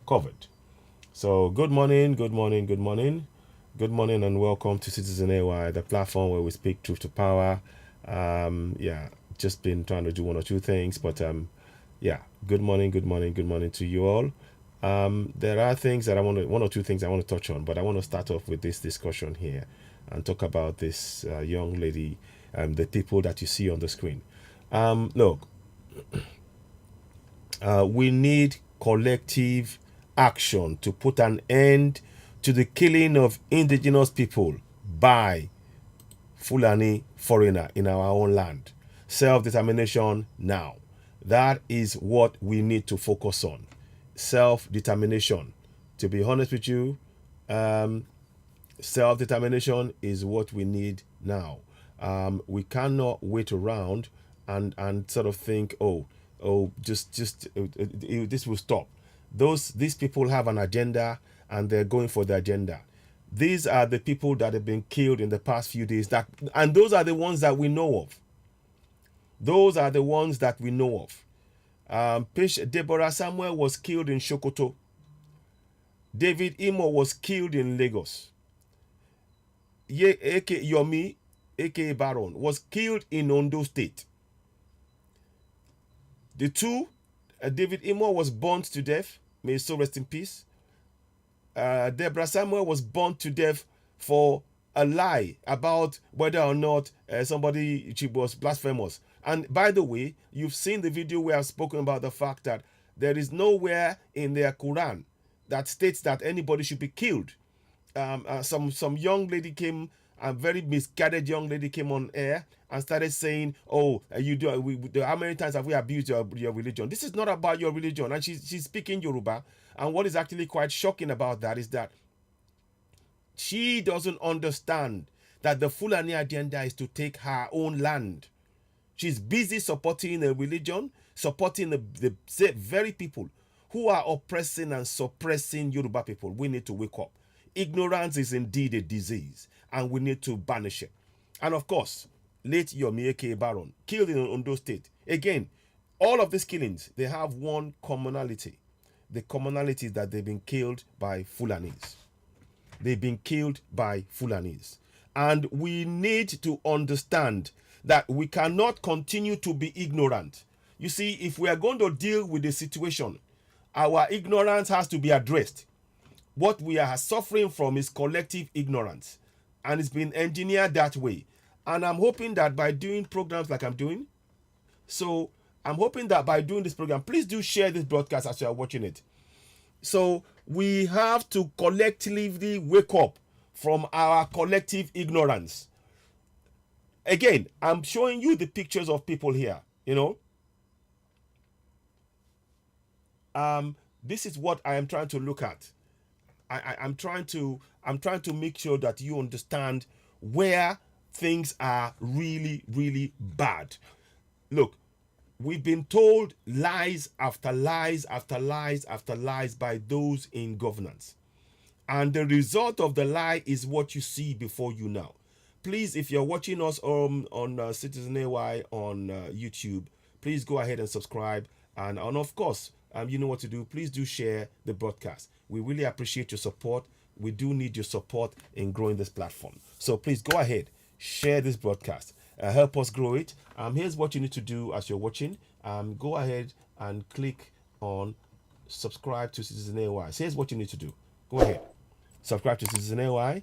covered. So good morning, good morning, good morning. Good morning and welcome to Citizen AY, the platform where we speak truth to power. Yeah, just been trying to do one or two things, but yeah, good morning, good morning, good morning to you all. There are things that one or two things I want to touch on, but I want to start off with this discussion here and talk about this young lady, the people that you see on the screen. Look, we need collective action to put an end to the killing of indigenous people by Fulani foreigner in our own land. Self-determination now. That is what we need to focus on. Self-determination. To be honest with you, um, self-determination is what we need now. We cannot wait around and sort of think, this will stop. These people have an agenda and they're going for the agenda. These are the people that have been killed in the past few days, and those are the ones that we know of. Those are the ones that we know of. Deborah Samuel was killed in Sokoto. David Imo was killed in Lagos. Yomi, aka Baron, was killed in Ondo State. The two, David Imo was burnt to death. May his soul rest in peace. Deborah Samuel was burnt to death for a lie about whether or not she was blasphemous. And by the way, you've seen the video where I've spoken about the fact that there is nowhere in their Quran that states that anybody should be killed. Some young lady came, a very misguided young lady came on air and started saying, "Oh, how many times have we abused your religion?" This is not about your religion, and she's speaking Yoruba. And what is actually quite shocking about that is that she doesn't understand that the Fulani agenda is to take her own land. She's busy supporting a religion, supporting the very people who are oppressing and suppressing Yoruba people. We need to wake up. Ignorance is indeed a disease, and we need to banish it. And of course, late Yomi aka Baron, killed in Ondo State. Again, all of these killings, they have one commonality. The commonality is that they've been killed by Fulanis. They've been killed by Fulanis. And we need to understand that we cannot continue to be ignorant. You see, if we are going to deal with the situation, our ignorance has to be addressed. What we are suffering from is collective ignorance, and it's been engineered that way. And I'm hoping that by doing programs like I'm doing, so I'm hoping that by doing this program, please do share this broadcast as you are watching it. So we have to collectively wake up from our collective ignorance. Again, I'm showing you the pictures of people here, this is what I am trying to look at. I'm trying to make sure that you understand where things are really, really bad. Look, we've been told lies after lies after lies after lies by those in governance. And the result of the lie is what you see before you now. Please, if you're watching us on Citizen AY on YouTube, please go ahead and subscribe. And of course, you know what to do. Please do share the broadcast. We really appreciate your support. We do need your support in growing this platform. So please go ahead, share this broadcast. Help us grow it. Here's what you need to do as you're watching. Go ahead and click on subscribe to Citizen AY. So here's what you need to do. Go ahead, subscribe to Citizen AY,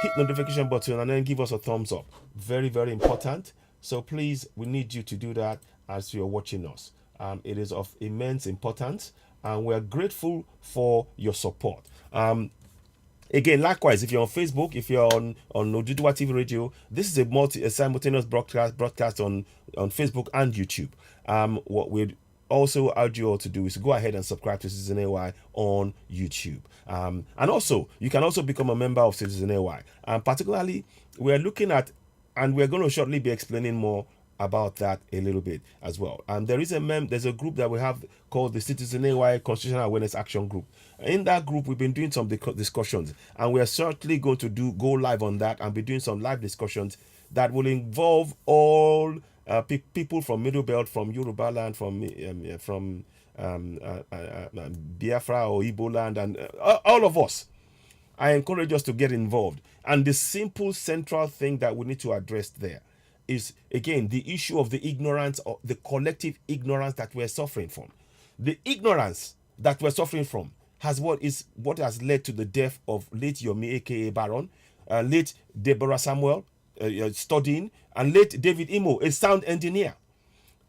hit notification button, and then give us a thumbs up. Very, very important. So please, we need you to do that as you're watching us. It is of immense importance, and we're grateful for your support. Again, likewise, if you're on Facebook, if you're on Oduduwa TV Radio, this is a simultaneous broadcast on Facebook and YouTube. What we'd also urge you all to do is to go ahead and subscribe to Citizen AY on YouTube. And also, you can also become a member of Citizen AY. Particularly, we're looking at, and we're going to shortly be explaining more about that a little bit as well. There's a group that we have called the Citizen AY Constitutional Awareness Action Group. In that group, we've been doing some discussions, and we are certainly going to go live on that and be doing some live discussions that will involve all people from Middle Belt, from Yoruba land, from Biafra or Igbo land, and all of us. I encourage us to get involved. And the simple central thing that we need to address there is, again, the issue of the ignorance, or the collective ignorance that we're suffering from. The ignorance that we're suffering from what has led to the death of late Yomi, aka Baron, late Deborah Samuel, studying, and late David Imo, a sound engineer.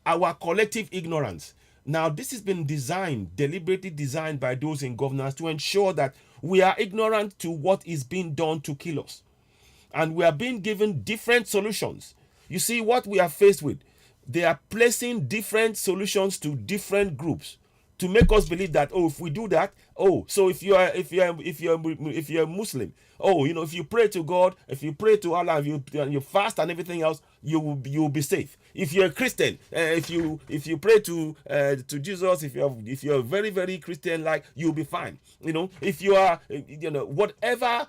Our collective ignorance. Now, this has been designed, deliberately designed by those in governance to ensure that we are ignorant to what is being done to kill us. And we are being given different solutions. You see what we are faced with. They are placing different solutions to different groups to make us believe that, oh, if we do that, oh, so if you're a Muslim, oh, you know, if you pray to God, if you pray to Allah, and you fast and everything else, you will be safe. If you're a Christian, if you pray to Jesus, if you're very, very Christian, like, you'll be fine. You know, if you are, you know, whatever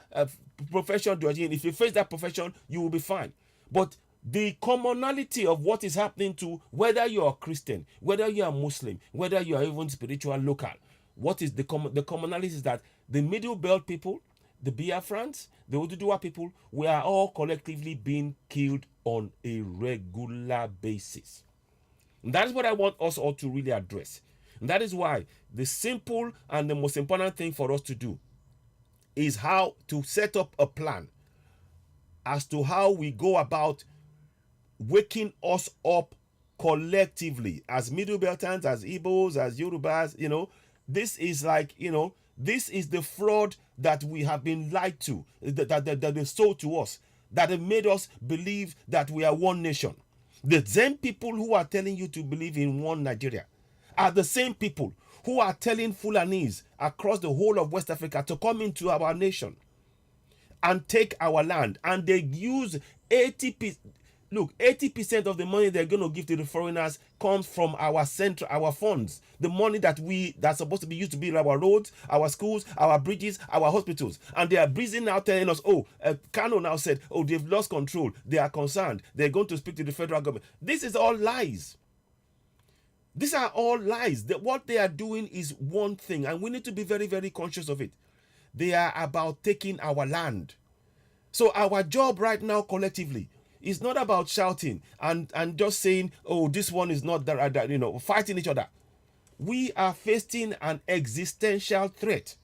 profession you're in, if you face that profession, you will be fine. But the commonality of what is happening to whether you are Christian, whether you are Muslim, whether you are even spiritual local, what is the commonality is that the Middle Belt people, the Biafrans, the Oduduwa people, we are all collectively being killed on a regular basis. And that is what I want us all to really address. And that is why the simple and the most important thing for us to do is how to set up a plan as to how we go about waking us up collectively as Middle Beltans, as Igbos, as Yorubas. You know, this is like, you know, this is the fraud that we have been lied to, that they sold to us, that have made us believe that we are one nation. The same people who are telling you to believe in one Nigeria are the same people who are telling Fulanese across the whole of West Africa to come into our nation and take our land. And they use 80%. Look, 80% of the money they're going to give to the foreigners comes from our funds. The money that's supposed to be used to build our roads, our schools, our bridges, our hospitals. And they are breezing out telling us, oh, Kano now said, oh, they've lost control. They are concerned. They're going to speak to the federal government. This is all lies. These are all lies. What they are doing is one thing, and we need to be very, very conscious of it. They are about taking our land. So our job right now collectively, it's not about shouting and just saying, oh, this one is not that, you know, fighting each other. We are facing an existential threat.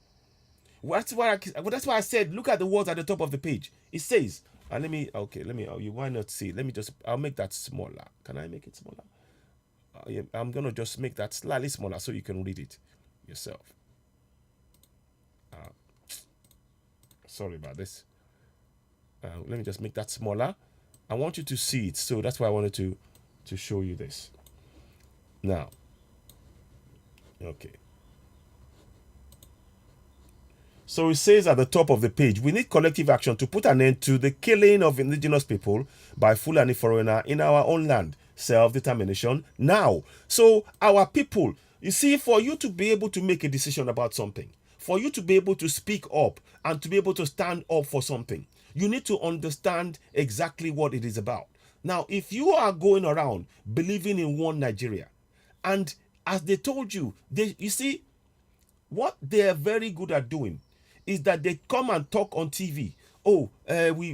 That's why I said, look at the words at the top of the page. It says, and you why not see? I'll make that smaller. Can I make it smaller? I'm going to just make that slightly smaller so you can read it yourself. Sorry about this. Let me just make that smaller. I want you to see it, so that's why I wanted to show you this. Now, okay. So it says at the top of the page, we need collective action to put an end to the killing of indigenous people by Fulani foreigner in our own land. Self-determination now. So our people, you see, for you to be able to make a decision about something, for you to be able to speak up and to be able to stand up for something, you need to understand exactly what it is about. Now, if you are going around believing in one Nigeria, and as they told you, you see, what they are very good at doing is that they come and talk on TV. Oh, we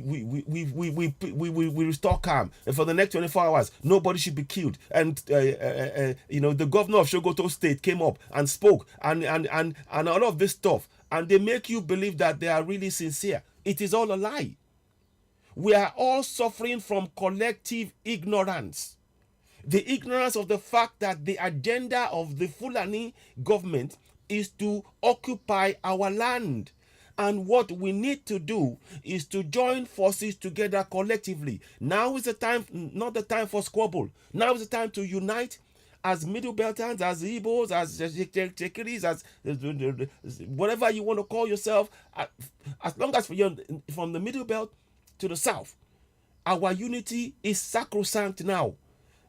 restore calm. And for the next 24 hours, nobody should be killed. And you know, the governor of Sokoto State came up and spoke, and all of this stuff, and they make you believe that they are really sincere. It is all a lie. We are all suffering from collective ignorance. The ignorance of the fact that the agenda of the Fulani government is to occupy our land. And what we need to do is to join forces together collectively. Now is the time, not the time for squabble. Now is the time to unite as Middle Beltans, as Igbos, as Chekiris, as whatever you want to call yourself. As long as you're from the Middle Belt to the south, our unity is sacrosanct now.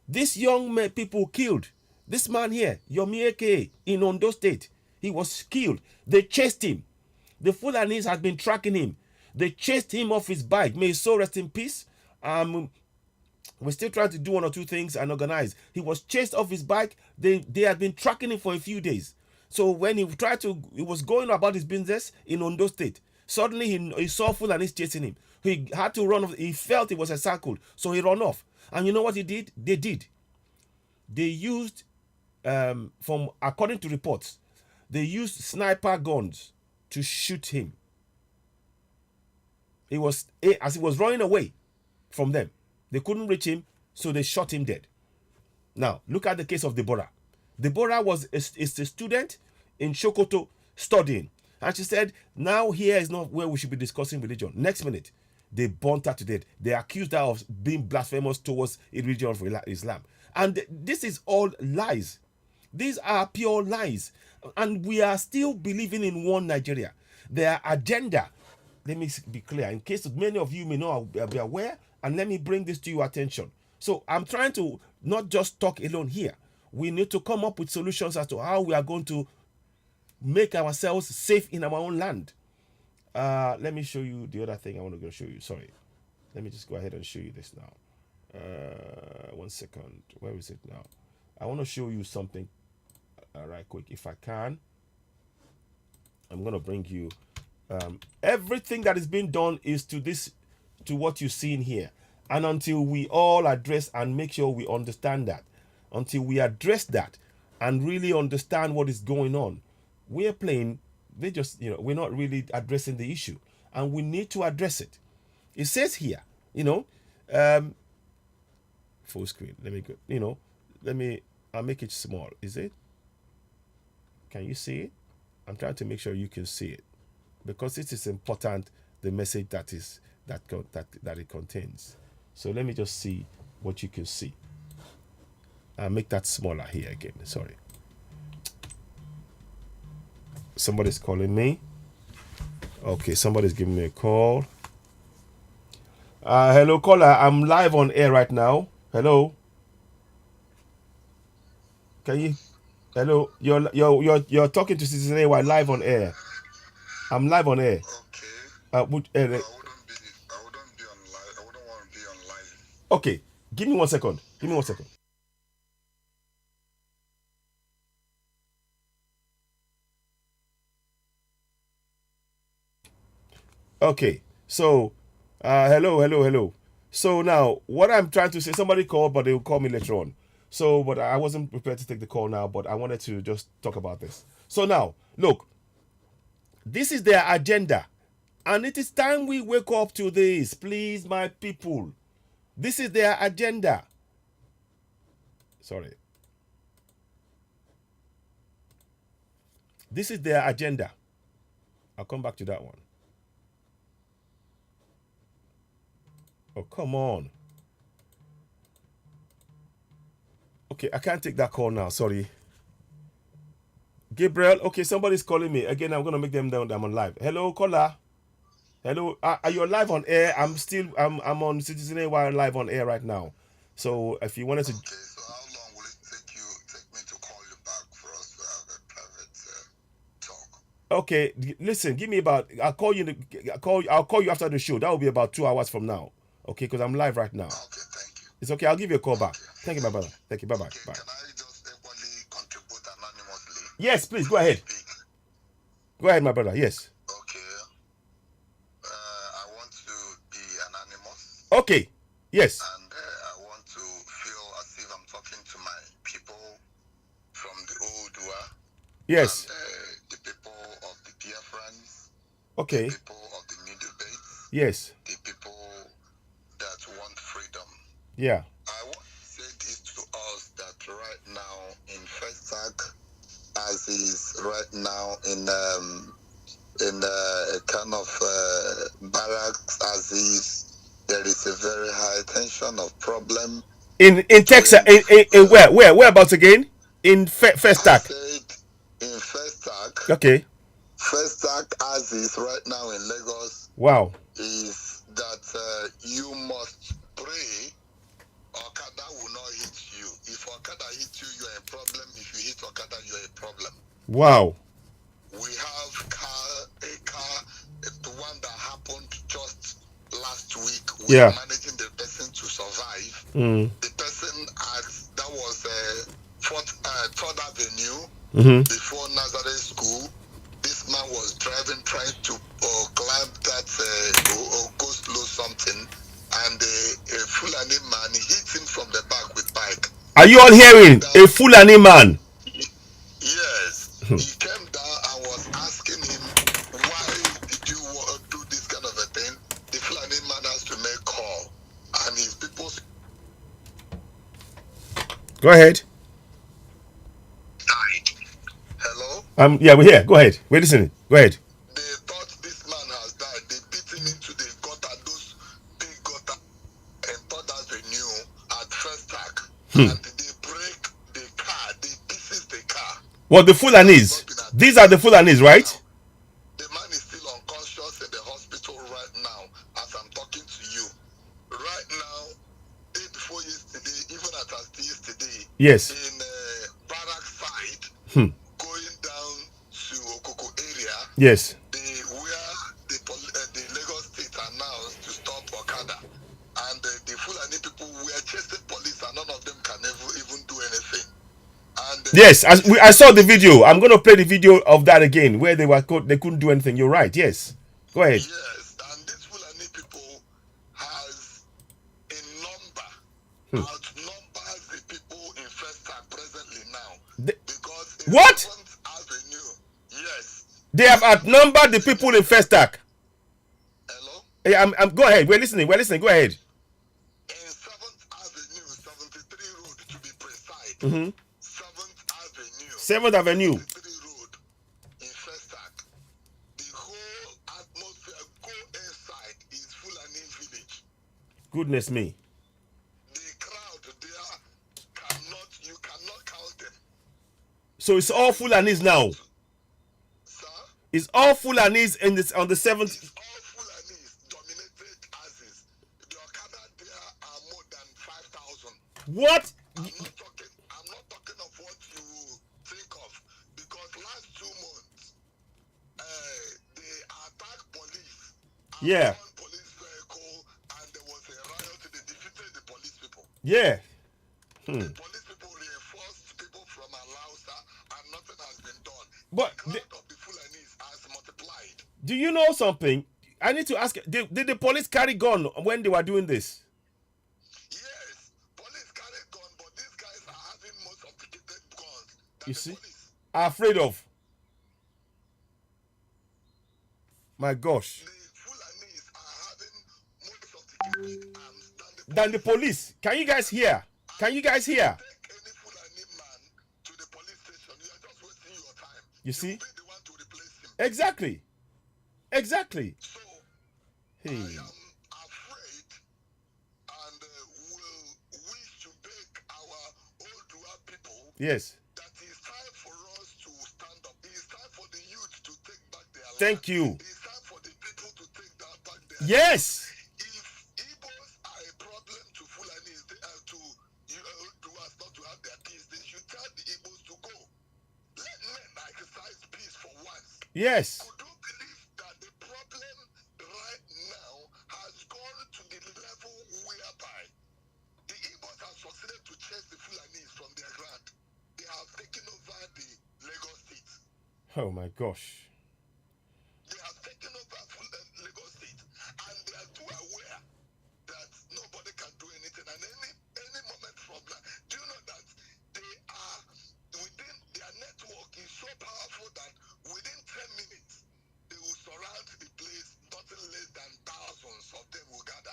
These young people killed. This man here, Yomi Eke, in Ondo State, he was killed. They chased him. The Fulanis had been tracking him. They chased him off his bike. May his soul rest in peace. We're still trying to do one or two things and organize. He was chased off his bike. They had been tracking him for a few days. So when he was going about his business in Ondo State. Suddenly he saw Fulani chasing him. He had to run off. He felt he was encircled, so he ran off. And you know what he did? They used, from according to reports, they used sniper guns to shoot him. As he was running away from them. They couldn't reach him, so they shot him dead. Now, look at the case of Deborah. Deborah is a student in Sokoto studying. And she said, now here is not where we should be discussing religion. Next minute, they burnt her to death. They accused her of being blasphemous towards a religion of Islam. And this is all lies. These are pure lies. And we are still believing in one Nigeria. Their agenda, let me be clear, in case many of you may not be aware, and let me bring this to your attention. So I'm trying to not just talk alone here. We need to come up with solutions as to how we are going to make ourselves safe in our own land. Let me show you the other thing I want to go show you. Sorry. Let me just go ahead and show you this now. 1 second. Where is it now? I want to show you something right quick. If I can, I'm going to bring you everything that is being done is to what you see in here. And until we all address and make sure we understand that, until we address that and really understand what is going on, we're playing, we're not really addressing the issue. And we need to address it. It says here, full screen. Let me go, I'll make it small. Is it? Can you see it? I'm trying to make sure you can see it, because it is important, the message that it contains. So let me just see what you can see. I'll make that smaller here again. Sorry. Somebody's calling me. Okay, somebody's giving me a call. Hello, caller. I'm live on air right now. Hello. Can you? Hello. You're talking to Citizen AY live on air. I'm live on air. Okay. I wouldn't be on live. I wouldn't want to be on live. Okay. Give me 1 second. Okay. So, hello. So now, what I'm trying to say, somebody called, but they will call me later on. So, but I wasn't prepared to take the call now, but I wanted to just talk about this. So now, look, this is their agenda. And it is time we wake up to this, please, my people. This is their agenda. Sorry. This is their agenda. I'll come back to that one. Oh, come on. Okay, I can't take that call now. Sorry. Gabriel, okay, somebody's calling me. Again, I'm going to make them know that I'm on live. Hello, caller. Hello, are you live on air? I'm on Citizen AY live on air right now. So if you wanted to... Okay, so how long will it take me to call you back for us to have a private talk? Okay, listen, give me about... I'll call you after the show. That will be about 2 hours from now. Okay, because I'm live right now. Okay, thank you. It's okay, I'll give you a call back. Thank you, my brother. Thank you, bye-bye. Okay, Bye. can I just equally contribute anonymously? Yes, please, go ahead. Go ahead, my brother, yes. Okay. I want to be anonymous. Okay, yes. And I want to feel as if I'm talking to my people from the old world. Yes. And the people of the Biafrans. Okay. The people of the new debates. Yes. The people that want freedom. Yeah. I want to say this to us that right now in Festac, as is right now in a kind of barracks, as is, there is a very high tension of problem. In Texas, whereabouts again? In Festac. I said in Festac. Okay. Festac, as is right now in Lagos. Wow. Is that you must pray. Okada will not hit you. If Okada hits you, you're a problem. If you hit Okada, you're a problem. Wow. We have the one that happened just last week. We are managing the person to survive. The person that was 3rd Avenue before Nazareth School. This man was driving, trying to climb that go slow something, and a Fulani man hit him from the back with bike. Are you all hearing? A Fulani man. Yes, he came down and was asking him, why did you do this kind of a thing? The Fulani man has to make call, and his people. Go ahead. Died. Hello? Yeah, we're here. Go ahead. We're listening. Go ahead. They thought this man has died. They beat him into the gutter, those big gutter, and thought that they knew at first tag. And they break the car, they pieces the car. What, the Fulanis? These are the Fulanis, right? The man is still unconscious in the hospital right now as I'm talking to you. Right now, day before yesterday, even as yesterday, yes, in Barrack side, going down to Okoko area, yes, where the Lagos State announced to stop Okada, and the Fulani people were chasing police, and none of them can even do anything. And yes, I saw the video. I'm going to play the video of that again, where they couldn't do anything. You're right. Yes, go ahead. Yes, and these Fulani people has a number outnumbers the people in First Tag presently now, because in what? 7th Avenue, yes, they have outnumbered the people in First Tag. Hello? Hey, I'm go ahead. We're listening. Go ahead. In 7th Avenue, 73 Road to be precise. 7th Avenue. 73 Road in First Tag. The whole atmosphere, go inside, is Fulani village. Goodness me. The crowd there you cannot count them. So it's all Fulanis now. Sir? It's all Fulanis on the 7th. It's all Fulanis dominated houses. The Okada there are more than 5,000. What? I'm not talking of what you think of, because last 2 months they attacked police. Yeah. One police vehicle, and there was a riot. They defeated the police people. Yeah. The police people reinforced people from Alausa, and nothing has been done. But the crowd of the Fulanis has multiplied. Do you know something? I need to ask. Did the police carry gun when they were doing this? Yes, police carry gun, but these guys are having more sophisticated guns than You the see? police. Are afraid of. My gosh. The Fulanis are having more sophisticated arms Than the police. Can you guys hear? Can you guys hear? Take any Fulani man to the police station, you are just wasting your time. You see? Be the one to replace him. Exactly. So, hey. I am afraid and will wish to beg our Oldua people. Yes. That it's time for us to stand up. It's time for the youth to take back their land. Thank you. It's time for the people to take back their yes. land. If Igbos are a problem to Fulanis, to Oduas not to have their peace, they should tell the Igbos to go. Let men exercise peace for once. Yes. Could you believe that the problem right now has gone to the level whereby the Igbos have succeeded to chase the Fulanis from their ground? They have taken over the Lagos State. Oh my gosh. They have taken over Lagos State, and they are too aware that nobody can do anything. And any moment from now, do you know that they are within their network is so powerful that within 10 minutes they will surround the place. Nothing less than thousands of them will gather.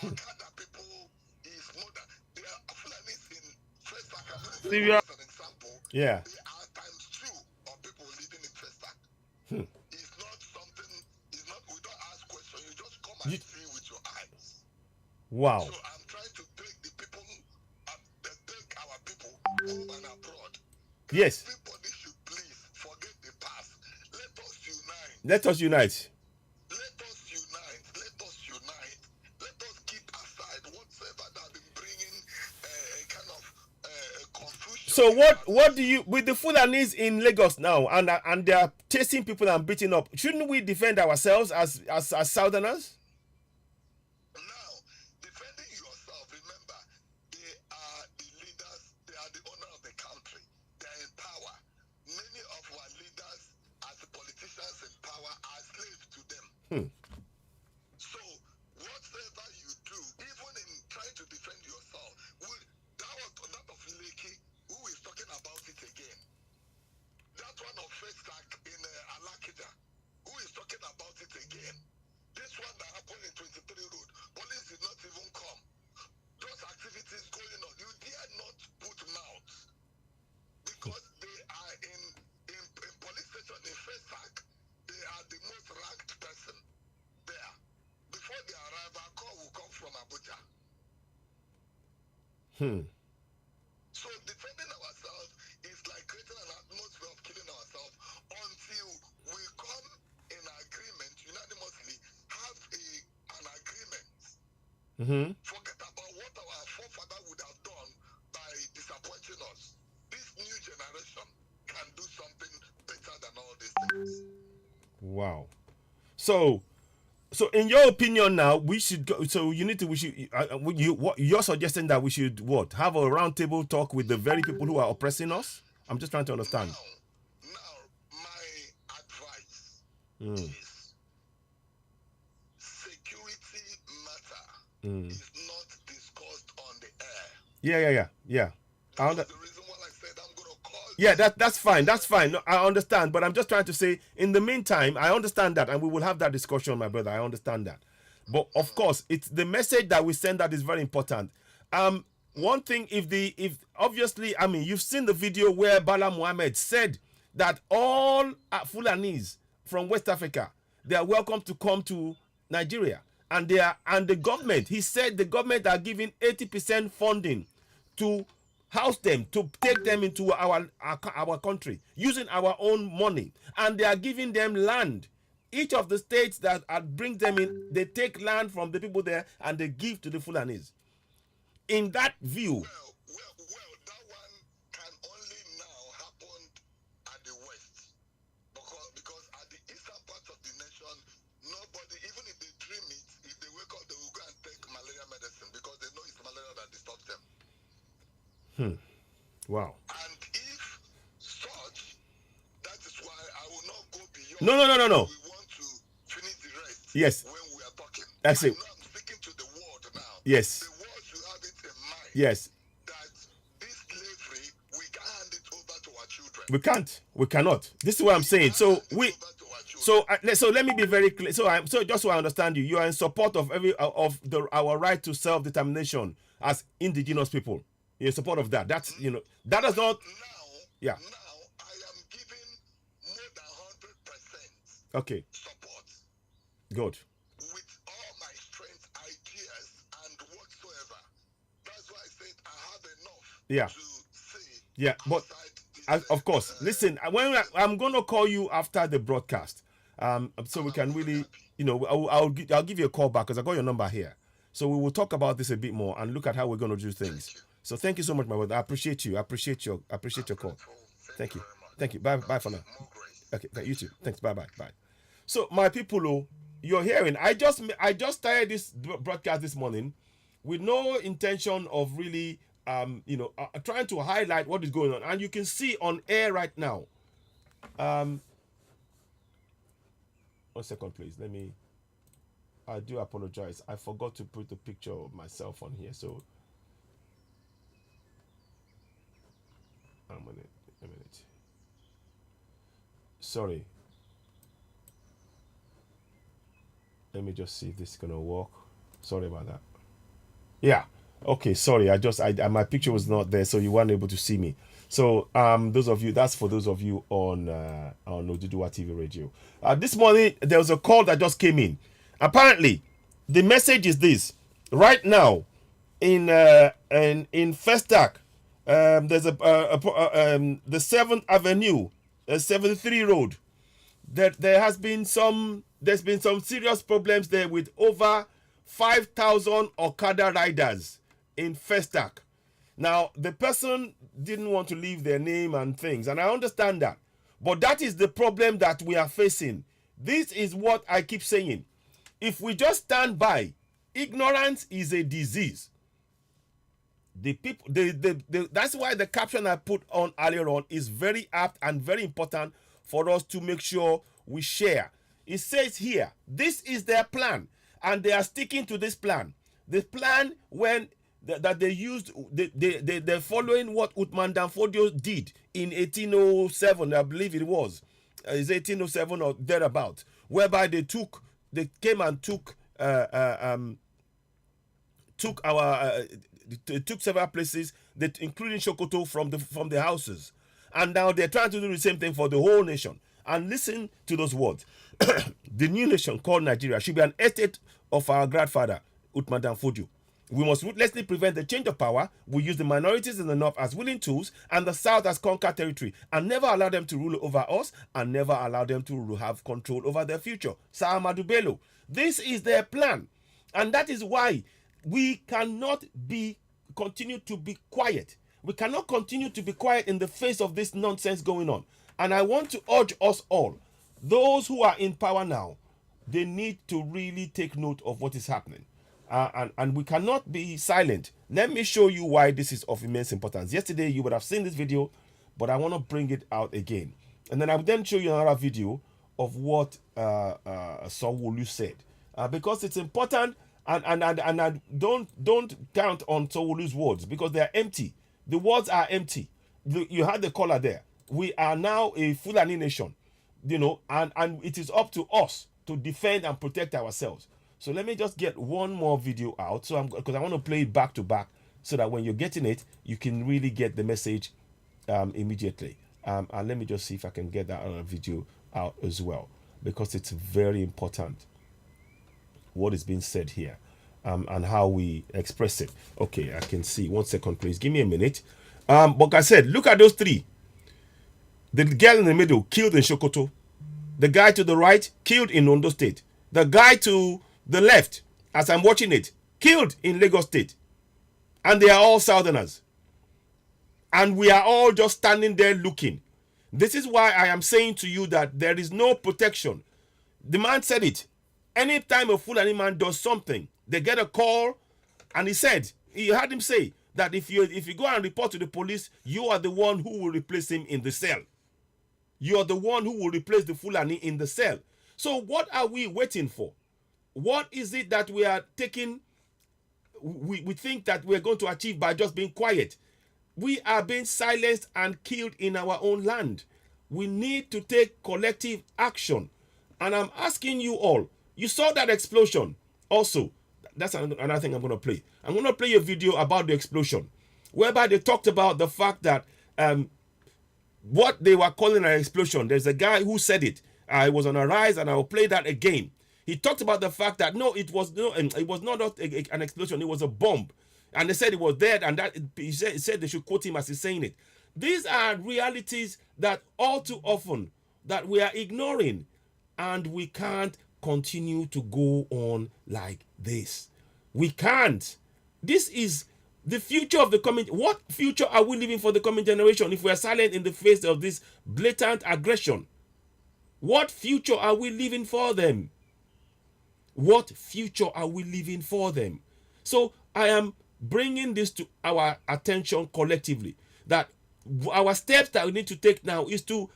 Okada people is more than they are Fulanis in First Tag. As an example, yeah. they are times 2 of people living in First Tag. It's not something. It's not. We don't ask questions. You just come and see with your eyes. Wow. So I'm trying to beg the people, beg our people home and abroad. Yes. Everybody should please forget the past. Let us unite. Let us unite. Let us unite. Let us unite. Let us keep aside whatsoever that have been bringing a kind of confusion. So what do you with the Fulanis in Lagos now and they are chasing people and beating up? Shouldn't we defend ourselves as Southerners? Now, defending yourself, remember, So whatever you do, even in trying to defend yourself, that of Lekki, who is talking about it again? That one of Festac in Alakija, who is talking about it again? This one that happened in 23 Road, police did not even come. Those activities going on, you dare not put mouth, because they are in police station in Festac. They are the most ranked person there. Before they arrive, our call will come from Abuja. So defending ourselves is like creating an atmosphere of killing ourselves until we come in agreement, unanimously have an agreement. Forget about what our forefather would have done by disappointing us. This new generation can do something better than all these things. Wow. So in your opinion now, we should go, so you need to, we should, what you're suggesting that we should what? Have a roundtable talk with the very people who are oppressing us? I'm just trying to understand. Now my advice is security matter is not discussed on the air. Yeah. That's the reason why I said I'm going to call you. Yeah, that's fine. That's fine. No, I understand, but I'm just trying to say, in the meantime, I understand that, and we will have that discussion, my brother. I understand that, but of course, it's the message that we send that is very important. One thing, if obviously, I mean, you've seen the video where Bala Muhammad said that all Fulanis from West Africa, they are welcome to come to Nigeria, and the government. He said the government are giving 80% funding to house them, to take them into our country using our own money, and they are giving them land. Each of the states that bring them in, they take land from the people there and they give to the Fulanis. In that view, Well, that one can only now happen at the west, because at the eastern part of the nation, nobody, even if they dream it, if they wake up, they will go and take malaria medicine because they know it's malaria that disturbs them. Wow. And if such, that is why I will not go beyond. No. We want to finish the rest. Yes. When we are talking. That's it. I know I'm speaking to the world now. Yes. The world should have it in mind. Yes. That this slavery, we can't hand it over to our children. We can't. We cannot. This is what I'm saying. So let me be very clear. So just so I understand you, you are in support of our right to self-determination as indigenous people. You're in support of that. That's that does not. Now I am giving more than 100% Okay. support. Good. With all my strength, ideas, and whatsoever. That's why I said I have enough. Yeah. To say. Yeah, but of course, listen. I'm going to call you after the broadcast, so we can really, I'll give you a call back because I got your number here. So we will talk about this a bit more and look at how we're going to do things. So thank you so much, my brother. I appreciate you. I appreciate your call. Thank you. Thank you. Bye for now. Okay, you too. Thanks. Bye. So my people, you're hearing. I just started this broadcast this morning with no intention of really, trying to highlight what is going on, and you can see on air right now. 1 second, please. I do apologize. I forgot to put the picture of myself on here. So a minute. Sorry. Let me just see if this is gonna work. Sorry about that. Yeah. Okay. Sorry. My picture was not there, so you weren't able to see me. So that's for those of you on Oduduwa TV radio. This morning there was a call that just came in. Apparently, the message is this: right now, in Festac, there's the 7th Avenue, 73 Road. There's been some serious problems there with over 5,000 Okada riders in Festac. Now, the person didn't want to leave their name and things, and I understand that. But that is the problem that we are facing. This is what I keep saying. If we just stand by, ignorance is a disease. That's why the caption I put on earlier on is very apt and very important for us to make sure we share. It says here, this is their plan, and they are sticking to this plan. The plan when that they used, they're following what Uthman Danfodio did in 1807, I believe it was. It's 1807 or thereabout, whereby they came and took took several places, including Sokoto, from the houses, and now they're trying to do the same thing for the whole nation. And listen to those words: the new nation called Nigeria should be an estate of our grandfather Uthman Danfodio. We must ruthlessly prevent the change of power. We use the minorities in the north as willing tools and the south as conquered territory, and never allow them to rule over us, and never allow them to have control over their future. Sir Ahmadu Bello. This is their plan, and that is why we cannot continue to be quiet. We cannot continue to be quiet in the face of this nonsense going on. And I want to urge us all, those who are in power now, they need to really take note of what is happening. And we cannot be silent. Let me show you why this is of immense importance. Yesterday, you would have seen this video, but I want to bring it out again. And then I will then show you another video of what Sanwo-Olu said. Because it's important, and I don't count on Sanwo-Olu's words, because they are empty. The words are empty. You had the caller there. We are now a Fulani nation, and it is up to us to defend and protect ourselves. So let me just get one more video out, because I want to play it back to back, so that when you're getting it, you can really get the message immediately. And let me just see if I can get that other video out as well, because it's very important what is being said here, and how we express it. Okay, I can see. 1 second, please. Give me a minute. But like I said, look at those three. The girl in the middle, killed in Sokoto. The guy to the right, killed in Ondo State. The guy to the left, as I'm watching it, killed in Lagos State. And they are all Southerners. And we are all just standing there looking. This is why I am saying to you that there is no protection. The man said it. Anytime a Fulani man does something, they get a call, and he heard him say that if you go and report to the police, you are the one who will replace him in the cell. You are the one who will replace the Fulani in the cell. So what are we waiting for? What is it that we are taking, we think that we're going to achieve by just being quiet? We are being silenced and killed in our own land. We need to take collective action. And I'm asking you all, you saw that explosion. Also, that's another thing I'm going to play. I'm going to play a video about the explosion, whereby they talked about the fact that what they were calling an explosion, there's a guy who said it. It was on a rise, and I will play that again. He talked about the fact that no, it was not an explosion, it was a bomb. And they said it was dead, and that he said they should quote him as he's saying it. These are realities that all too often that we are ignoring, and we can't continue to go on like this. We can't. This is the future of the coming. What future are we living for the coming generation if we are silent in the face of this blatant aggression? What future are we living for them? What future are we living for them? So I am bringing this to our attention collectively, that our steps that we need to take now is to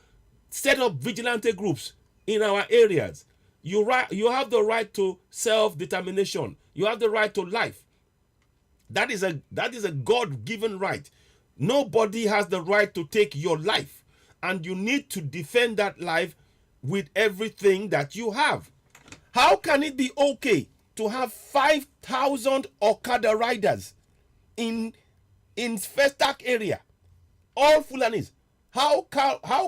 set up vigilante groups in our areas. You have the right to self-determination. You have the right to life. That is a God-given right. Nobody has the right to take your life, and you need to defend that life with everything that you have. How can it be okay to have 5,000 Okada riders in Festac area, all Fulanis? How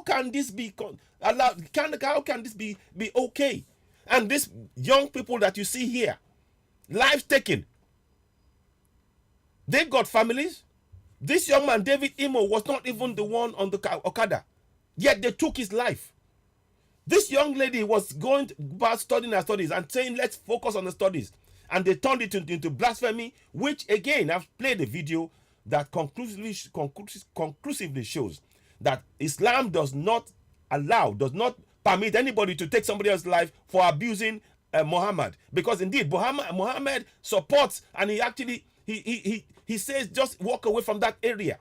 can this be allowed? How can this be okay? And these young people that you see here, lives taken. They've got families. This young man, David Imo, was not even the one on the Okada, yet they took his life. This young lady was going about studying her studies and saying, let's focus on the studies. And they turned it into blasphemy, which again, I've played a video that conclusively shows that Islam does not permit anybody to take somebody else's life for abusing Muhammad. Because indeed, Muhammad supports, and he actually, he says, just walk away from that area.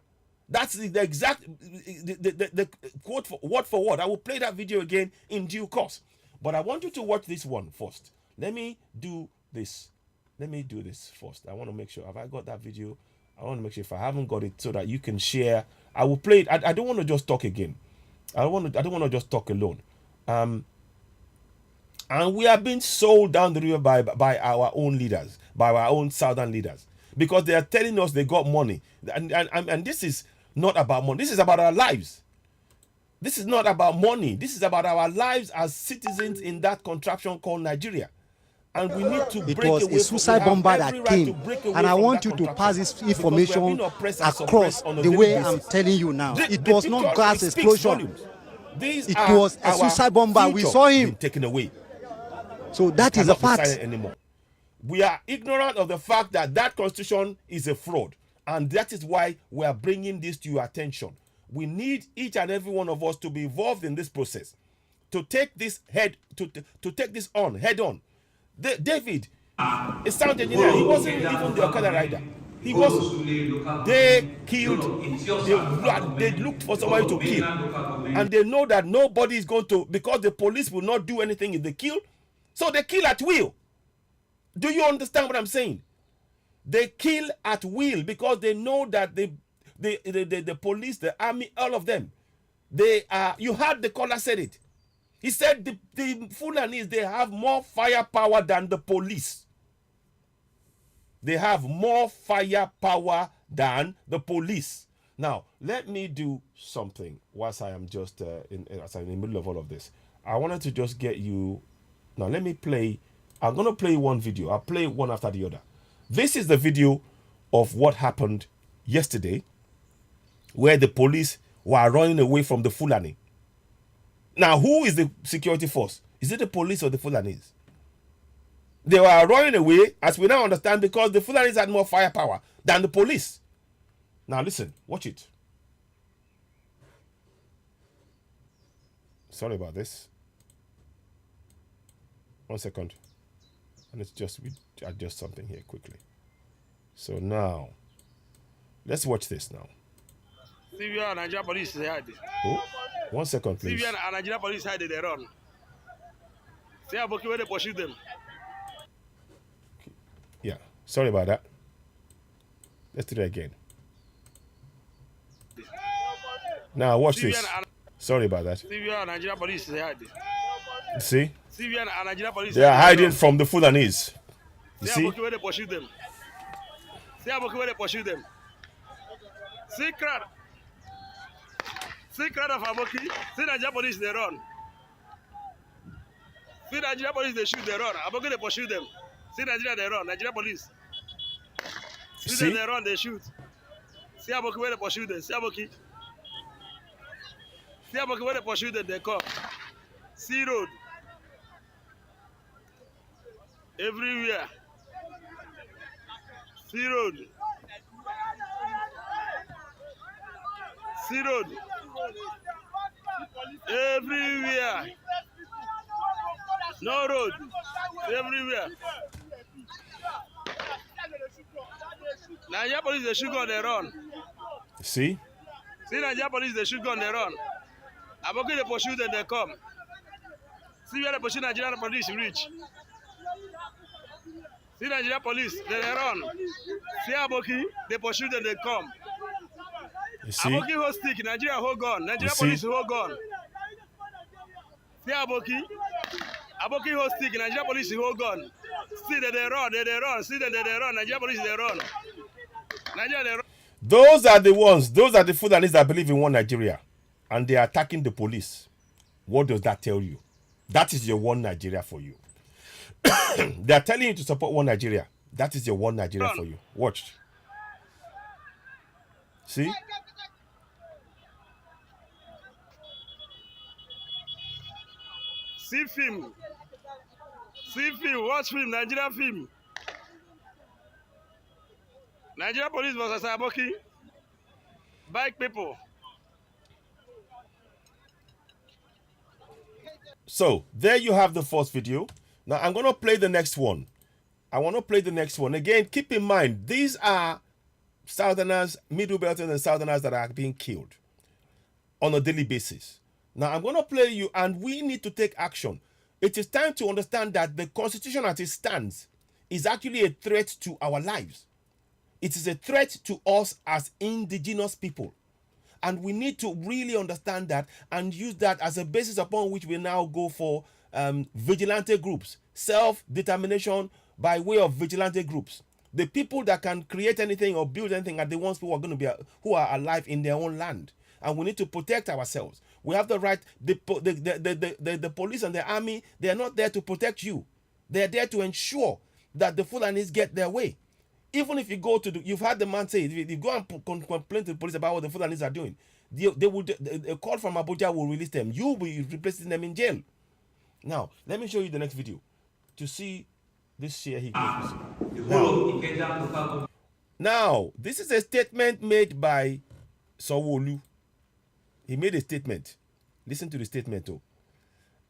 That's the exact the quote word for word. I will play that video again in due course. But I want you to watch this one first. Let me do this. Let me do this first. I want to make sure. Have I got that video? I want to make sure if I haven't got it so that you can share. I will play it. I don't want to just talk again. I don't want to just talk alone. And we are being sold down the river by our own leaders, by our own southern leaders, because they are telling us they got money. And this is not about money. This is about our lives. This is not about money. This is about our lives as citizens in that contraption called Nigeria. And we need to It break was away a from, suicide bomber that came, and I want you to contraption, pass this because we are information being oppressed and across suppressed on a the daily way basis. I'm telling you now. The It was not picture, gas it speaks explosion. volumes. These It are was a our suicide bomber. We future saw him. being taken away. So that is a Cannot be silent fact. anymore. We are ignorant of the fact that that constitution is a fraud, and that is why we are bringing this to your attention. We need each and every one of us to be involved in this process, to take this head to take this on head on. David, a sound engineer, he wasn't even the Okada rider. He was. They killed. They looked for somebody to kill, and they know that nobody is going to, because the police will not do anything if they kill, so they kill at will. Do you understand what I'm saying? They kill at will because they know that the police, the army, all of them, they are. You heard the caller said it. He said the Fulanis, they have more firepower than the police. They have more firepower than the police. Now, let me do something whilst I am just as I'm in the middle of all of this. I wanted to just get you. Now, let me play. I'm going to play one video. I'll play one after the other. This is the video of what happened yesterday, where the police were running away from the Fulani. Now, who is the security force? Is it the police or the Fulanis? They were running away, as we now understand, because the Fulanis had more firepower than the police. Now, listen, watch it. Sorry about this. 1 second. And let's just adjust something here quickly. So now, let's watch this now. Syria and Nigeria police hide. Oh, 1 second, please. Syria and Nigeria police hide, they run. See how where they pursue them. Yeah, sorry about that. Let's do that again. Now, watch this. Sorry about that. Syria and Nigeria police hide. See? Syria and Nigeria police They are hiding from the Fulanis. You see? where they pursue them. See how where they pursue them. See crowd. See crowd of Aboki. See Nigeria police, they run. See Nigeria police, they shoot, they run. Aboki, they pursue them. See Nigeria, they run. Nigeria police. See them, they run, they shoot. See Aboki, where they pursue them. See Aboki. See Aboki, where they pursue them, they come. See road. Everywhere. See road. See road. Everywhere. No road. Everywhere. Nigeria police, they shoot gun, they run. See? See Nigeria police, they shoot gun, they run. Aboki, they pursue them, they come. See where they pursue Nigeria police reach. See Nigeria police, they run. See Aboki, they pursue them, they come. You see? Aboki hold stick, Nigeria hold gun. Nigeria police hold gun. See Aboki. Aboki hold stick, Nigeria police hold gun. See that they run, they run. See that they run. Nigeria police, they run. Nigeria, they run. Those are the ones, those are the Fulanis that believe in one Nigeria. And they are attacking the police. What does that tell you? That is your one Nigeria for you. They are telling you to support one Nigeria. That is your one Nigeria for you. Watch. See? See film. See film. Watch film. Nigeria film. Nigeria police versus Aboki. Bike people. So, there you have the first video. Now, I'm going to play the next one. I want to play the next one. Again, keep in mind, these are Southerners, Middle Belters and Southerners that are being killed on a daily basis. Now, I'm going to play you, and we need to take action. It is time to understand that the Constitution as it stands is actually a threat to our lives. It is a threat to us as indigenous people. And we need to really understand that and use that as a basis upon which we now go for vigilante groups, self-determination by way of vigilante groups. The people that can create anything or build anything are the ones who are going to be who are alive in their own land, and we need to protect ourselves. We have the right. The police and the army, they are not there to protect you. They are there to ensure that the Fulanis get their way. Even if you go to you've heard the man say, if you go and complain to the police about what the Fulanis are doing, a call from Abuja will release them. You will be replacing them in jail. Now, let me show you the next video to see this share he gives. Now, this is a statement made by Sawolu. He made a statement. Listen to the statement, too.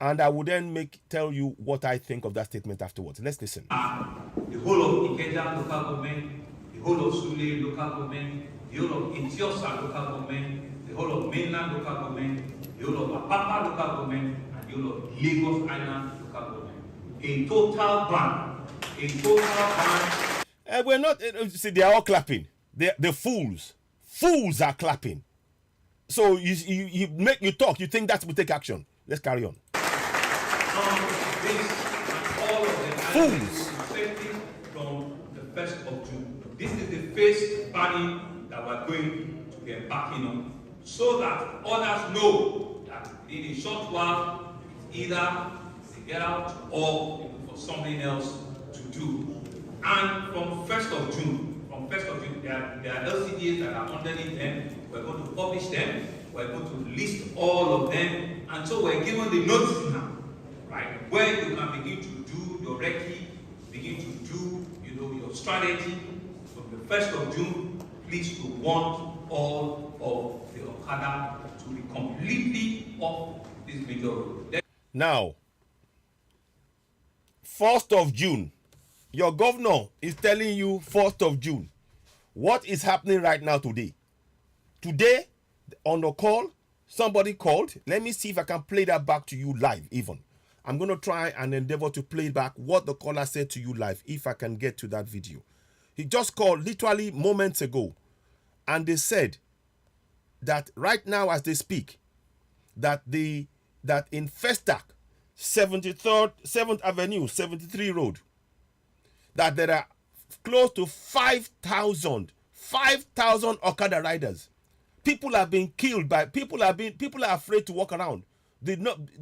And I will then tell you what I think of that statement afterwards. Let's listen. The whole of Ikeja local government, the whole of Sule local government, the whole of Etiosa local government, the whole of mainland local government, the whole of Apapa local government, and the whole of Lagos Island local government. A total ban. A total ban. We're not, see, they are all clapping. The fools. Fools are clapping. So you talk, you think that will take action. Let's carry on. Fools. From the 1st of June. This is the first banning that we're going to be embarking on, so that others know that in a short while it's either to get out or for something else to do. And from 1st of June, there are LCDs that are underneath them. We're going to publish them. We're going to list all of them, and so we're given the notice now, right, where you can begin to do your recce, begin to do, your strategy. From the 1st of June, please to want all of the Okada to be completely off this major road. Now, 1st of June, your governor is telling you 1st of June. What is happening right now today? Today, on the call, somebody called. Let me see if I can play that back to you live even. I'm going to try and endeavor to play back what the caller said to you live, if I can get to that video. He just called literally moments ago, and they said that right now as they speak, that in Festac, 7th Avenue, 73 Road, that there are close to 5,000 Okada riders. People are being killed by people are afraid to walk around.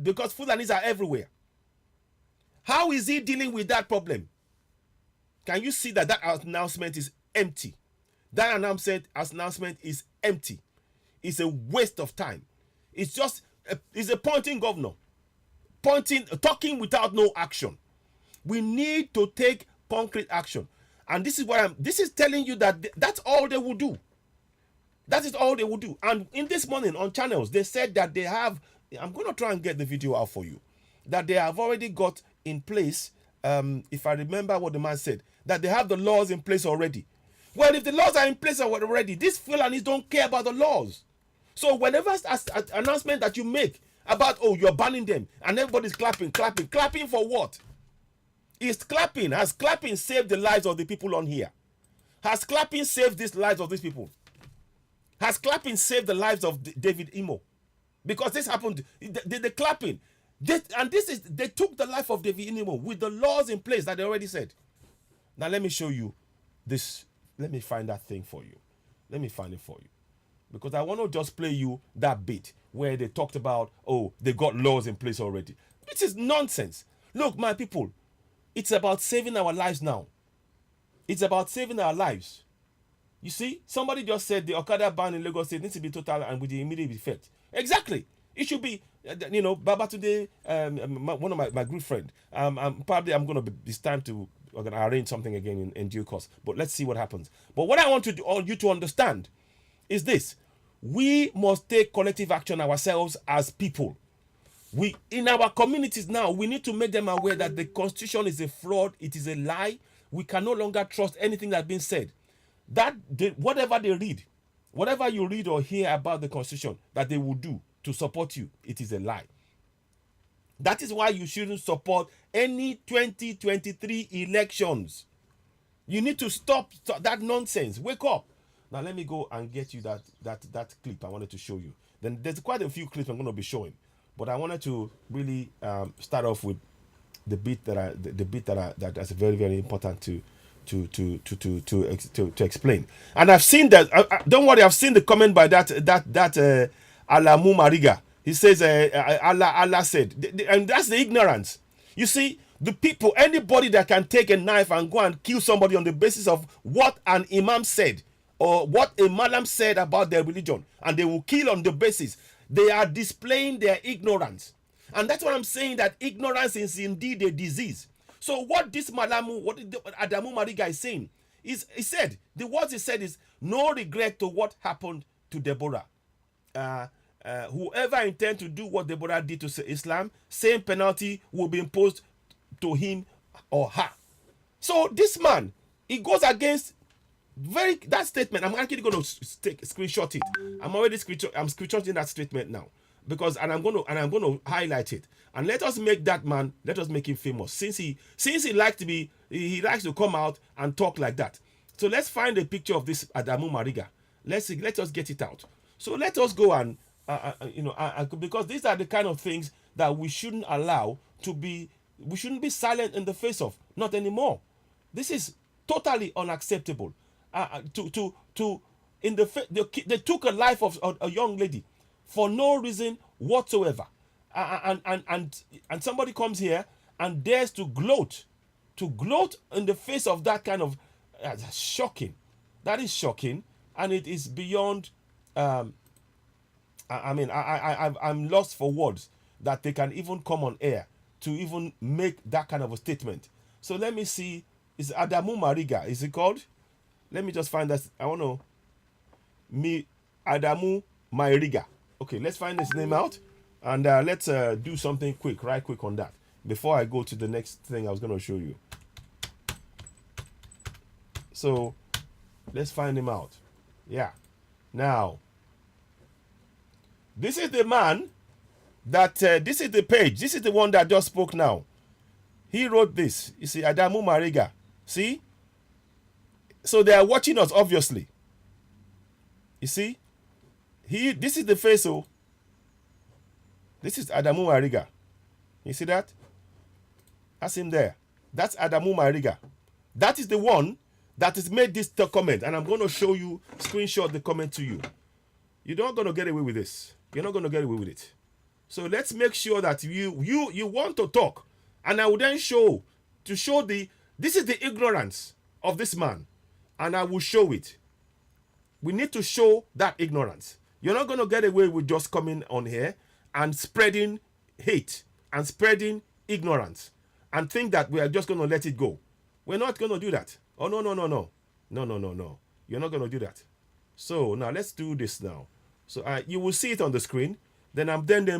Because Fulanis are everywhere. How is he dealing with that problem? Can you see that announcement is empty? That announcement is empty. It's a waste of time. It's a pointing governor. Talking without no action. We need to take concrete action. And this is telling you that that's all they will do. That is all they will do. And in this morning on channels, they said that they have, I'm going to try and get the video out for you, that they have already got in place, if I remember what the man said, that they have the laws in place already. Well, if the laws are in place already, these Fulanis don't care about the laws. So whenever an announcement that you make about, oh, you're banning them, and everybody's clapping for what? Has clapping saved the lives of the people on here? Has clapping saved these lives of these people? Has clapping saved the lives of David Imo? Because this happened, the clapping, they took the life of David Imo with the laws in place that they already said. Now let me show you this. Let me find that thing for you. Let me find it for you. Because I want to just play you that bit where they talked about, oh, they got laws in place already. This is nonsense. Look, my people, it's about saving our lives now. It's about saving our lives. You see, somebody just said the Okada ban in Lagos State needs to be total and with the immediate effect. Exactly. It should be, Baba today, one of my good friend. Probably I'm going to be, it's time to arrange something again in due course. But let's see what happens. But what I want you to understand is this. We must take collective action ourselves as people. In our communities now, we need to make them aware that the Constitution is a fraud. It is a lie. We can no longer trust anything that's been said. Whatever they read, whatever you read or hear about the Constitution that they will do to support you, it is a lie. That is why you shouldn't support any 2023 elections. You need to stop that nonsense. Wake up. Now let me go and get you that clip I wanted to show you. Then there's quite a few clips I'm going to be showing, but I wanted to really start off with the bit that's very, very important to explain. And I've seen that. Don't worry, I've seen the comment by that Alamu Mariga. He says Allah said, and that's the ignorance. You see, the people, anybody that can take a knife and go and kill somebody on the basis of what an imam said or what a malam said about their religion, and they will kill on the basis, they are displaying their ignorance. And that's what I'm saying, that ignorance is indeed a disease. So what this Malamu, what Adamu Mariga is saying, is the words he said is, no regret to what happened to Deborah. Whoever intends to do what Deborah did to Islam, same penalty will be imposed to him or her. So this man, he goes against that statement. I'm actually going to screenshot it. I'm screenshotting that statement now, because I'm going to highlight it. And let us make that man, let us make him famous, since he likes to come out and talk like that. So let's find a picture of this Adamu Mariga. Let us get it out. So let us go and because these are the kind of things that we shouldn't allow to be. We shouldn't be silent in the face of. Not anymore. This is totally unacceptable. They took a life of a young lady for no reason whatsoever, and somebody comes here and dares to gloat in the face of that kind of shocking. That is shocking, and it is beyond. I'm lost for words that they can even come on air to even make that kind of a statement. So let me see. Is Adamu Mariga? Is it called? Let me just find that. I want to. Adamu Mariga. Okay, let's find his name out, and let's do something right quick on that before I go to the next thing I was going to show you. So let's find him out. Yeah. Now, this is the man that, this is the page. This is the one that just spoke now. He wrote this. You see, Adamu Mariga. See? So they are watching us, obviously. You see? This is the face. Oh, this is Adamu Mariga. You see that? That's him there. That's Adamu Mariga. That is the one that has made this comment. And I'm going to show you, screenshot the comment to you. You're not going to get away with this. You're not going to get away with it. So let's make sure that you want to talk. And I will then this is the ignorance of this man. And I will show it. We need to show that ignorance. You're not going to get away with just coming on here and spreading hate and spreading ignorance and think that we are just going to let it go. We're not going to do that. Oh, no. No. You're not going to do that. So now let's do this now. So you will see it on the screen. Then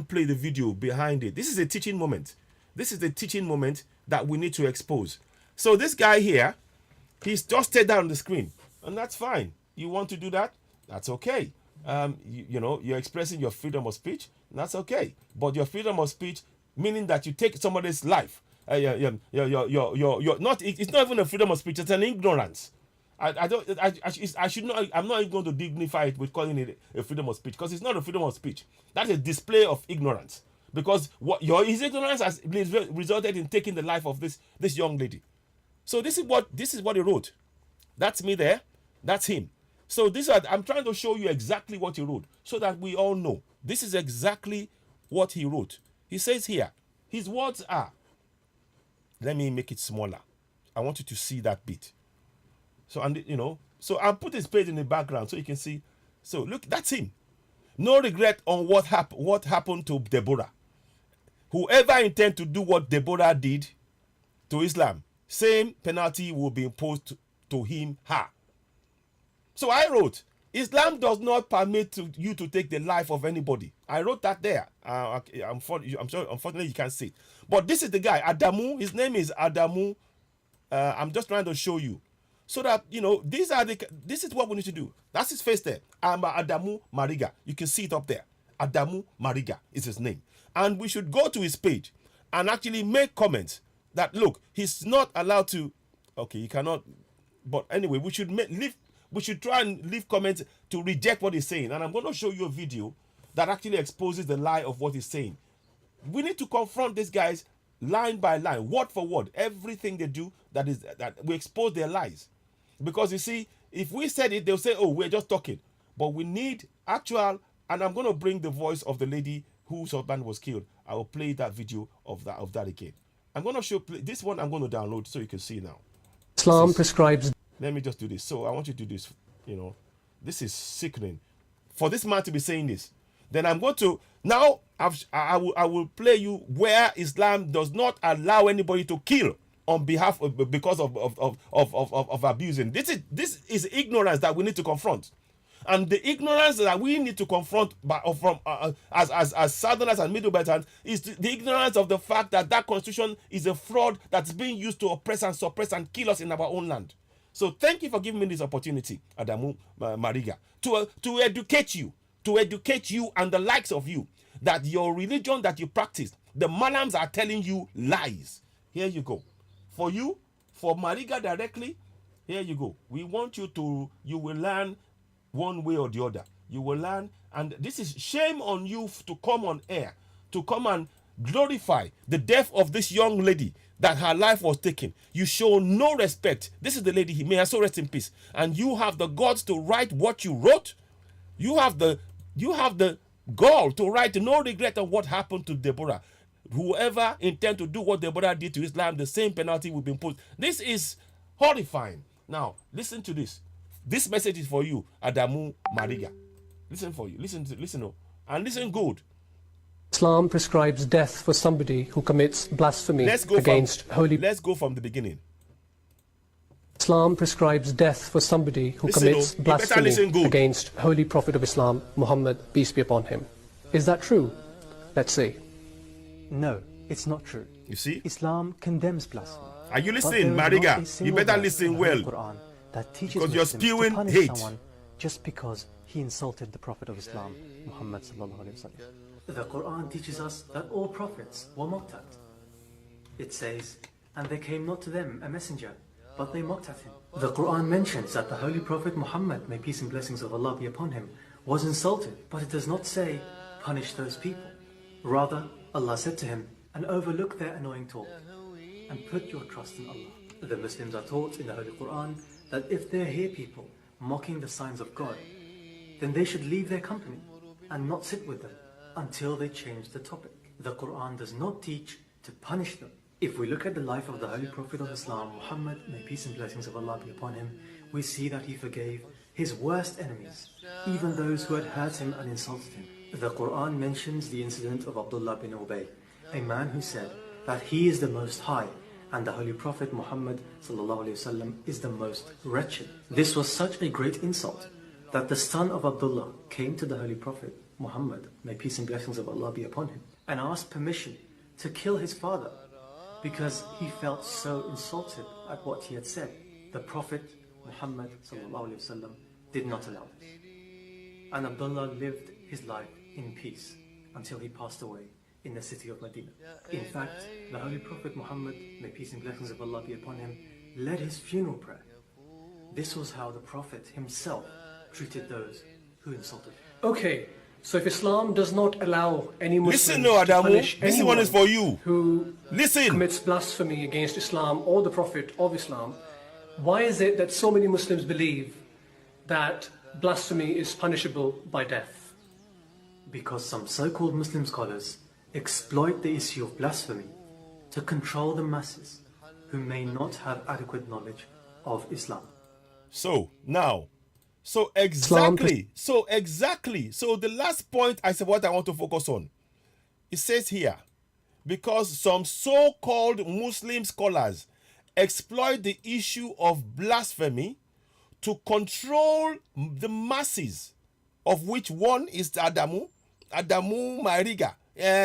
play the video behind it. This is a teaching moment. This is the teaching moment that we need to expose. So this guy here, he's just stayed down on the screen. And that's fine. You want to do that? That's okay. You're expressing your freedom of speech. That's okay. But your freedom of speech, meaning that you take somebody's life. You're not. It's not even a freedom of speech. It's an ignorance. I should not. I'm not even going to dignify it with calling it a freedom of speech, because it's not a freedom of speech. That's a display of ignorance. Because his ignorance has resulted in taking the life of this young lady. So this is what he wrote. That's me there. That's him. So I'm trying to show you exactly what he wrote, so that we all know. This is exactly what he wrote. He says here, his words are. Let me make it smaller. I want you to see that bit. So I'll put his page in the background so you can see. So look, that's him. No regret on what happened to Deborah. Whoever intends to do what Deborah did to Islam, same penalty will be imposed to him, her. So I wrote, Islam does not permit you to take the life of anybody. I wrote that there. I'm sure, unfortunately, you can't see it. But this is the guy, Adamu. His name is Adamu. I'm just trying to show you. So that, this is what we need to do. That's his face there. I'm Adamu Mariga. You can see it up there. Adamu Mariga is his name. And we should go to his page. and actually make comments that, look, he's not allowed to, okay, he cannot, but anyway, we should try and leave comments to reject what he's saying. And I'm going to show you a video that actually exposes the lie of what he's saying. We need to confront these guys line by line, word for word, everything they do, that we expose their lies. Because you see, if we said it, they'll say, oh, we're just talking. But we need actual, and I'm going to bring the voice of the lady whose husband was killed. I will play that video of that again. I'm going to show this one. I'm going to download so you can see now. Islam prescribes. Let me just do this. So I want you to do this. This is sickening. For this man to be saying this, then I'm going to now. I will play you where Islam does not allow anybody to kill on behalf of, because of abusing. This is ignorance that we need to confront. And the ignorance that we need to confront as Southerners and Middle Belters is the ignorance of the fact that constitution is a fraud that's being used to oppress and suppress and kill us in our own land. So thank you for giving me this opportunity, Adamu Mariga, to educate you and the likes of you, that your religion that you practice, the Malams are telling you lies. Here you go. For you, for Mariga directly, here you go. We want you will learn one way or the other. You will learn, and this is shame on you to come on air, to come and glorify the death of this young lady, that her life was taken. You show no respect. This is the lady, may her soul rest in peace. And you have the guts to write what you wrote. You have the gall to write no regret of what happened to Deborah. Whoever intend to do what Deborah did to Islam, the same penalty will be imposed. This is horrifying. Now, listen to this. This message is for you, Adamu Mariga. Listen for you. Listen, and listen good. Islam prescribes death for somebody who commits blasphemy against holy. Let's go from the beginning. Islam prescribes death for somebody who commits blasphemy against Holy Prophet of Islam, Muhammad, peace be upon him. Is that true? Let's see. No, it's not true. You see? Islam condemns blasphemy. Are you listening, Mariga? You better listen well. That teaches because you're spewing to punish hate. Someone just because he insulted the Prophet of Islam, Muhammad sallallahu alaihi wasallam. The Quran teaches us that all prophets were mocked at. It says, and there came not to them a messenger, but they mocked at him. The Quran mentions that the Holy Prophet Muhammad, may peace and blessings of Allah be upon him, was insulted, but it does not say, punish those people. Rather, Allah said to him, and overlook their annoying talk, and put your trust in Allah. The Muslims are taught in the Holy Quran that if they hear people mocking the signs of God, then they should leave their company and not sit with them until they change the topic. The Quran does not teach to punish them. If we look at the life of the Holy Prophet of Islam, Muhammad, may peace and blessings of Allah be upon him, we see that he forgave his worst enemies, even those who had hurt him and insulted him. The Quran mentions the incident of Abdullah bin Ubay, a man who said that he is the most high and the Holy Prophet Muhammad ﷺ is the most wretched. This was such a great insult that the son of Abdullah came to the Holy Prophet Muhammad, may peace and blessings of Allah be upon him, and asked permission to kill his father because he felt so insulted at what he had said. The Prophet Muhammad ﷺ did not allow this. And Abdullah lived his life in peace until he passed away in the city of Medina. In fact, the Holy Prophet Muhammad, may peace and blessings of Allah be upon him, led his funeral prayer. This was how the Prophet himself treated those who insulted him. Okay, so if Islam does not allow any Muslim to punish anyone this one is for you who commits blasphemy against Islam or the Prophet of Islam, why is it that so many Muslims believe that blasphemy is punishable by death? Because some so-called Muslim scholars exploit the issue of blasphemy to control the masses who may not have adequate knowledge of Islam. So exactly. So the last point I said what I want to focus on. It says here, because some so-called Muslim scholars exploit the issue of blasphemy to control the masses, of which one is Adamu Mariga.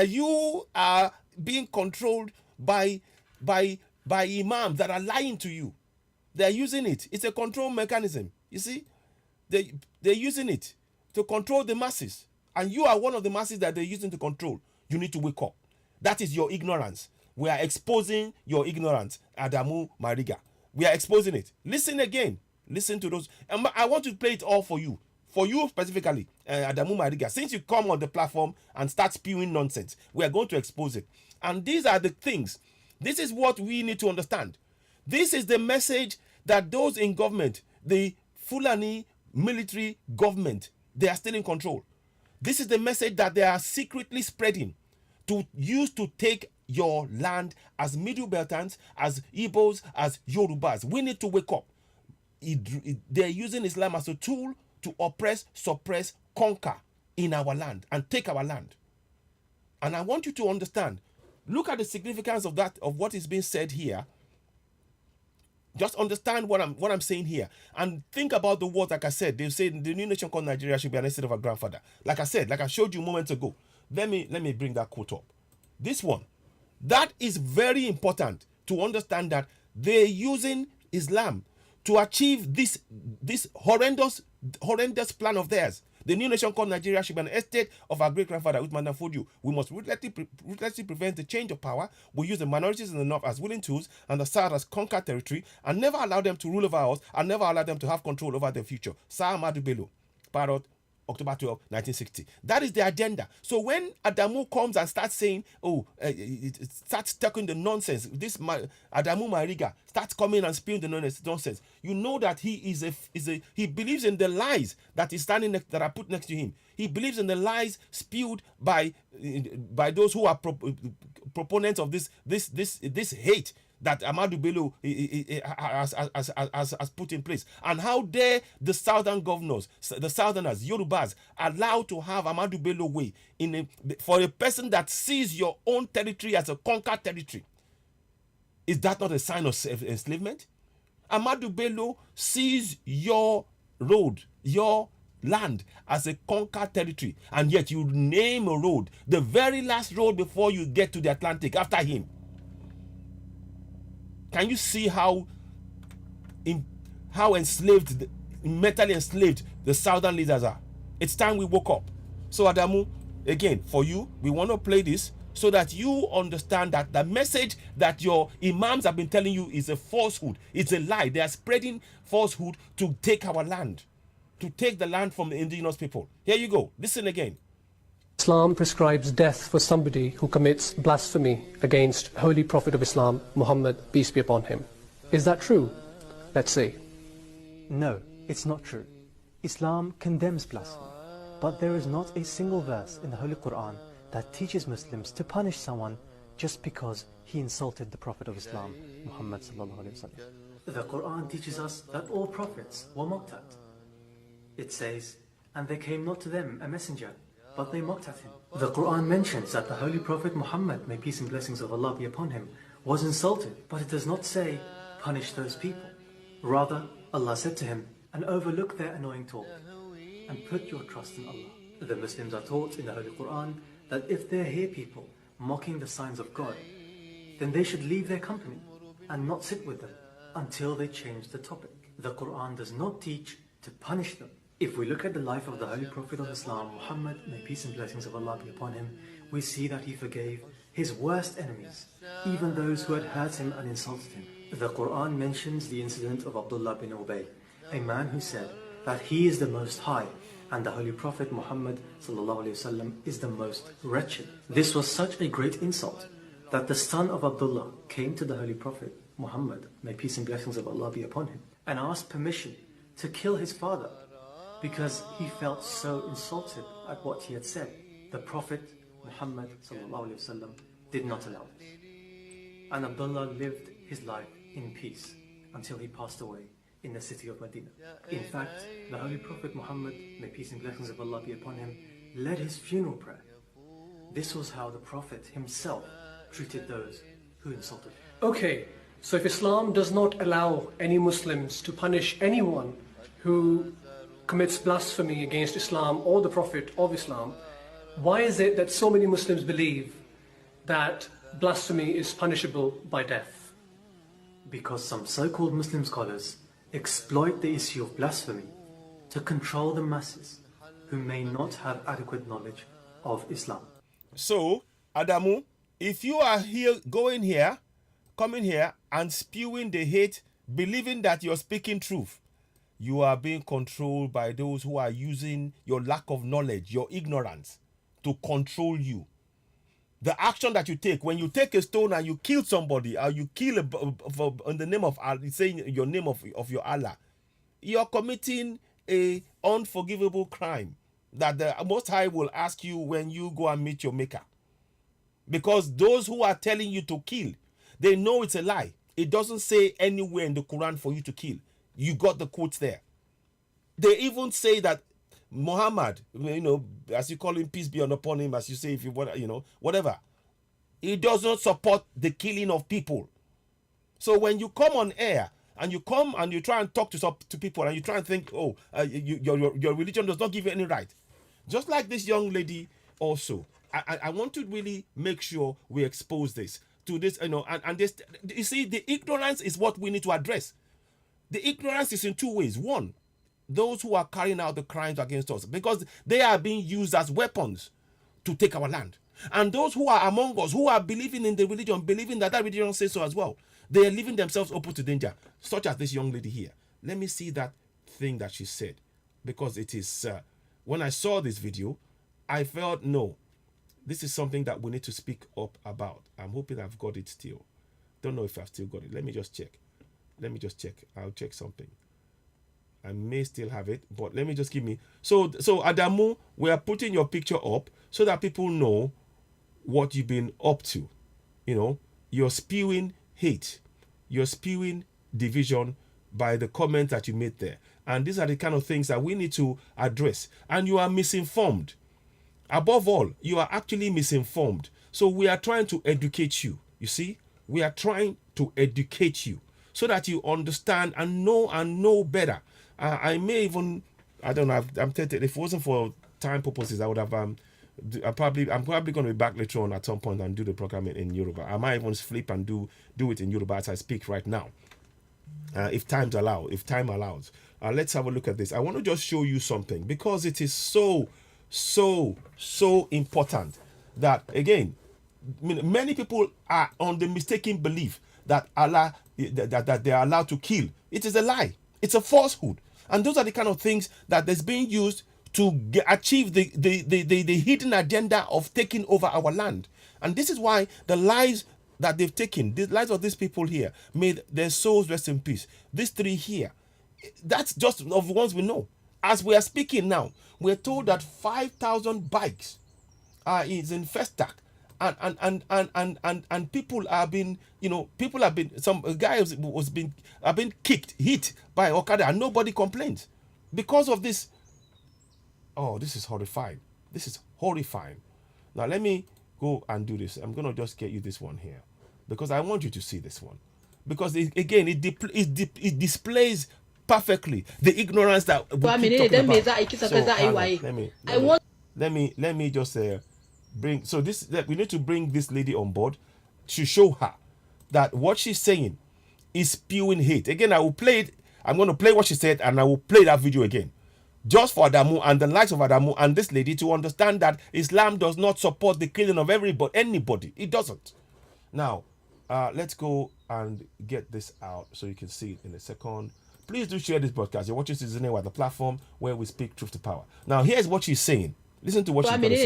You are being controlled by imams that are lying to you. They're using it. It's a control mechanism. You see, they're using it to control the masses, and you are one of the masses that they're using to control. You need to wake up. That is your ignorance. We are exposing your ignorance, Adamu Mariga. We are exposing it. Listen again. Listen to those. And I want to play it all for you. For you specifically, Adamu Mariga. Since you come on the platform and start spewing nonsense, we are going to expose it. And these are the things. This is what we need to understand. This is the message that those in government, the Fulani military government, they are still in control. This is the message that they are secretly spreading to use to take your land as Middle Beltans, as Igbos, as Yorubas. We need to wake up. They're using Islam as a tool to oppress, suppress, conquer in our land and take our land. And I want you to understand, look at the significance of that, of what is being said here. Just understand what I'm saying here, and think about the words. Like I said, they say the new nation called Nigeria should be an estate of our grandfather. Like I said, like I showed you moments ago. Let me bring that quote up. This one, that is very important to understand, that they're using Islam to achieve this horrendous plan of theirs. The new nation called Nigeria should be an estate of our great grandfather Uthman Dan Fodio. We must ruthlessly prevent the change of power. We use the minorities in the north as willing tools and the south as conquered territory, and never allow them to rule over us, and never allow them to have control over their future. Sir Ahmadu Bello, Parrot, October 12, 1960. That is the agenda. So when Adamu comes and starts saying, it starts talking the nonsense, Adamu Mariga starts coming and spewing the nonsense, you know that he he believes in the lies that is that are put next to him. He believes in the lies spewed by those who are proponents of this hate that Ahmadu Bello has put in place. And how dare the southern governors, the southerners, Yorubas, allowed to have Ahmadu Bello way for a person that sees your own territory as a conquered territory? Is that not a sign of enslavement? Ahmadu Bello sees your road, your land, as a conquered territory, and yet you name a road, the very last road before you get to the Atlantic, after him. Can you see how enslaved, mentally enslaved the southern leaders are? It's time we woke up. So Adamu, again, for you, we want to play this so that you understand that the message that your imams have been telling you is a falsehood. It's a lie. They are spreading falsehood to take our land, to take the land from the indigenous people. Here you go. Listen again. Islam prescribes death for somebody who commits blasphemy against Holy Prophet of Islam, Muhammad, peace be upon him. Is that true? Let's see. No, it's not true. Islam condemns blasphemy, but there is not a single verse in the Holy Quran that teaches Muslims to punish someone just because he insulted the Prophet of Islam, Muhammad sallallahu alaihi wasallam. The Quran teaches us that all prophets were mocked at. It says, and there came not to them a messenger, but they mocked at him. The Quran mentions that the Holy Prophet Muhammad, may peace and blessings of Allah be upon him, was insulted, but it does not say, punish those people. Rather, Allah said to him, and overlook their annoying talk, and put your trust in Allah. The Muslims are taught in the Holy Quran that if they hear people mocking the signs of God, then they should leave their company and not sit with them until they change the topic. The Quran does not teach to punish them. If we look at the life of the Holy Prophet of Islam, Muhammad, may peace and blessings of Allah be upon him, we see that he forgave his worst enemies, even those who had hurt him and insulted him. The Quran mentions the incident of Abdullah bin Ubay, a man who said that he is the most high and the Holy Prophet Muhammad ﷺ is the most wretched. This was such a great insult that the son of Abdullah came to the Holy Prophet Muhammad, may peace and blessings of Allah be upon him, and asked permission to kill his father because he felt so insulted at what he had said. The Prophet Muhammad ﷺ did not allow this, and Abdullah lived his life in peace until he passed away in the city of Medina. In fact, the Holy Prophet Muhammad, may peace and blessings of Allah be upon him, led his funeral prayer. This was how the Prophet himself treated those who insulted him. Okay, so if Islam does not allow any Muslims to punish anyone who commits blasphemy against Islam or the Prophet of Islam, why is it that so many Muslims believe that blasphemy is punishable by death? Because some so-called Muslim scholars exploit the issue of blasphemy to control the masses who may not have adequate knowledge of Islam. So, Adamu, if you are here, coming here and spewing the hate, believing that you're speaking truth, you are being controlled by those who are using your lack of knowledge, your ignorance, to control you. The action that you take, when you take a stone and you kill somebody, or you kill in the name of Allah, saying your name of your Allah, you're committing a unforgivable crime that the Most High will ask you when you go and meet your Maker. Because those who are telling you to kill, they know it's a lie. It doesn't say anywhere in the Quran for you to kill. You got the quotes there. They even say that Muhammad, as you call him, peace be upon him, as you say, if you want, whatever. He does not support the killing of people. So when you come on air and you come and you try and talk to people and you try and think, your religion does not give you any right. Just like this young lady also, I want to really make sure we expose this to this, and this, you see, the ignorance is what we need to address. The ignorance is in two ways. One, those who are carrying out the crimes against us, because they are being used as weapons to take our land. And those who are among us, who are believing in the religion, believing that religion says so as well, they are leaving themselves open to danger, such as this young lady here. Let me see that thing that she said, because it is, when I saw this video, I felt, no, this is something that we need to speak up about. I'm hoping I've got it still. Don't know if I've still got it. Let me just check. I'll check something. I may still have it, but let me just give me. So Adamu, we are putting your picture up so that people know what you've been up to. You're spewing hate. You're spewing division by the comments that you made there. And these are the kind of things that we need to address. And you are misinformed. Above all, you are actually misinformed. So we are trying to educate you. You see? We are trying to educate you so that you understand and know better. I may even, I don't know, I'm tempted. If it wasn't for time purposes, I would have, I'm probably going to be back later on at some point and do the program in Yoruba. I might even flip and do it in Yoruba as I speak right now. If time allows. Let's have a look at this. I want to just show you something because it is so important that, again, many people are on the mistaken belief that Allah, that they are allowed to kill. It is a lie. It's a falsehood. And those are the kind of things that is being used to achieve the hidden agenda of taking over our land. And this is why the lives that they've taken, the lives of these people here, may their souls rest in peace. These three here, that's just of the ones we know. As we are speaking now, we're told that 5,000 bikes is in Festac, and people have been, some guys have been hit by Okada, and nobody complains because of this. Oh, this is horrifying. This is horrifying. Now let me go and do this. I'm gonna just get you this one here because I want you to see this one, because it displays perfectly the ignorance that we keep talking about. Let me just bring. So we need to bring this lady on board to show her that what she's saying is spewing hate. Again, I will play it. I'm going to play what she said, and I will play that video again, just for Adamu and the likes of Adamu and this lady to understand that Islam does not support the killing of anybody. It doesn't. Now, let's go and get this out so you can see it in a second. Please do share this broadcast. You're watching Citizen Awa, the platform where we speak truth to power. Now, here's what she's saying. Listen to what she's going to say.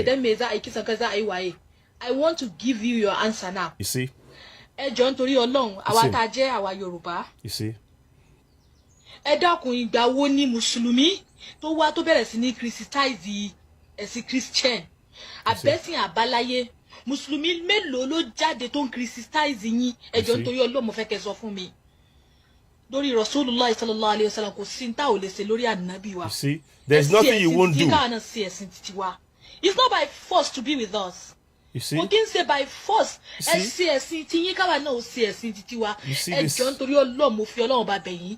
I want to give you your answer now. You see? You see? Ẹ dákun, ìgbà wo ni Mùsùlùmí tó wá tó bẹ̀rẹ̀ sí ní criticize ẹ̀sìn Christian àbẹ́sìn àbáláyé Mùsùlùmí mélòó ló jáde tó ń criticize yín ẹ jọ̀ọ́ nítorí Ọlọ́run mo fẹ́ kẹ́ sọ fún mi lórí Rasulullah sallallahu alaihi wasallam kò sí nta ò lè ṣe lórí ànábì wa. You see, there's nothing you won't do. It's not by force to be with us. You see? We can say by force. You see this? Nítorí Ọlọ́run mo fi Ọlọ́run bá bẹ̀ yín.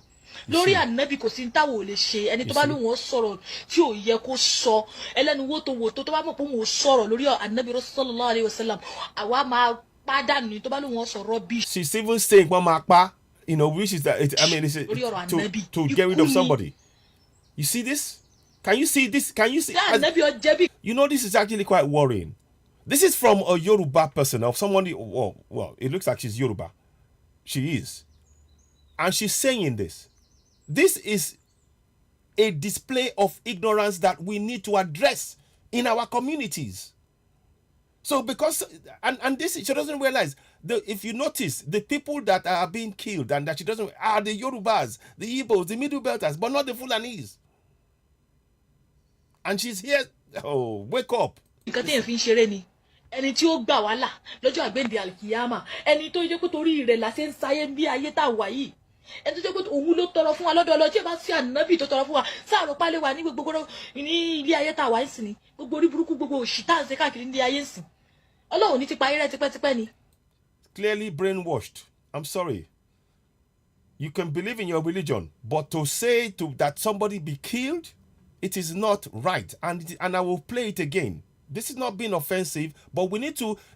Lórí ànábì kò sí nta ò lè ṣe ẹni tó bá lóun ó sọ̀rọ̀ tí ò yẹ kó sọ ẹlẹ́nu wo tó bá mọ̀ pé òun ó sọ̀rọ̀ lórí ànábì sallallahu alaihi wasallam àwa máa pàdánù ni tó bá lóun ó sọ̀rọ̀ bí. She's even saying wọ́n máa pa. Which is that to get rid of somebody. You see this? Can you see this? Can you see? This is actually quite worrying. This is from a Yoruba person, of somebody. Well, it looks like she's Yoruba. She is. And she's saying this. This is a display of ignorance that we need to address in our communities. So because, and this, she doesn't realize, if you notice, the people that are being killed and that she doesn't, are the Yorubas, the Igbos, the Middle Belters, but not the Fulanis. And she's here, wake up. Ẹni tí ó gbà wá là lọ́jọ́ àgbéǹde àlìkìyámà, ẹni tó jẹ́ pé torí rẹ̀ la ṣe ń sáyé bí ayé tá a wà yìí, ẹni tó jẹ́ pé òun ló tọrọ fún wa lọ́dọ̀ Ọlọ́run, tí ẹ bá sí ànábì tó tọrọ fún wa, sáàrò pálẹ̀ wa ní gbogbo ní ilé ayé tá a wà ń sìn ní gbogbo orí burúkú gbogbo òṣì tá à ń ṣe káàkiri ní ayé ń sìn, Ọlọ́run ní ti parí rẹ̀ tipẹ́tipẹ́ ni. Clearly brainwashed. I'm sorry. You can believe in your religion, but to say that somebody be killed, it is not right. And I will play it again. This is not being offensive, but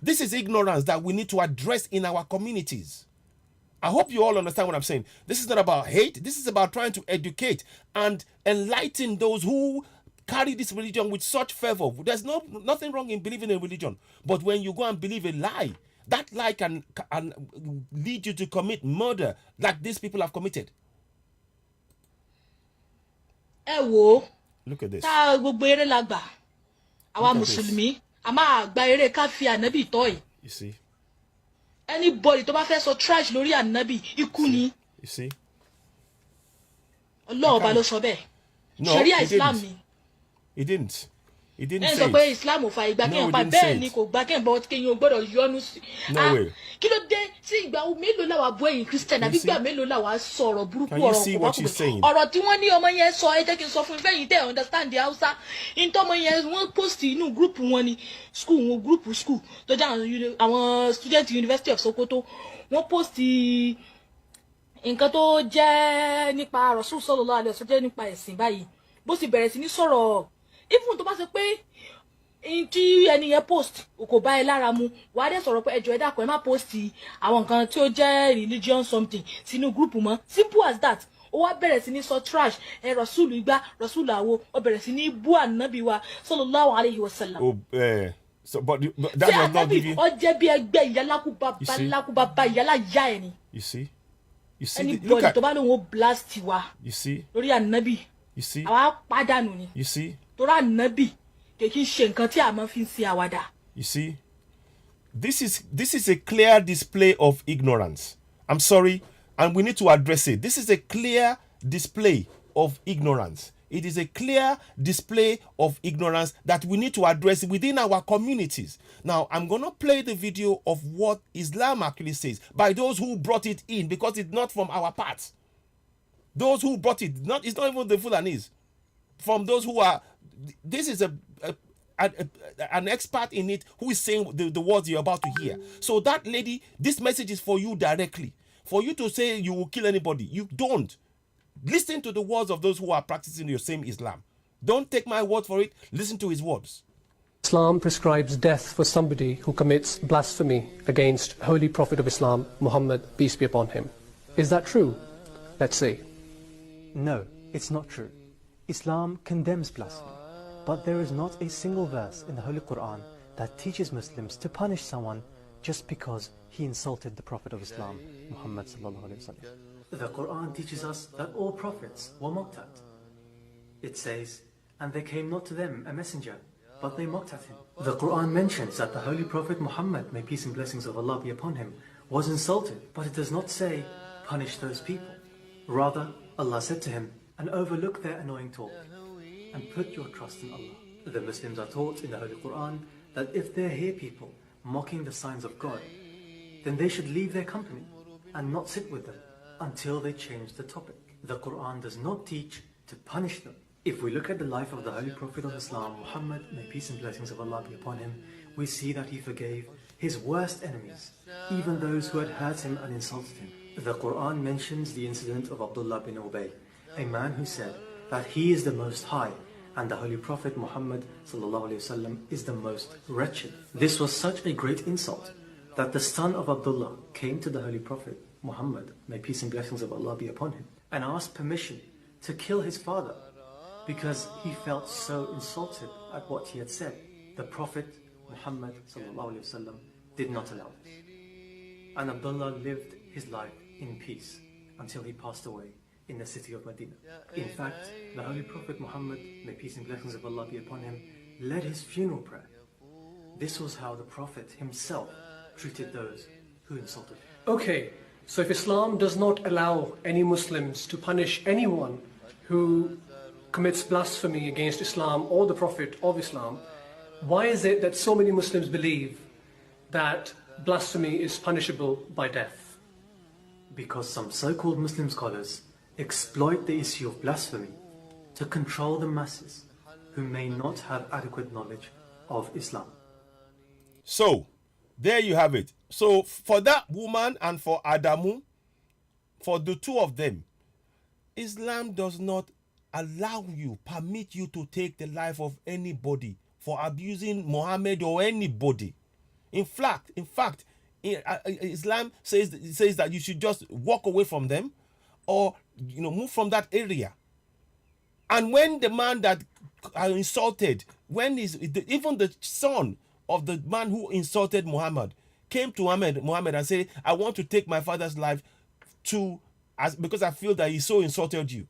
this is ignorance that we need to address in our communities. I hope you all understand what I'm saying. This is not about hate. This is about trying to educate and enlighten those who carry this religion with such fervor. There's nothing wrong in believing in religion. But when you go and believe a lie, that lie can lead you to commit murder like these people have committed. Look at this. You see? Anybody tó bá fẹ́ sọ trash lórí ànábì, ikú ni. You see? Ọlọ́run ọba ló sọ bẹ́ẹ̀. No, Sharia Islam ni. He didn't. He didn't say it. No, he didn't say it. No way. Can you see what she's saying? Understand the Hausa. In one post in group school. Our student University of Sokoto. One post nǹkan tó jẹ́ nípa Rasul sallallahu alaihi wasallam nípa ẹ̀sìn báyìí. Bó sì bẹ̀rẹ̀ sí ní sọ̀rọ̀, even tó bá sọ pé tí ẹni yẹn post kò bá ẹ lára mu, wà á dẹ̀ sọ̀rọ̀ pé ẹjọ́ ẹ dákun ẹ má post àwọn nǹkan tí ó jẹ́ religion something sínú group mọ́. Simple as that. Ó wá bẹ̀rẹ̀ sí ní sọ trash Rasul igba, Rasul àwo, ó bẹ̀rẹ̀ sí ní bú ànábì wa sallallahu alaihi wasallam. So, but that does not give you. You see? You see? Look at. You see? You see? You see? You see? This is a clear display of ignorance. I'm sorry, and we need to address it. This is a clear display of ignorance. It is a clear display of ignorance that we need to address within our communities. Now, I'm going to play the video of what Islam actually says by those who brought it in, because it's not from our parts. Those who brought it, it's not even the Fulanis. From those who are, this is an expert in it who is saying the words you're about to hear. So that lady, this message is for you directly. For you to say you will kill anybody, you don't. Listen to the words of those who are practicing your same Islam. Don't take my word for it. Listen to his words. Islam prescribes death for somebody who commits blasphemy against Holy Prophet of Islam, Muhammad, peace be upon him. Is that true? Let's see. No, it's not true. Islam condemns blasphemy, but there is not a single verse in the Holy Quran that teaches Muslims to punish someone just because he insulted the Prophet of Islam, Muhammad sallallahu alaihi wasallam. The Quran teaches us that all prophets were mocked at. It says, and there came not to them a messenger, but they mocked at him. The Quran mentions that the Holy Prophet Muhammad, may peace and blessings of Allah be upon him, was insulted, but it does not say, punish those people. Rather, Allah said to him, and overlook their annoying talk, and put your trust in Allah. The Muslims are taught in the Holy Quran that if they hear people mocking the signs of God, then they should leave their company and not sit with them until they change the topic. The Quran does not teach to punish them. If we look at the life of the Holy Prophet of Islam, Muhammad, may peace and blessings of Allah be upon him, we see that he forgave his worst enemies, even those who had hurt him and insulted him. The Quran mentions the incident of Abdullah bin Ubay, a man who said that he is the most high and the Holy Prophet Muhammad is the most wretched. This was such a great insult that the son of Abdullah came to the Holy Prophet Muhammad, may peace and blessings of Allah be upon him, and asked permission to kill his father, because he felt so insulted at what he had said. The Prophet Muhammad ﷺ did not allow it. And Abdullah lived his life in peace until he passed away in the city of Medina. In fact, the Holy Prophet Muhammad, may peace and blessings of Allah be upon him, led his funeral prayer. This was how the Prophet himself treated those who insulted him. Okay, so if Islam does not allow any Muslims to punish anyone who commits blasphemy against Islam or the Prophet of Islam, why is it that so many Muslims believe that blasphemy is punishable by death? Because some so-called Muslim scholars exploit the issue of blasphemy to control the masses who may not have adequate knowledge of Islam. So, there you have it. So, for that woman and for Adamu, for the two of them, Islam does not allow you, permit you to take the life of anybody for abusing Muhammad or anybody. In fact, Islam says that you should just walk away from them, or move from that area. And when the man that insulted, even the son of the man who insulted Muhammad came to Muhammad and said, I want to take my father's life because I feel that he so insulted you.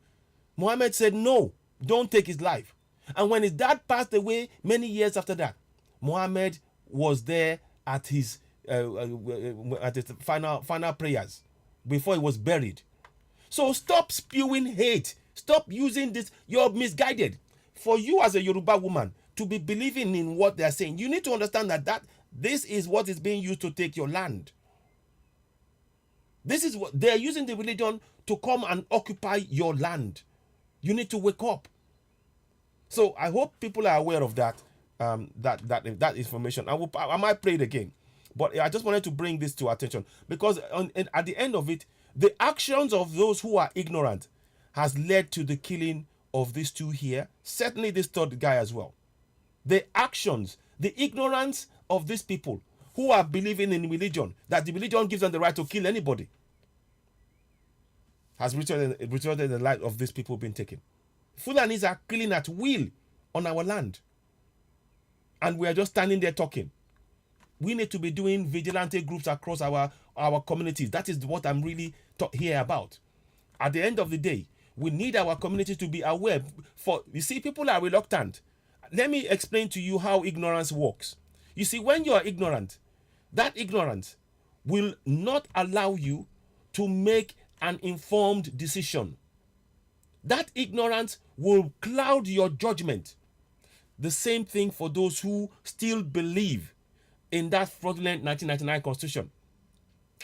Muhammad said, no, don't take his life. And when his dad passed away many years after that, Muhammad was there at his final prayers before he was buried. So stop spewing hate. Stop using this. You're misguided. For you as a Yoruba woman to be believing in what they're saying, you need to understand that this is what is being used to take your land. This is what they're using, the religion to come and occupy your land. You need to wake up. So I hope people are aware of that information. I might play it again, but I just wanted to bring this to attention because at the end of it, the actions of those who are ignorant has led to the killing of these two here. Certainly this third guy as well. The actions, the ignorance of these people who are believing in religion, that the religion gives them the right to kill anybody, has resulted in the life of these people being taken. Fulanis are killing at will on our land. And we are just standing there talking. We need to be doing vigilante groups across our communities. That is what I'm really here about. At the end of the day, we need our community to be aware. You see, people are reluctant. Let me explain to you how ignorance works. You see, when you are ignorant, that ignorance will not allow you to make an informed decision. That ignorance will cloud your judgment. The same thing for those who still believe in that fraudulent 1999 constitution.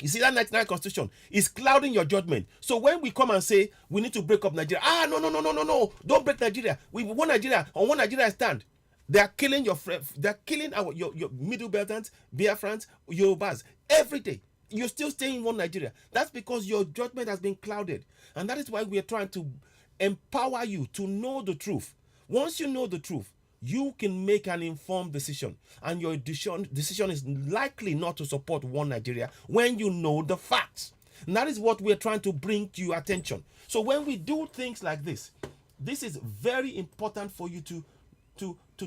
You see, that 1999 constitution is clouding your judgment. So when we come and say we need to break up Nigeria, no, don't break Nigeria. We want Nigeria, on one Nigeria stand. They are killing your Middle Beltans, Biafrans, Yorubas every day. You're still staying in one Nigeria. That's because your judgment has been clouded. And that is why we are trying to empower you to know the truth. Once you know the truth, you can make an informed decision. And your decision is likely not to support one Nigeria when you know the facts. And that is what we are trying to bring to your attention. So when we do things like this is very important for you to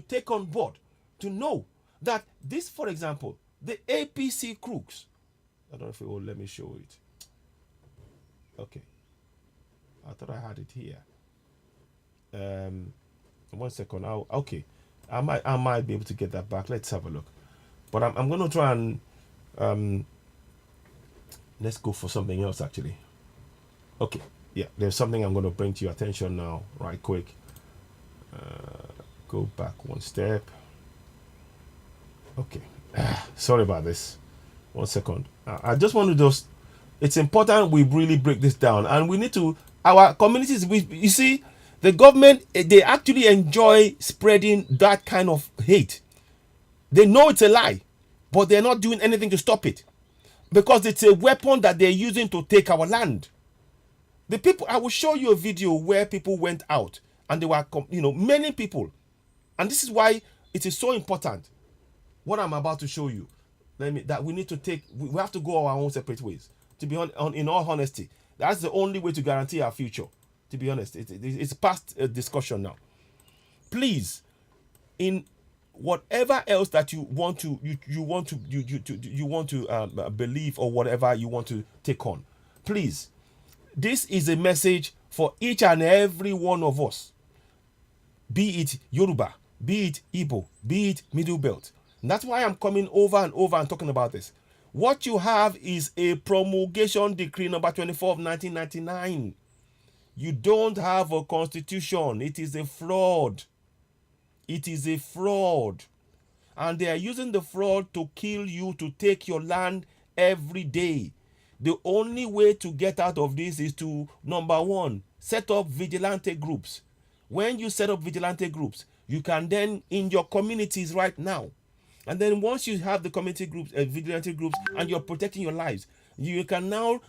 take on board. To know that this, for example, the APC crooks. I don't know if it will let me show it. Okay. I thought I had it here. 1 second. Okay. I might be able to get that back. Let's have a look. But I'm going to try and let's go for something else actually. Okay. Yeah, there's something I'm going to bring to your attention now, right quick. Go back one step. Okay. Sorry about this. 1 second. I just want to it's important we really break this down, and we need to, our communities, you see, the government, they actually enjoy spreading that kind of hate. They know it's a lie, but they're not doing anything to stop it because it's a weapon that they're using to take our land. The people, I will show you a video where people went out and they were, many people. And this is why it is so important what I'm about to show you. That we need to we have to go our own separate ways. To be in all honesty, that's the only way to guarantee our future. To be honest, it's past discussion now. Please, whatever else that you want to believe, or whatever you want to take on, please, this is a message for each and every one of us, be it Yoruba, be it Igbo, be it Middle Belt. And that's why I'm coming over and over and talking about this. What you have is a promulgation decree number 24 of 1999. You don't have a constitution. It is a fraud. It is a fraud. And they are using the fraud to kill you, to take your land every day. The only way to get out of this is to, number one, set up vigilante groups. When you set up vigilante groups, you can then, in your communities right now, and then once you have the community groups, vigilante groups, and you're protecting your lives, you can now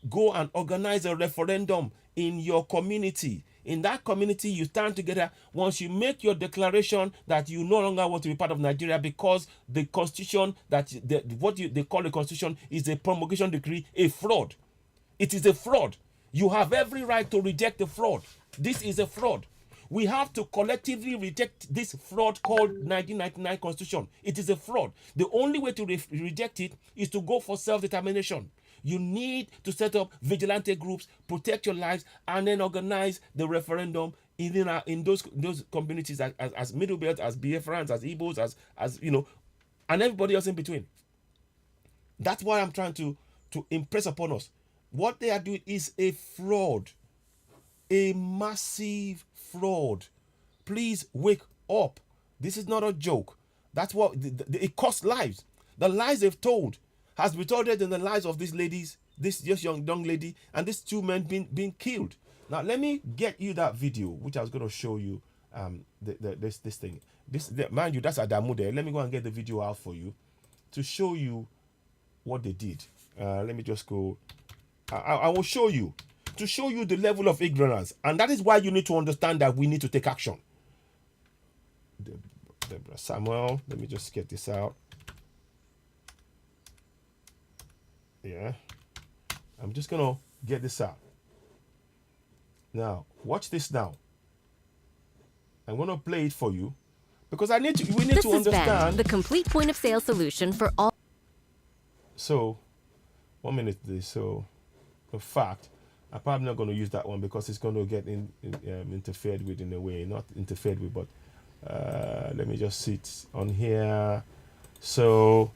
go and organize a referendum in your community. In that community, you stand together. Once you make your declaration that you no longer want to be part of Nigeria because the constitution, they call the constitution, is a promulgation decree, a fraud. It is a fraud. You have every right to reject the fraud. This is a fraud. We have to collectively reject this fraud called 1999 Constitution. It is a fraud. The only way to reject it is to go for self-determination. You need to set up vigilante groups, protect your lives, and then organize the referendum in those communities as Middle Belt, as Biafrans, as Igbos, as you know, and everybody else in between. That's why I'm trying to impress upon us. What they are doing is a fraud. A massive fraud. Please wake up. This is not a joke. That's what it costs lives. The lies they've told has resulted in the lives of these ladies, this just young lady, and these two men being killed. Now let me get you that video, which I was going to show you. This thing. Mind you, that's Adamu there. Let me go and get the video out for you to show you what they did. Let me just go. I will show you, to show you the level of ignorance, and that is why you need to understand that we need to take action. Deborah Samuel, let me just get this out. Yeah, I'm just gonna get this out. Now, watch this now. I'm gonna play it for you because we need to understand the complete point of sale solution for all. So, 1 minute. So, in fact, I'm probably not going to use that one because it's going to get interfered with in a way. Not interfered with, but let me just sit on here. So,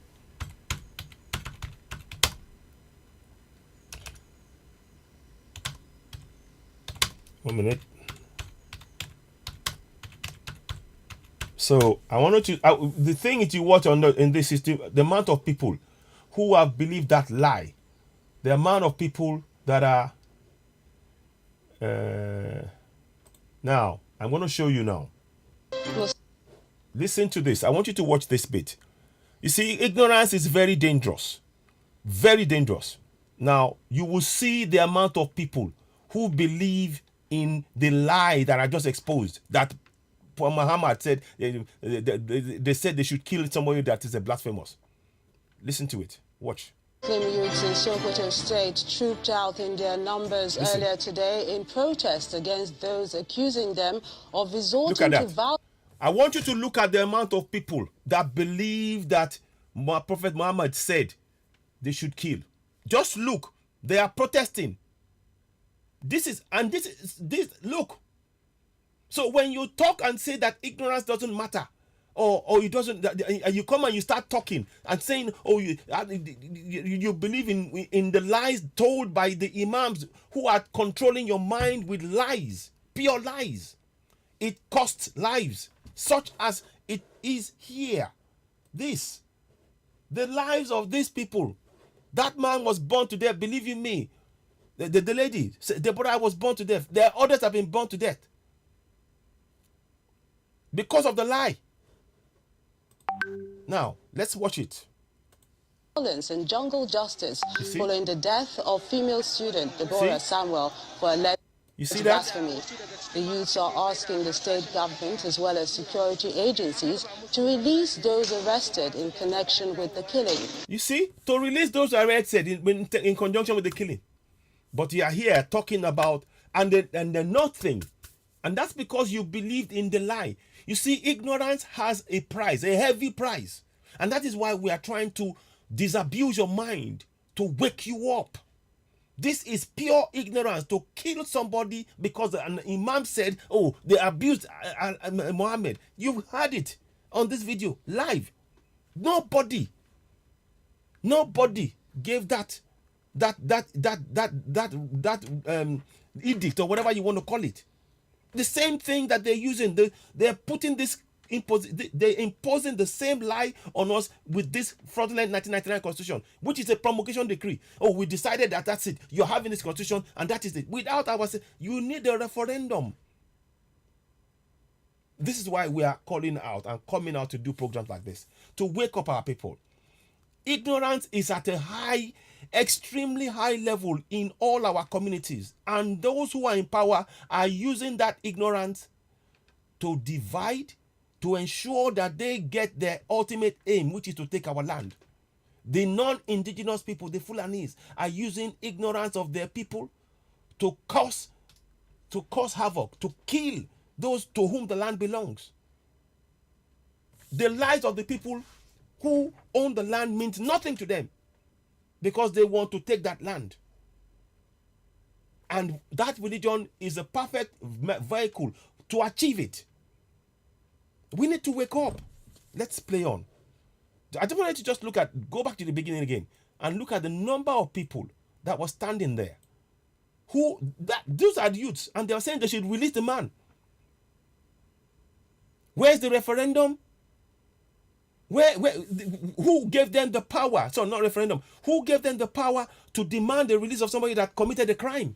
one minute. So I wanted to. The thing that you watch in this system, the amount of people who have believed that lie, the amount of people that are. Now I'm going to show you now. Listen to this. I want you to watch this bit. You see, ignorance is very dangerous. Very dangerous. Now you will see the amount of people who believe in the lie that I just exposed, that Muhammad said they said they should kill somebody that is a blasphemous. Listen to it. Watch. Muslim youths in Sokoto State trooped out in their numbers earlier today in protest against those accusing them of resorting to violence. I want you to look at the amount of people that believe that Prophet Muhammad said they should kill. Just look. They are protesting. This look. So when you talk and say that ignorance doesn't matter, or it doesn't, and you come and you start talking and saying, oh, you believe in the lies told by the imams who are controlling your mind with lies, pure lies. It costs lives, such as it is here. The lives of these people. That man was born to death, believe you me. The lady, Deborah, was born to death. There are others have been born to death because of the lie. Now, let's watch it. Violence and jungle justice following the death of female student Deborah Samuel for alleged blasphemy. The youths are asking the state government as well as security agencies to release those arrested in connection with the killing. You see, to release those arrested in conjunction with the killing. But you are here talking about, and the nothing And that's because you believed in the lie. You see, ignorance has a price, a heavy price. And that is why we are trying to disabuse your mind, to wake you up. This is pure ignorance, to kill somebody because an imam said, oh, they abused Muhammad. You've heard it on this video, live. Nobody gave that edict or whatever you want to call it. The same thing that they're using, they're putting this, they're imposing the same lie on us with this fraudulent 1999 constitution, which is a promulgation decree. Oh, we decided that that's it. You're having this constitution and that is it. Without our say, you need a referendum. This is why we are calling out and coming out to do programs like this, to wake up our people. Ignorance is at a high, extremely high level in all our communities, and those who are in power are using that ignorance to divide, to ensure that they get their ultimate aim, which is to take our land. The non-indigenous people, the Fulanis, are using ignorance of their people to cause havoc, to kill those to whom the land belongs. The lives of the people who own the land means nothing to them because they want to take that land. And that religion is a perfect vehicle to achieve it. We need to wake up. Let's play on. I just wanted to just go back to the beginning again and look at the number of people that were standing there. Those are the youths, and they were saying they should release the man. Where's the referendum? Who gave them the power? So not referendum. Who gave them the power to demand the release of somebody that committed a crime?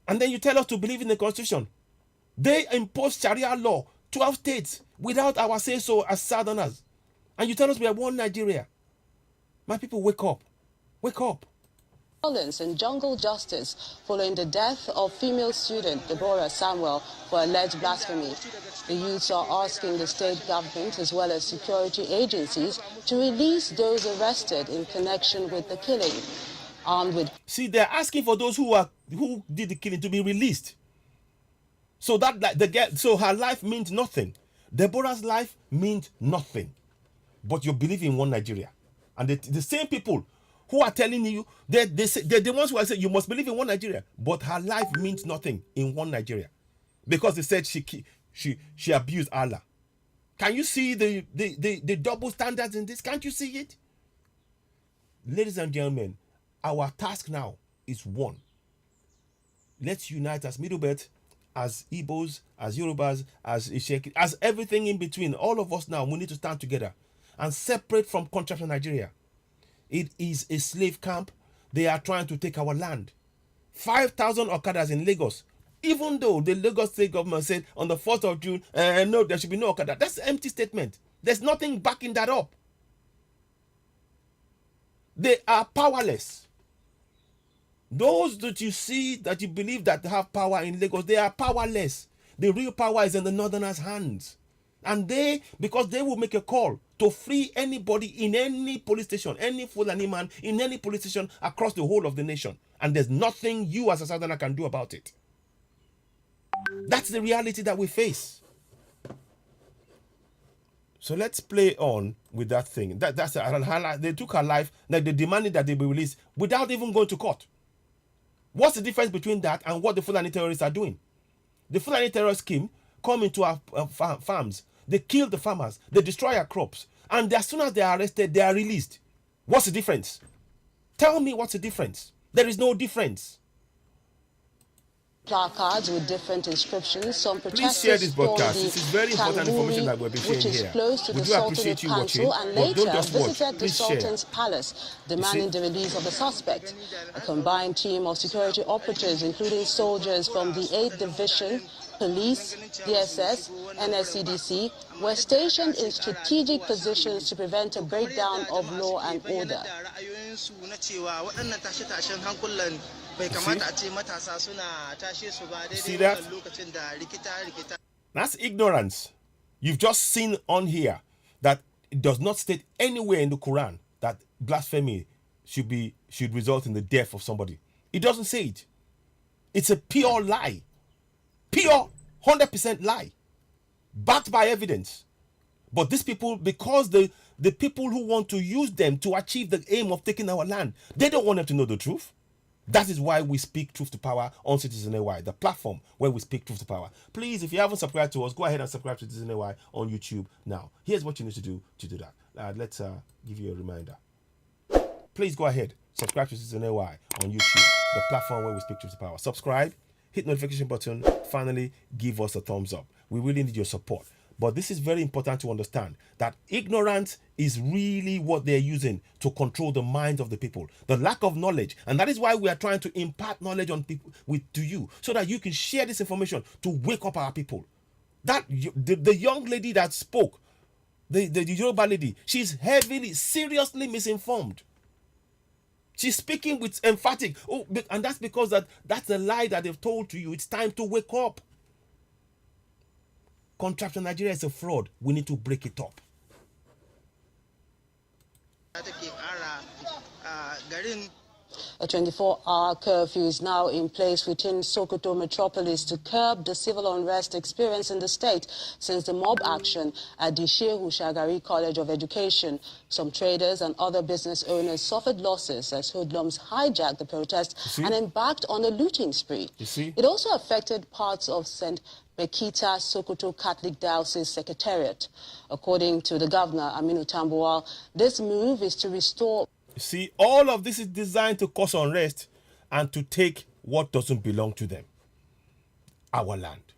And then you tell us to believe in the constitution. They imposed Sharia law, 12 states, without our say-so as Southerners. And you tell us we are one Nigeria. My people, wake up. Wake up. Violence and jungle justice following the death of female student Deborah Samuel for alleged blasphemy. The youths are asking the state government as well as security agencies to release those arrested in connection with the killing. See, they're asking for those who did the killing to be released. So so her life means nothing. Deborah's life means nothing. But you believe in one Nigeria. And the same people who are telling you, they're the ones who are saying you must believe in one Nigeria. But her life means nothing in one Nigeria. Because they said she abused Allah. Can you see the double standards in this? Can't you see it? Ladies and gentlemen, our task now is one. Let's unite as Middle Belt, as Igbos, as Yorubas, as Isheki, as everything in between. All of us now, we need to stand together and separate from contraction Nigeria. It is a slave camp. They are trying to take our land. 5,000 Okadas in Lagos. Even though the Lagos state government said on the 4th of June, no, there should be no Okada. That's an empty statement. There's nothing backing that up. They are powerless. Those that you see, that you believe that have power in Lagos, they are powerless. The real power is in the Northerners' hands. And because they will make a call to free anybody in any police station, any Fulani man in any police station across the whole of the nation. And there's nothing you as a Southerner can do about it. That's the reality that we face. So let's play on with that thing. They took her life, like they demanded that they be released without even going to court. What's the difference between that and what the Fulani terrorists are doing? The Fulani terrorists come into our farms. They kill the farmers. They destroy our crops. And as soon as they are arrested, they are released. What's the difference? Tell me what's the difference. There is no difference. Placards with different inscriptions. Some Please share this broadcast. This is very important information that we've been sharing here. Which is close to the Sultanate Council, and later visited the Sultan's palace, demanding the release of the suspect. A combined team of security operatives, including soldiers from the 8th Division, police, DSS, NSCDC, were stationed in strategic positions to prevent a breakdown of law and order. See that? That's ignorance. You've just seen on here that it does not state anywhere in the Quran that blasphemy should result in the death of somebody. It doesn't say it. It's a pure lie. Pure 100% lie, backed by evidence. But these people, because the people who want to use them to achieve the aim of taking our land, they don't want them to know the truth. That is why we speak truth to power on Citizen AY, the platform where we speak truth to power. Please, if you haven't subscribed to us, go ahead and subscribe to Citizen AY on YouTube now. Here's what you need to do that. Let's give you a reminder. Please go ahead, subscribe to Citizen AY on YouTube, the platform where we speak truth to power. Subscribe, hit notification button, finally give us a thumbs up. We really need your support. But this is very important to understand that ignorance is really what they're using to control the minds of the people. The lack of knowledge. And that is why we are trying to impart knowledge on people to you, so that you can share this information to wake up our people. That the young lady that spoke, the Yoruba lady, she's seriously misinformed. She's speaking with emphatic. Oh, and that's because that's the lie that they've told to you. It's time to wake up. Contraption Nigeria is a fraud. We need to break it up. A 24-hour curfew is now in place within Sokoto metropolis to curb the civil unrest experienced in the state since the mob action at the Shehu Shagari College of Education. Some traders and other business owners suffered losses as hoodlums hijacked the protest and embarked on a looting spree. It also affected parts of St. Mekita Sokoto Catholic Diocese Secretariat. According to the governor, Aminu Tambuwal, this move is to restore... See, all of this is designed to cause unrest and to take what doesn't belong to them. Our land.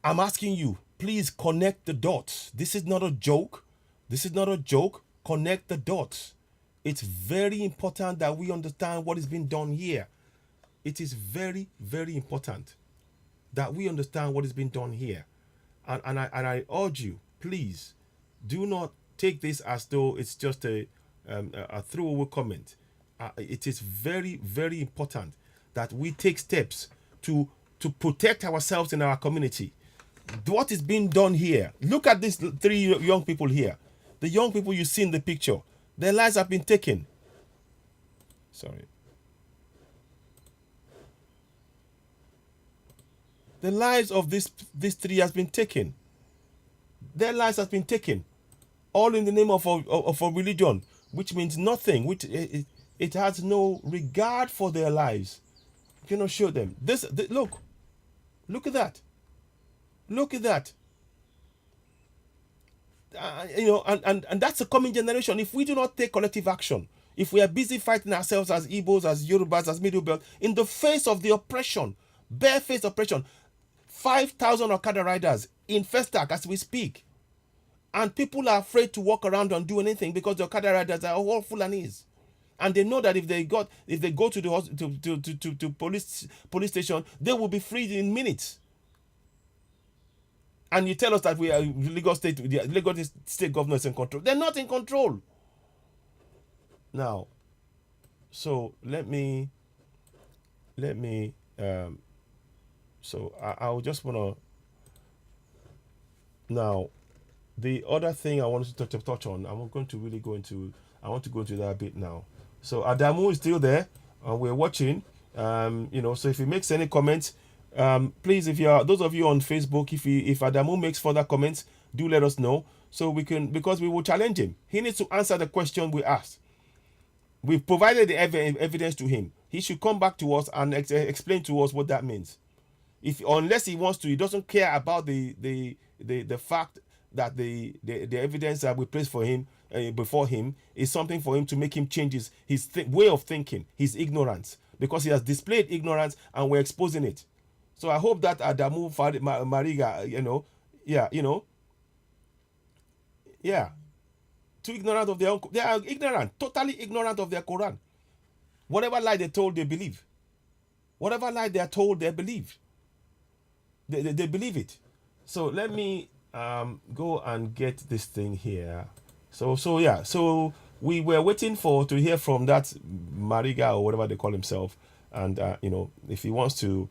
I'm asking you, please connect the dots. This is not a joke. This is not a joke. Connect the dots. It's very important that we understand what is being done here. It is very, very important that we understand what is being done here. And I urge you, please, do not take this as though it's just a throwaway comment. It is very, very important that we take steps to protect ourselves in our community. What is being done here? Look at these 3 young people here. The young people you see in the picture. Their lives have been taken. Sorry. The lives of these 3 has been taken. Their lives has been taken. All in the name of a religion, which means nothing, which it has no regard for their lives. You know, show them. Look at that. Look at that. And that's the coming generation. If we do not take collective action, if we are busy fighting ourselves as Igbos, as Yorubas, as Middle Belt, in the face of the oppression, barefaced oppression, 5,000 Okada riders in Festac as we speak. And people are afraid to walk around and do anything because the Okada riders are all Fulanis. And they know that if they go to the police station, they will be freed in minutes. And you tell us that we are Lagos state governors in control. They're not in control. Now, so let me so I just want to now. The other thing I wanted to touch on, I want to go into that a bit now. So Adamu is still there, and we're watching. So if he makes any comments, please, those of you on Facebook, if Adamu makes further comments, do let us know so we can, because we will challenge him. He needs to answer the question we asked. We've provided the evidence to him. He should come back to us and explain to us what that means. Unless he wants to, he doesn't care about the fact that the evidence that we place for him before him is something for him to make him change his way of thinking, his ignorance, because he has displayed ignorance and we're exposing it. So I hope that Adamu Mariga, too ignorant of their own, they are ignorant, totally ignorant of their Quran. Whatever lie they're told, they believe. Whatever lie they are told, they believe. They believe it. So let me go and get this thing here. So we were waiting to hear from that Mariga or whatever they call himself, and if he wants to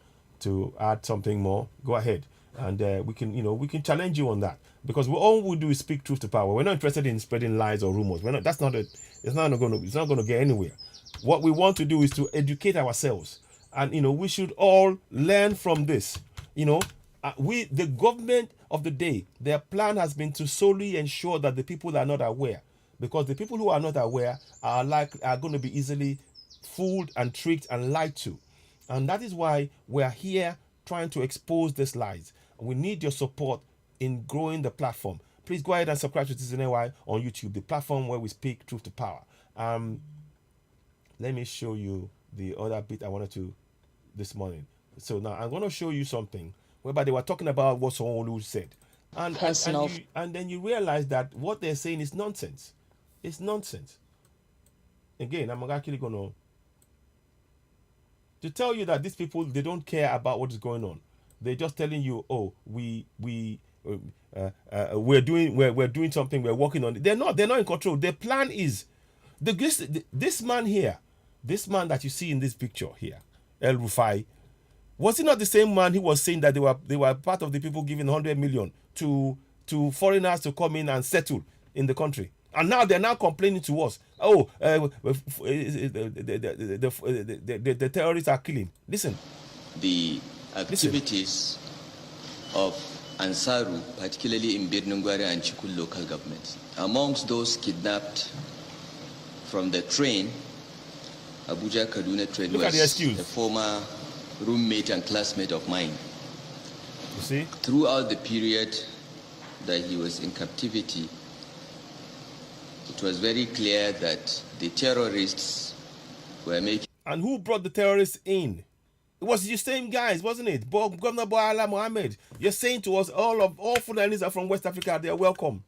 add something more, go ahead, and we can challenge you on that, because all we do is speak truth to power. We're not interested in spreading lies or rumors. It's not going to get anywhere. What we want to do is to educate ourselves, and we should all learn from this. you know, the government of the day, their plan has been to solely ensure that the people are not aware, because the people who are not aware are going to be easily fooled and tricked and lied to. And that is why we are here trying to expose these lies. We need your support in growing the platform. Please go ahead and subscribe to Citizen AY on YouTube, the platform where we speak truth to power. Let me show you the other bit I wanted to this morning. So now I'm going to show you something whereby they were talking about what Sonolu said. And then you realize that what they're saying is nonsense. It's nonsense. Again, I'm actually going to tell you that these people, they don't care about what is going on. They're just telling you, oh, we're doing something, we're working on it. They're not in control. Their plan is this man here, this man that you see in this picture here, El Rufai, was he not the same man who was saying that they were part of the people giving 100 million to foreigners to come in and settle in the country? And now they're now complaining to us. Oh, the terrorists are killing. Listen. The activities of Ansaru, particularly in Birnungwari and Chikul local governments. Amongst those kidnapped from the train, Abuja Kaduna train, was a former roommate and classmate of mine. You see? Throughout the period that he was in captivity, it was very clear that the terrorists were making... And who brought the terrorists in? It was the same guys, wasn't it? Governor Boala Mohammed. You're saying to us, all Fulanis are from West Africa, they are welcome.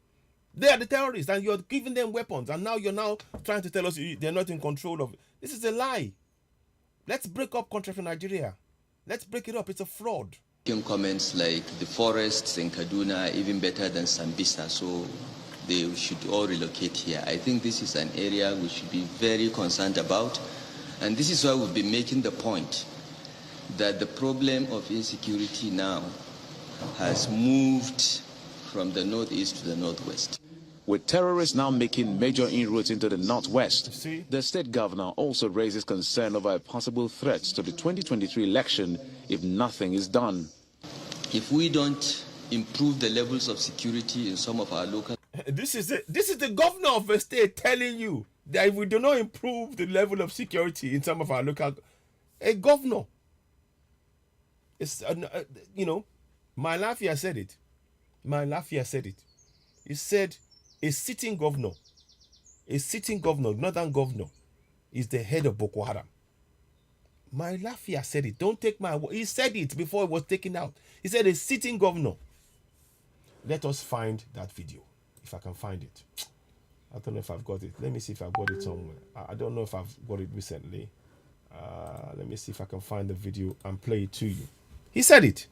They are the terrorists, and you're giving them weapons, and now you're now trying to tell us they're not in control of it. This is a lie. Let's break up country for Nigeria. Let's break it up. It's a fraud. Comments like the forests in Kaduna are even better than Sambisa, so they should all relocate here. I think this is an area we should be very concerned about, and this is why we've been making the point that the problem of insecurity now has moved from the northeast to the northwest. With terrorists now making major inroads into the northwest, the state governor also raises concern over possible threats to the 2023 election if nothing is done. If we don't improve the levels of security in some of our local... This is the governor of a state telling you that if we do not improve the level of security in some of our local... A governor. It's, my Lafia said it. He said a sitting governor, northern governor, is the head of Boko Haram. My Lafia said it. Don't take my word. He said it before it was taken out. He said a sitting governor. Let us find that video, if I can find it. I don't know if I've got it. Let me see if I've got it somewhere. I don't know if I've got it recently. Let me see if I can find the video and play it to you. He said it.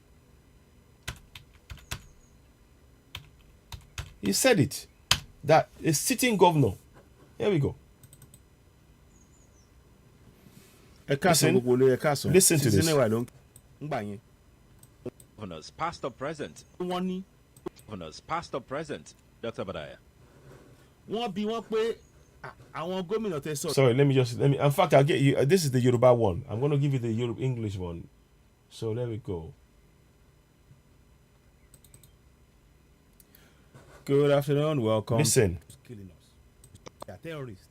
He said it. That a sitting governor. Here we go. Listen to this. Governors, past or present. Governors, past or present. Dr. Badaya. Sorry, let me. In fact, I'll get you. This is the Yoruba one. I'm going to give you the English one. So there we go. Good afternoon. Welcome. Listen. Killing us. They are terrorists.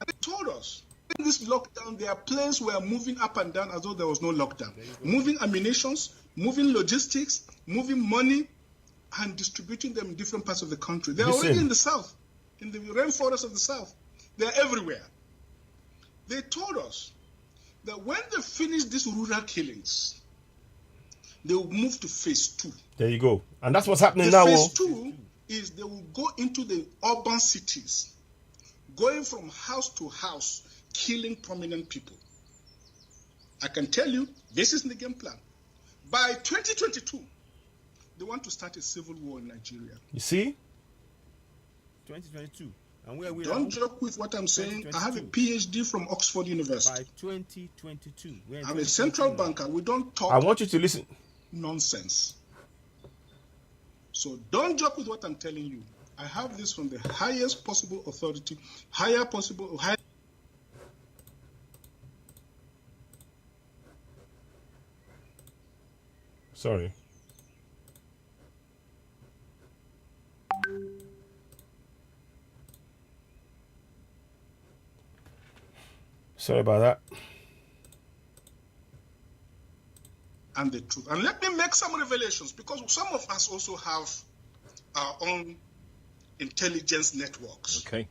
They told us in this lockdown, their planes were moving up and down as though there was no lockdown. Moving ammunitions, moving logistics, moving money, and distributing them in different parts of the country. They're already in the south, in the rainforest of the south. They're everywhere. They told us that when they finish these rural killings, they will move to phase 2. There you go. And that's what's happening now. Phase 2 is they will go into the urban cities, going from house to house, killing prominent people. I can tell you, this is the game plan. By 2022, they want to start a civil war in Nigeria. You see? 2022. And where we don't joke with what I'm saying. I have a PhD from Oxford University. By 2022. I'm a central banker. We don't talk. I want you to listen. Nonsense. So don't joke with what I'm telling you. I have this from the highest possible authority, Sorry. Sorry about that. And the truth. And let me make some revelations, because some of us also have our own intelligence networks. Okay.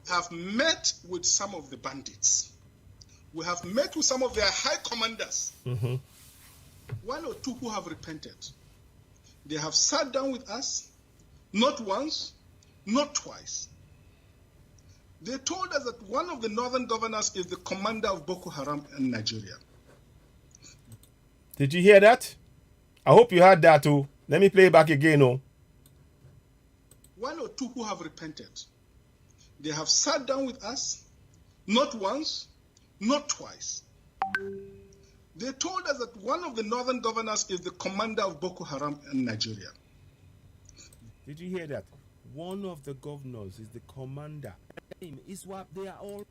Have met with some of the bandits. We have met with some of their high commanders. Mm-hmm. One or two who have repented. They have sat down with us, not once, not twice. They told us that one of the northern governors is the commander of Boko Haram in Nigeria. Did you hear that? I hope you heard that too. Let me play it back again. Oh. One or two who have repented. They have sat down with us, not once, not twice. They told us that one of the northern governors is the commander of Boko Haram in Nigeria. Did you hear that? One of the governors is the commander. ISWAP, they are all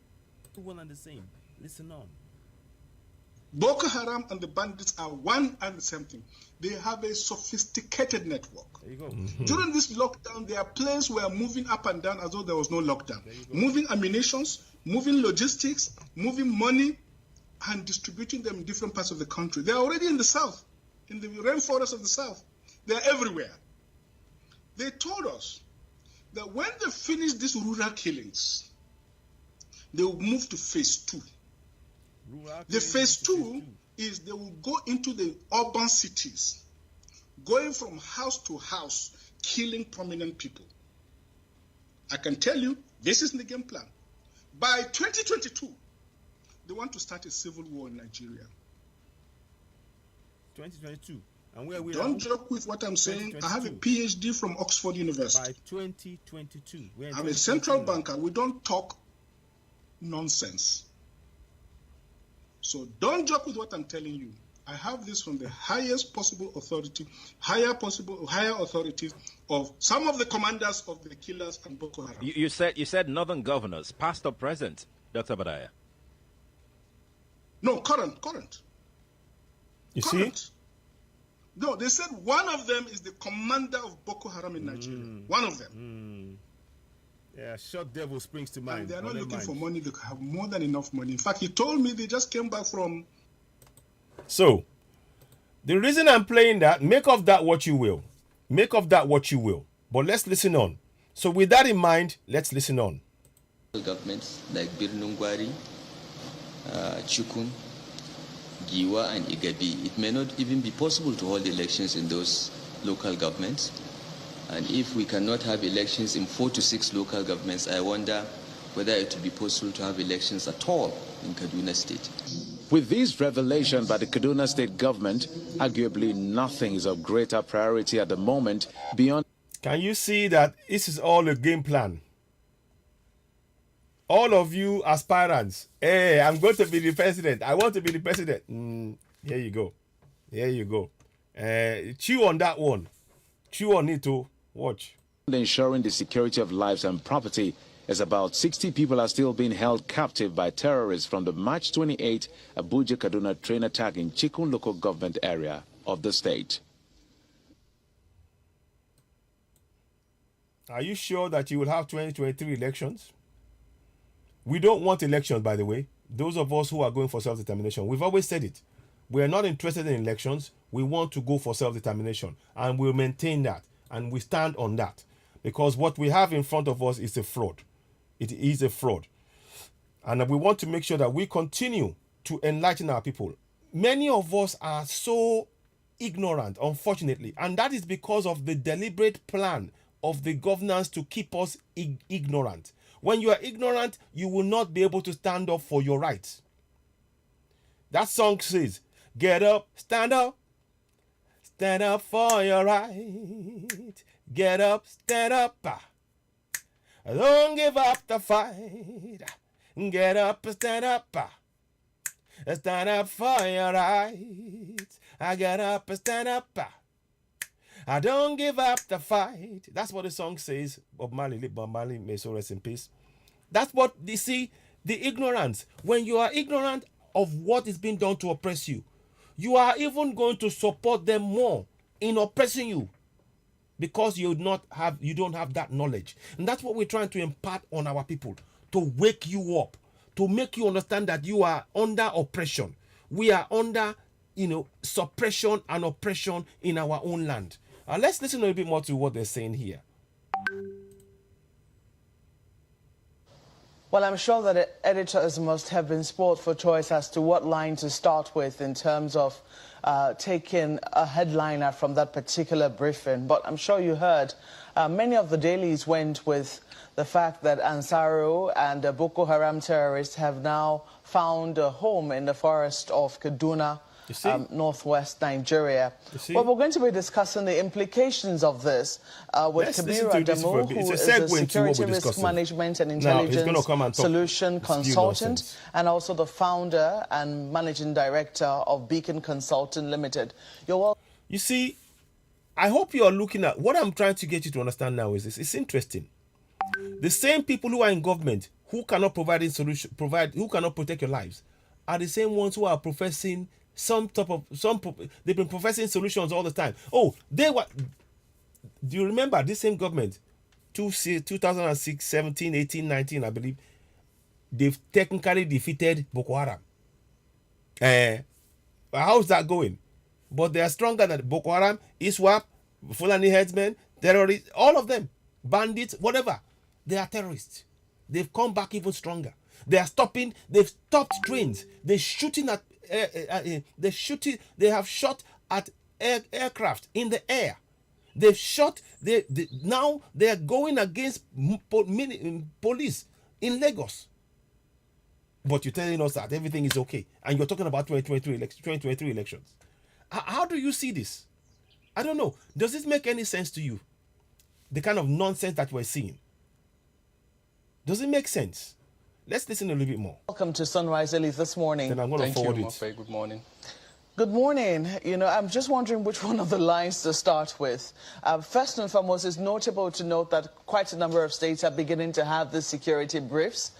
one and the same. Listen on. Boko Haram and the bandits are one and the same thing. They have a sophisticated network. There you go. Mm-hmm. During this lockdown, their planes were moving up and down as though there was no lockdown. Moving ammunitions, moving logistics, moving money, and distributing them in different parts of the country. They are already in the south, in the rainforest of the south. They are everywhere. They told us that when they finish these rural killings, they will move to phase 2. The phase 2 is they will go into the urban cities, going from house to house, killing prominent people. I can tell you, this is the game plan. By 2022, they want to start a civil war in Nigeria. 2022. And where we Don't joke with what I'm saying. I have a PhD from Oxford University. By 2022. I'm a central banker. We don't talk nonsense. So don't joke with what I'm telling you. I have this from the highest possible authority, higher authorities of some of the commanders of the killers and Boko Haram. You said northern governors, past or present, Dr. Badaya? No, current. You current. see? No, they said one of them is the commander of Boko Haram in Nigeria. One of them. Yeah, short devil springs to mind. And they are not looking for money. They have more than enough money. In fact, he told me they just came back from... So, the reason I'm playing that, make of that what you will. Make of that what you will. But let's listen on. So with that in mind, let's listen on. Governments like Birnungwari, Chukun, Giwa and Igabi, it may not even be possible to hold elections in those local governments. And if we cannot have elections in 4 to 6 local governments, I wonder whether it will be possible to have elections at all in Kaduna State. With this revelation by the Kaduna State government, arguably nothing is of greater priority at the moment beyond... Can you see that this is all a game plan? All of you aspirants, hey, I'm going to be the president. I want to be the president. Here you go. Here you go. Chew on that one. Chew on it too. Watch. Ensuring the security of lives and property, as about 60 people are still being held captive by terrorists from the March 28 Abuja-Kaduna train attack in Chikun local government area of the state. Are you sure that you will have 2023 elections? We don't want elections, by the way. Those of us who are going for self-determination, we've always said it. We are not interested in elections. We want to go for self-determination, and we'll maintain that, and we stand on that, because what we have in front of us is a fraud. It is a fraud, and we want to make sure that we continue to enlighten our people. Many of us are so ignorant, unfortunately, and that is because of the deliberate plan of the governance to keep us ignorant. When you are ignorant, you will not be able to stand up for your rights. That song says, get up, stand up for your right. Get up, stand up. Don't give up the fight. Get up, stand up. Stand up for your right. I get up, stand up. I don't give up the fight. That's what the song says. Bob Marley, may so rest in peace. That's what they see, the ignorance. When you are ignorant of what is being done to oppress you, you are even going to support them more in oppressing you, because you don't have that knowledge. And that's what we're trying to impart on our people, to wake you up, to make you understand that you are under oppression. We are under, suppression and oppression in our own land. Let's listen a little bit more to what they're saying here. Well, I'm sure that editors must have been spoiled for choice as to what line to start with in terms of taking a headliner from that particular briefing. But I'm sure you heard many of the dailies went with the fact that Ansaru and the Boko Haram terrorists have now found a home in the forest of Kaduna, northwest Nigeria. Well, we're going to be discussing the implications of this with Kabiru Adamu, who is a security risk management and intelligence solution consultant, and also the founder and managing director of Beacon Consulting Limited. You're welcome. You see, I hope you are looking at what I'm trying to get you to understand now is this. It's interesting. The same people who are in government who cannot provide who cannot protect your lives are the same ones who are professing they've been professing solutions all the time. Oh, they were. Do you remember this same government, 2006, 17, 18, 19, I believe, they've technically defeated Boko Haram. How's that going? But they are stronger than Boko Haram, ISWAP, Fulani headsmen, terrorists, all of them, bandits, whatever. They are terrorists. They've come back even stronger. They've stopped trains. They're shooting at they have shot at aircraft in the air. They've shot. Now they are going against police in Lagos. But you're telling us that everything is okay, and you're talking about 2023 elections. How do you see this? I don't know. Does this make any sense to you? The kind of nonsense that we're seeing. Does it make sense? Let's listen a little bit more. Welcome to Sunrise Early this morning. Then I'm going to forward it. Good morning. Good morning. I'm just wondering which one of the lines to start with. First and foremost, it's notable to note that quite a number of states are beginning to have the security briefs.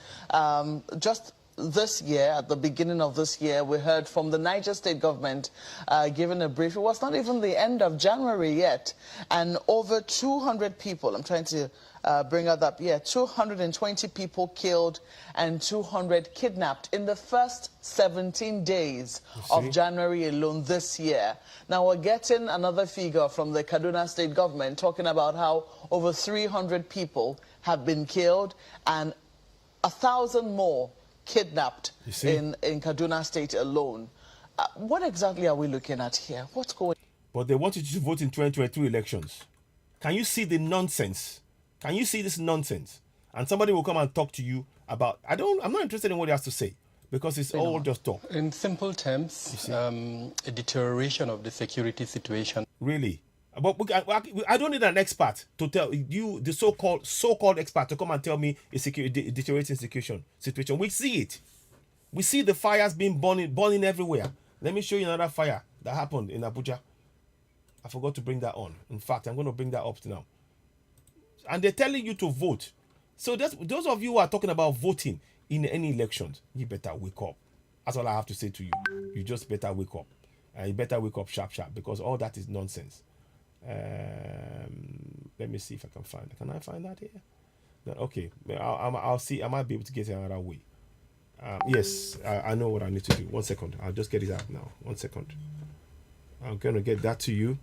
Just this year, at the beginning of this year, we heard from the Niger state government giving a brief. It was not even the end of January yet. And over 200 people, I'm trying to bring out that, 220 people killed and 200 kidnapped in the first 17 days of January alone this year. Now we're getting another figure from the Kaduna state government talking about how over 300 people have been killed and 1,000 more kidnapped in Kaduna state alone. What exactly are we looking at here? What's going on? But they want you to vote in 2023 elections. Can you see the nonsense? Can you see this nonsense? And somebody will come and talk to you about, I'm not interested in what he has to say, because it's all just talk. In simple terms, a deterioration of the security situation. Really? But I don't need an expert to tell you, the so-called expert, to come and tell me a deteriorating situation. We see it. We see the fires being burning everywhere. Let me show you another fire that happened in Abuja. I forgot to bring that on. In fact, I'm going to bring that up now. And they're telling you to vote. So those of you who are talking about voting in any elections, you better wake up. That's all I have to say to you. You just better wake up. And you better wake up sharp, because all that is nonsense. Let me see if I can find it. Can I find that here? No, okay. I'll see. I might be able to get it another way. Yes, I know what I need to do. 1 second. I'll just get it out now. 1 second. I'm going to get that to you.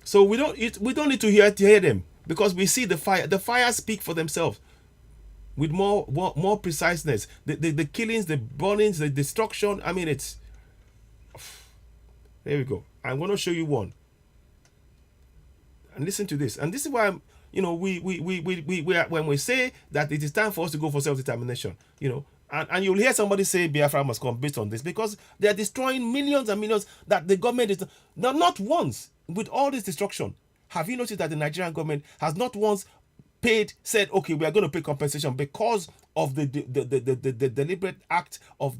So we don't need to hear them, because we see the fire. The fires speak for themselves with more preciseness. The killings, the burnings, the destruction. I mean, it's. There we go. I'm going to show you one. And listen to this. And this is why we are, when we say that it is time for us to go for self-determination, and you'll hear somebody say Biafra must come based on this, because they are destroying millions and millions that the government is not once with all this destruction. Have you noticed that the Nigerian government has not once said, okay, we are going to pay compensation because of the deliberate act of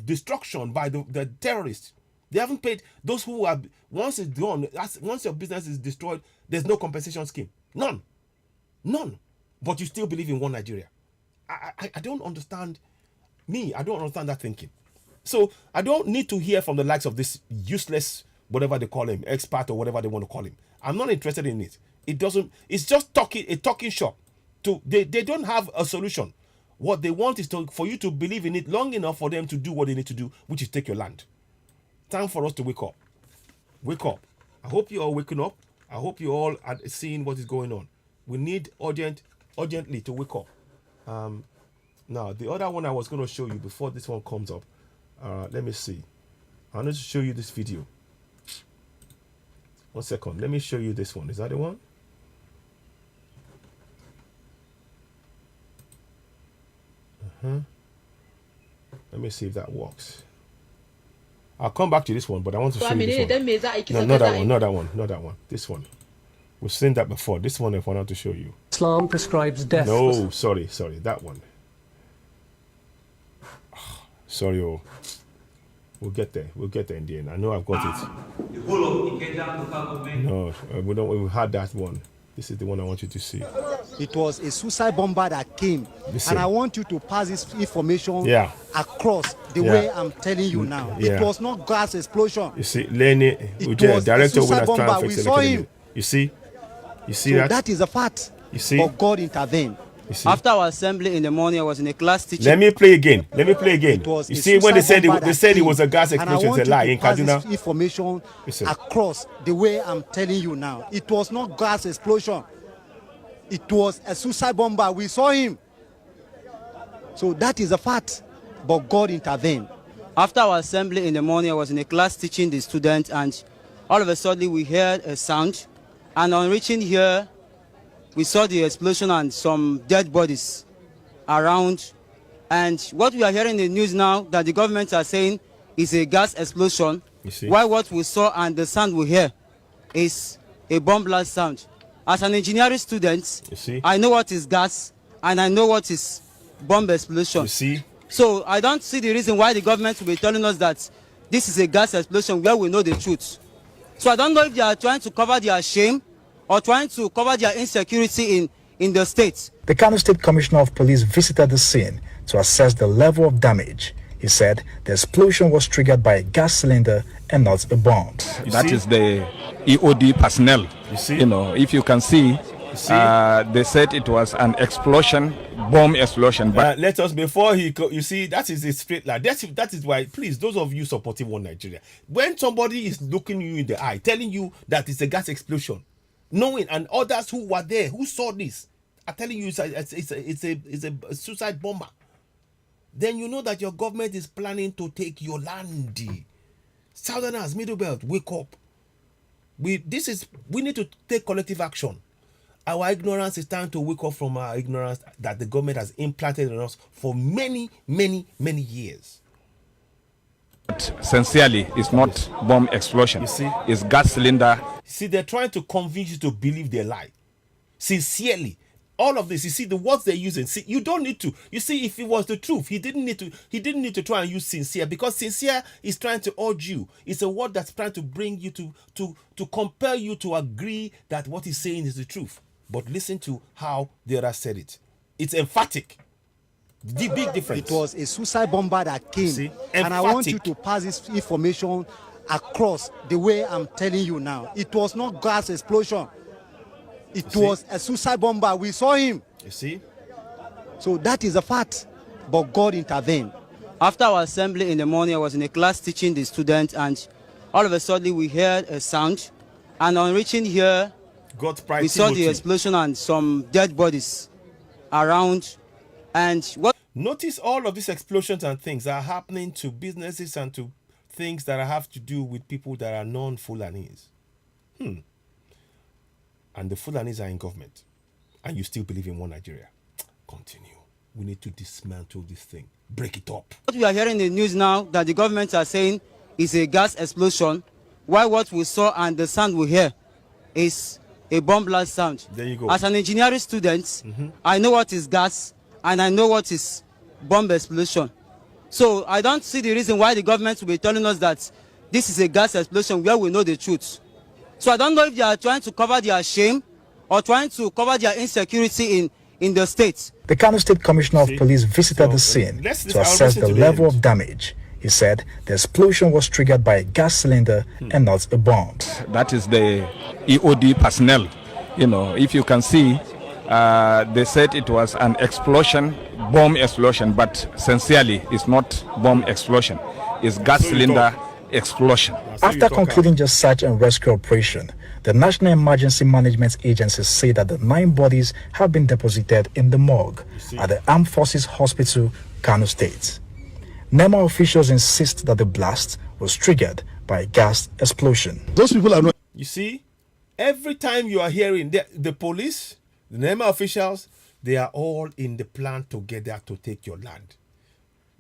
destruction by the terrorists? They haven't paid those who are, once it's gone, once your business is destroyed, there's no compensation scheme. None. But you still believe in one Nigeria. I don't understand. I don't understand that thinking. So I don't need to hear from the likes of this useless, whatever they call him, expert or whatever they want to call him. I'm not interested in it. It's just a talking shop. They don't have a solution. What they want is for you to believe in it long enough for them to do what they need to do, which is take your land. Time for us to wake up. Wake up. I hope you're all waking up. I hope you all are seeing what is going on. We need urgently to wake up. Now, the other one I was going to show you before this one comes up. Let me see. I want to show you this video. 1 second. Let me show you this one. Is that the one? Let me see if that works. I'll come back to this one, but I want to show you this one. No, not that one, not that one, not that one. This one. We've seen that before. This one I wanted to show you. Islam prescribes death. No, sorry, that one. Sorry, we'll get there. We'll get there in the end. I know I've got it. The whole of Ikeja local government. No, we had that one. This is the one I want you to see. It was a suicide bomber that came. Listen. And I want you to pass this information across the way I'm telling you now. It was not gas explosion. You see, Lenny, director of the bomber. We saw him. You see that? That is a fact. You see? But God intervened. After our assembly in the morning, I was in a class teaching. Let me play again. You see, when they said it was a gas explosion, it's a lie in Kaduna. Information across the way I'm telling you now. It was not gas explosion. It was a suicide bomber. We saw him. So that is a fact. But God intervened. After our assembly in the morning, I was in a class teaching the students, and all of a sudden we heard a sound. And on reaching here, we saw the explosion and some dead bodies around. And what we are hearing in the news now that the government are saying is a gas explosion. While what we saw and the sound we hear is a bomb blast sound. As an engineering student, I know what is gas and I know what is bomb explosion. So I don't see the reason why the government will be telling us that this is a gas explosion where we know the truth. So I don't know if they are trying to cover their shame or trying to cover their insecurity in the state. The Kano State Commissioner of Police visited the scene to assess the level of damage. He said the explosion was triggered by a gas cylinder and not a bomb. That is the EOD personnel. If you can see, they said it was an explosion, bomb explosion. But let us, before you see, that is a straight line. That is why, please, those of you supporting One Nigeria, when somebody is looking you in the eye, telling you that it's a gas explosion, knowing, and others who were there, who saw this, are telling you it's a suicide bomber, then you know that your government is planning to take your land. Southerners, Middle Belt, wake up. We need to take collective action. Our ignorance is time to wake up from our ignorance that the government has implanted in us for many, many, many years. Sincerely, it's not bomb explosion. It's gas cylinder. See, they're trying to convince you to believe their lie. Sincerely. All of this, you see, the words they're using. See, you don't need to. You see, if it was the truth, he didn't need to try and use sincere, because sincere is trying to urge you. It's a word that's trying to bring you to compel you to agree that what he's saying is the truth. But listen to how the other said it. It's emphatic. The big difference. It was a suicide bomber that came. And I want you to pass this information across the way I'm telling you now. It was not gas explosion. It was a suicide bomber. We saw him. You see? So that is a fact. But God intervened. After our assembly in the morning, I was in a class teaching the students, and all of a sudden we heard a sound. And on reaching here, we saw the explosion and some dead bodies around. And notice all of these explosions and things are happening to businesses and to things that have to do with people that are non-Fulanis. And the Fulanis are in government. And you still believe in One Nigeria. Continue. We need to dismantle this thing. Break it up. What we are hearing in the news now that the government are saying is a gas explosion, while what we saw and the sound we hear is a bomb blast sound. There you go. As an engineering student, I know what is gas and I know what is bomb explosion. So I don't see the reason why the government will be telling us that this is a gas explosion where we know the truth. So I don't know if they are trying to cover their shame or trying to cover their insecurity in the state. The Kano State Commissioner of Police visited the scene to assess the level of damage. He said the explosion was triggered by a gas cylinder and not a bomb. That is the EOD personnel. If you can see, They said it was an explosion, bomb explosion, but sincerely, it's not bomb explosion. It's gas cylinder explosion. After concluding the search and rescue operation, the National Emergency Management Agency said that the 9 bodies have been deposited in the morgue at the Armed Forces Hospital, Kano State. NEMA officials insist that the blast was triggered by a gas explosion. Those people are not... You see, every time you are hearing the police, the NEMA officials, they are all in the plan together to take your land.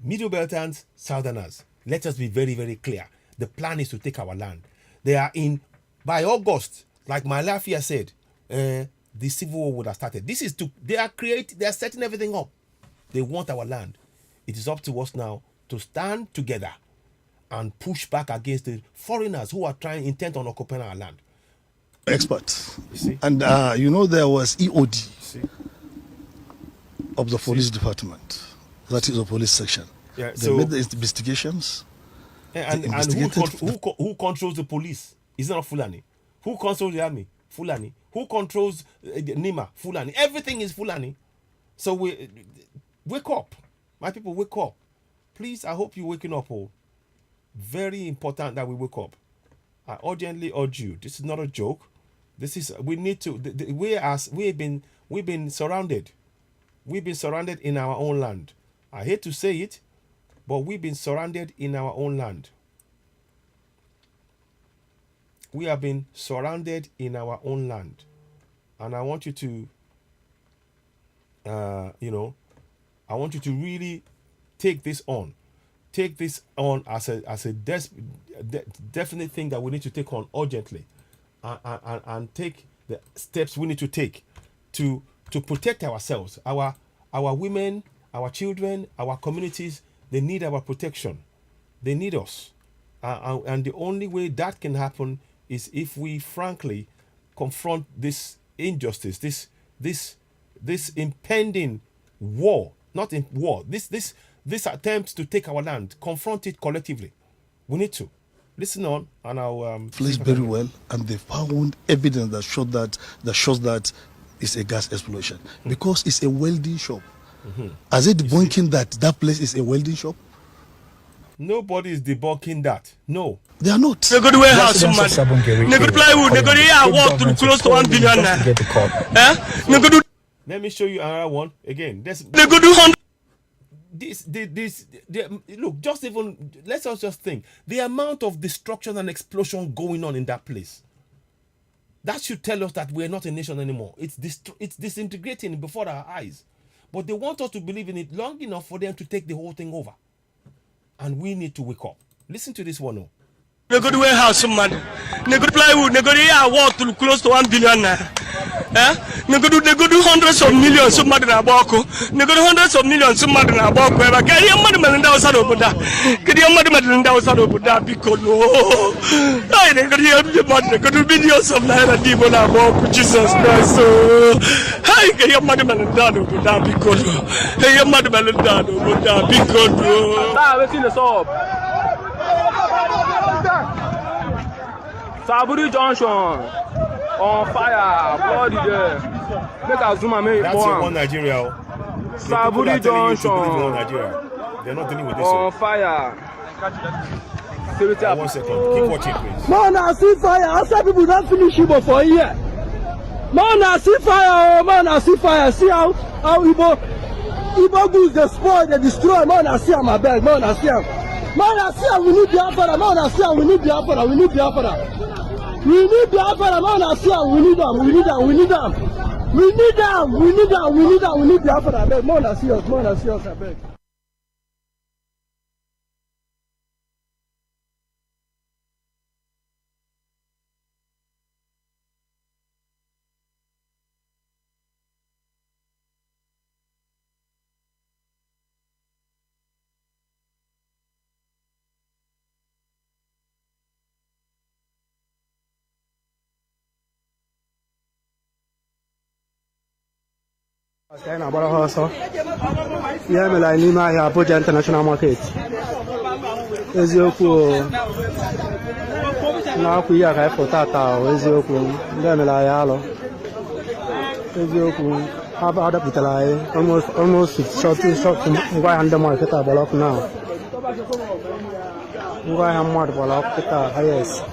Middle Beltans, Southerners, let us be very, very clear. The plan is to take our land. They are in, by August, like my Lafia said, the civil war would have started. This is to, they are setting everything up. They want our land. It is up to us now to stand together and push back against the foreigners who are intent on occupying our land. Experts. And there was EOD of the police department. That is the police section. Yeah, they made the investigations. And who controls the police? Is it not Fulani? Who controls the army? Fulani. Who controls NEMA? Fulani. Everything is Fulani. So wake up. My people, wake up. Please, I hope you're waking up all. Very important that we wake up. I urgently urge you. This is not a joke. This is, we need to, we've been surrounded. We've been surrounded in our own land. I hate to say it, but we've been surrounded in our own land. We have been surrounded in our own land. And I want you to, I want you to really take this on. Take this on as a definite thing that we need to take on urgently. And take the steps we need to take to protect ourselves. Our women, our children, our communities, they need our protection. They need us. And the only way that can happen is if we frankly confront this injustice, this impending war, not in war, this attempt to take our land, confront it collectively. We need to. Listen on, and I'll... Placed very well, and they found evidence that shows that it's a gas explosion. Because it's a welding shop. Are they debunking that place is a welding shop? Nobody is debunking that. No. They are not. They go to warehouse, man. They go to plywood. They go to walk to close to 1 billion. Let me show you another one. Again, they go to 100. Look, just even, let's just think. The amount of destruction and explosion going on in that place. That should tell us that we're not a nation anymore. It's disintegrating before our eyes. But they want us to believe in it long enough for them to take the whole thing over. And we need to wake up. Listen to this one now. They go to warehouse, man. They go to plywood. They go to walk to close to 1 billion. They go to hundreds of millions. Somebody na boko. They go to hundreds of millions. Somebody na boko. Get your money, man. That was out of that. Get your money, man. That was out of that. Because no, they go to your money. They go to millions of naira. People na boko. Jesus Christ. So, hey, get your money, man. That was that. Because hey, your money, man. That was that. Because no. What's in the shop? Saburi Junction on fire, bloody there. Make a zoom and make it. That's in one Nigeria. Saburi Junction. They're not dealing with this on fire. 1 second. Keep watching, please. Man, I see fire. Outside people don't finish Igbo for a year. Man, I see fire. Man, I see fire. See how Igbo goods they spoil, they destroy. Man, I see my bag. Man, I see him. Man, I see we need Biafra. Man, I see we need Biafra. We need Biafra. We need Biafra. Man, I see we need them. We need them. We need them. We need them. We need them. We need them. We need Biafra. Man, I see us. Man, I see us. I beg. China bara hasa ya mela n'ime ahịa Abuja International Market eziokwu na akwụ ihe ka ịpụta taa eziokwu ndị mela ya alụ almost short ngwa hande mo kita block now. Ngwa hamad block kita highest.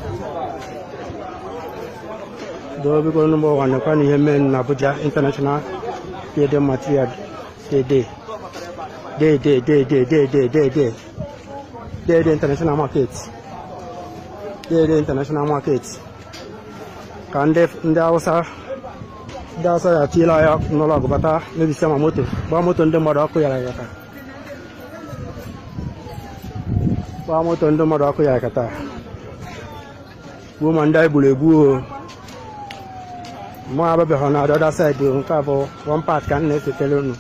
Do we go number 1 kan Yemen Abuja International the material the international markets. The international markets. Kan the Hausa ya tila ya nola gubata ne bisa moto ba moto ndo mado aku ya kata ba moto ndo mado aku ya kata wo mandai bulebu mo aba be hona da side nka bo one part kan ne telenu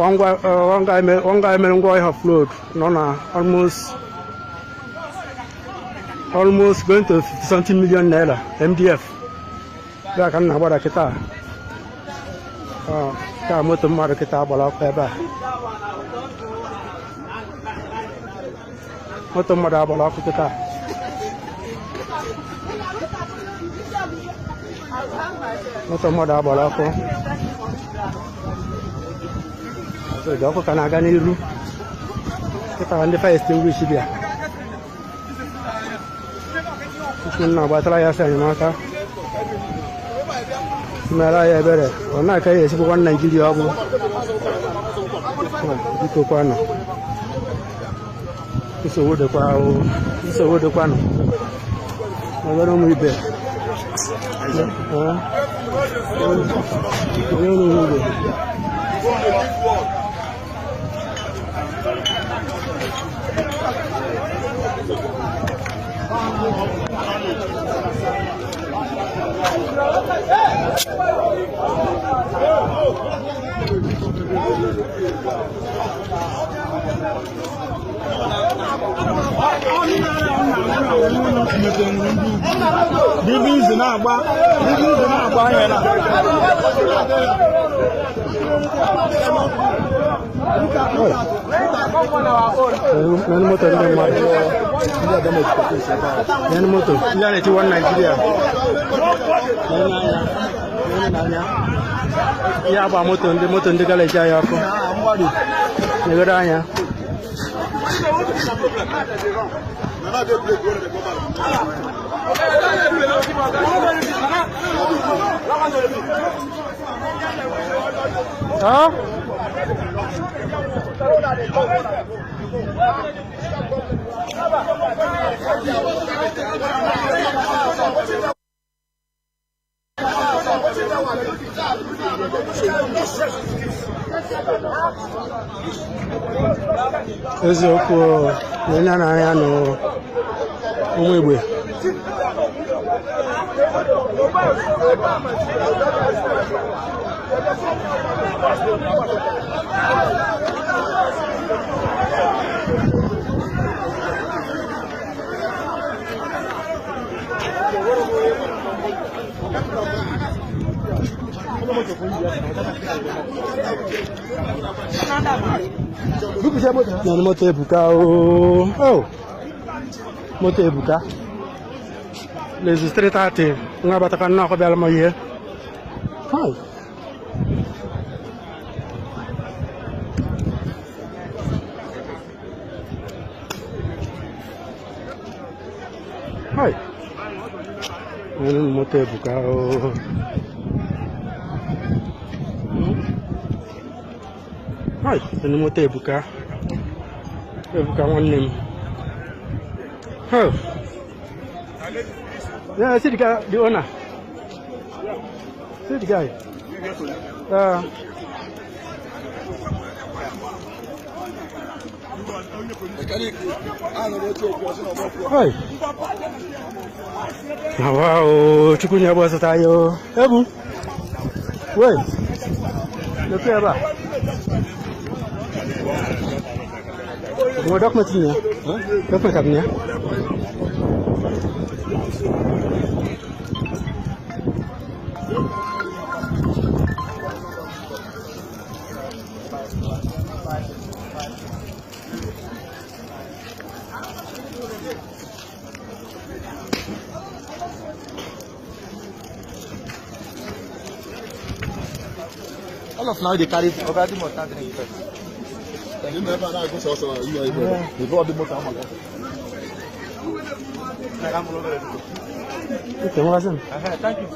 wanga me ngo have flood no na almost going to 50 million naira MDF da kan na bada kita ka moto mara kita bala ko ba moto mara bala ko kita moto mara bala ko so da ko kana gani ru kita ande fa extinguish dia kunna ba tala ya sai mata mera ya bere ona kai esi ko Nigeria abu dito kwano iso wode kwano agora mu ibe Bibi na agba ya na moto ya ne ti one Nigeria ya ba moto ndi kala ja ya ko ne ga anya huh? Eziokwu onye na-anya no ụmụ Igbo Nani moto ebuka oh moto ebuka les streetate nga bataka na ko bela moye hai hai nani moto ebuka oh hai nani moto ebuka one name. Oh. Yeah, I see the guy, the owner. See the guy. Hi. Wow, chukunya boss tayo. Ebu. Wait. Look here. Mau dokumennya? Dokumennya? All of now they carry already more than the effect. You never know go so you are the road the motor am. Okay, Mazen. Thank you.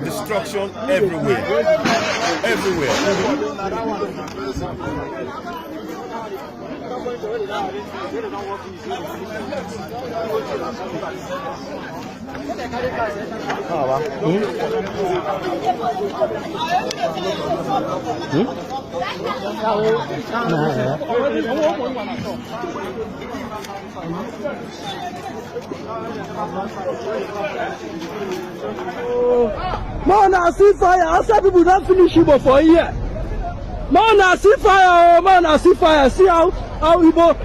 Destruction everywhere. Everywhere. Man, I see fire. Outside people don't finish Igbo for a year. Man, I see fire. Oh, man, I see fire. See how Igbo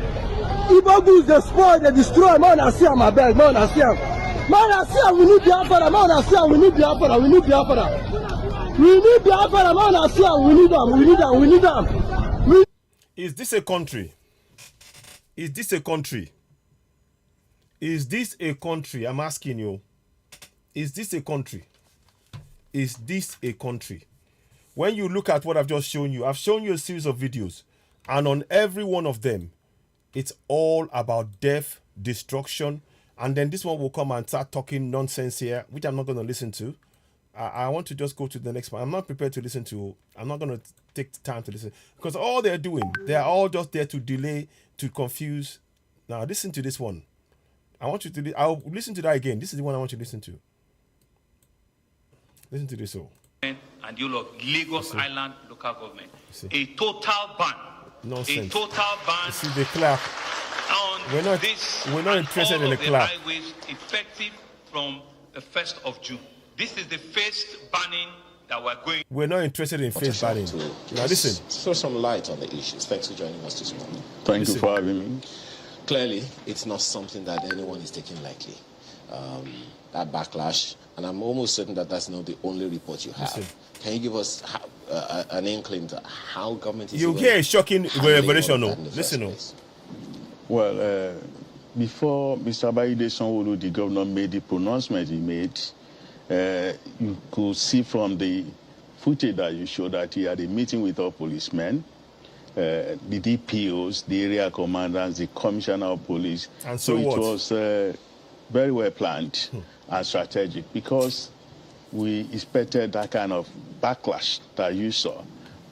goods they spoil, they destroy. Man, I see my bag. Man, I see him. Man, I see him. We need Biafra. Man, I see him. We need Biafra. We need Biafra. We need Biafra. Man, I see him. We need them. We need them. We need them. Is this a country? Is this a country? Is this a country? I'm asking you. Is this a country? Is this a country? When you look at what I've just shown you, I've shown you a series of videos, and on every one of them, it's all about death, destruction, and then this one will come and start talking nonsense here, which I'm not going to listen to. I want to just go to the next one. I'm not prepared to listen to. I'm not going to take the time to listen, because all they're doing, they're all just there to delay, to confuse. Now listen to this one. I want you to. I'll listen to that again. This is the one I want you to listen to. Listen to this. And you of Lagos Island local government. A total ban. Nonsense. A total ban. See the clerk. We're not interested in the clerk. Highways effective from the 1st of June. This is the first banning that we're going. We're not interested in face banning. Now listen. Throw some light on the issues. Thanks for joining us this morning. Thank you for having me. Clearly, it's not something that anyone is taking lightly. That backlash, and I'm almost certain that that's not the only report you have. Listen. Can you give us an inkling to how government is? You hear a shocking revelation, no? Listen, no. Well, before Mr. Bayide Sanwo-Olu, the governor, made the pronouncement he made, you could see from the footage that you showed that he had a meeting with all policemen, the DPOs, the area commanders, the commissioner of police. And so it was very well planned and strategic, because we expected that kind of backlash that you saw.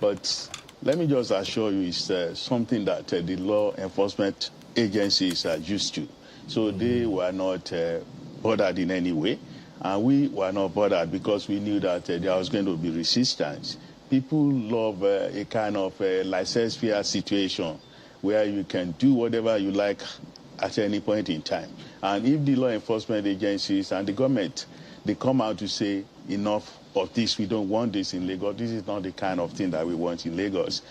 But let me just assure you, it's something that the law enforcement agencies are used to. So they were not bothered in any way. And we were not bothered because we knew that there was going to be resistance. People love a kind of laissez-faire situation where you can do whatever you like at any point in time. And if the law enforcement agencies and the government, they come out to say, enough of this, we don't want this in Lagos, this is not the kind of thing that we want in Lagos.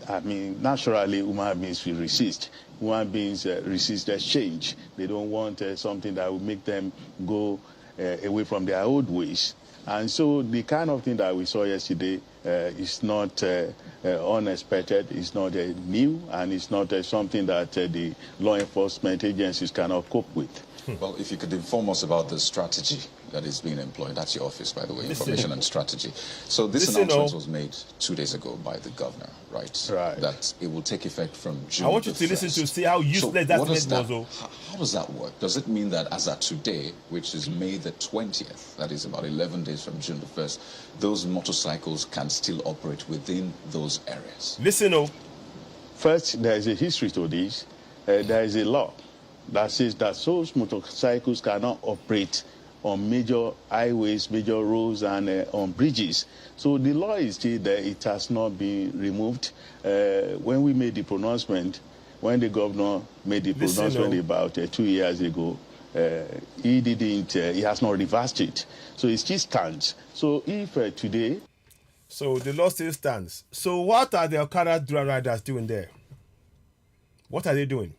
I mean, naturally, human beings will resist. Human beings resist change. They don't want something that will make them go away from their old ways. And so the kind of thing that we saw yesterday is not unexpected, it's not new, and it's not something that the law enforcement agencies cannot cope with. Well, if you could inform us about the strategy that is being employed. That's your office, by the way, information and strategy. So this announcement was made 2 days ago by the governor, right? Right. That it will take effect from June. I want you to listen to see how useless that statement was. How does that work? Does it mean that as at today, which is May the 20th, that is about 11 days from June the 1st, those motorcycles can still operate within those areas? Listen, First, there is a history to this. There is a law that says that those motorcycles cannot operate on major highways, major roads, and on bridges. So the law is still there. It has not been removed. When we made the pronouncement, when the governor made the pronouncement about 2 years ago, he has not reversed it. So it still stands. So if today... So the law still stands. So what are the Okada riders doing there? What are they doing?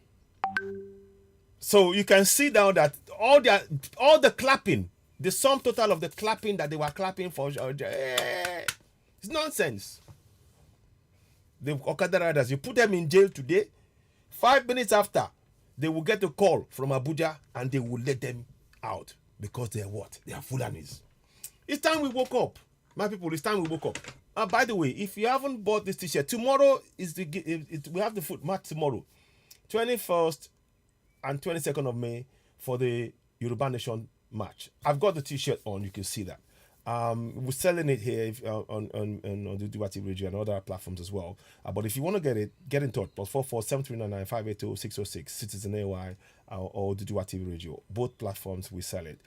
So you can see now that all the clapping, the sum total of the clapping that they were clapping for, it's nonsense. The Okada riders, you put them in jail today, 5 minutes after, they will get a call from Abuja and they will let them out because they are what? They are Fulanis. It's time we woke up. My people, it's time we woke up. By the way, if you haven't bought this t-shirt, tomorrow is we have the foot match tomorrow, 21st and 22nd of May for the Yoruba Nation match. I've got the t-shirt on, you can see that. We're selling it here on the Duwati Radio and other platforms as well. But if you want to get it, get in touch. +44 7399 580 606 Citizen AY or the Duwati Radio. Both platforms we sell it.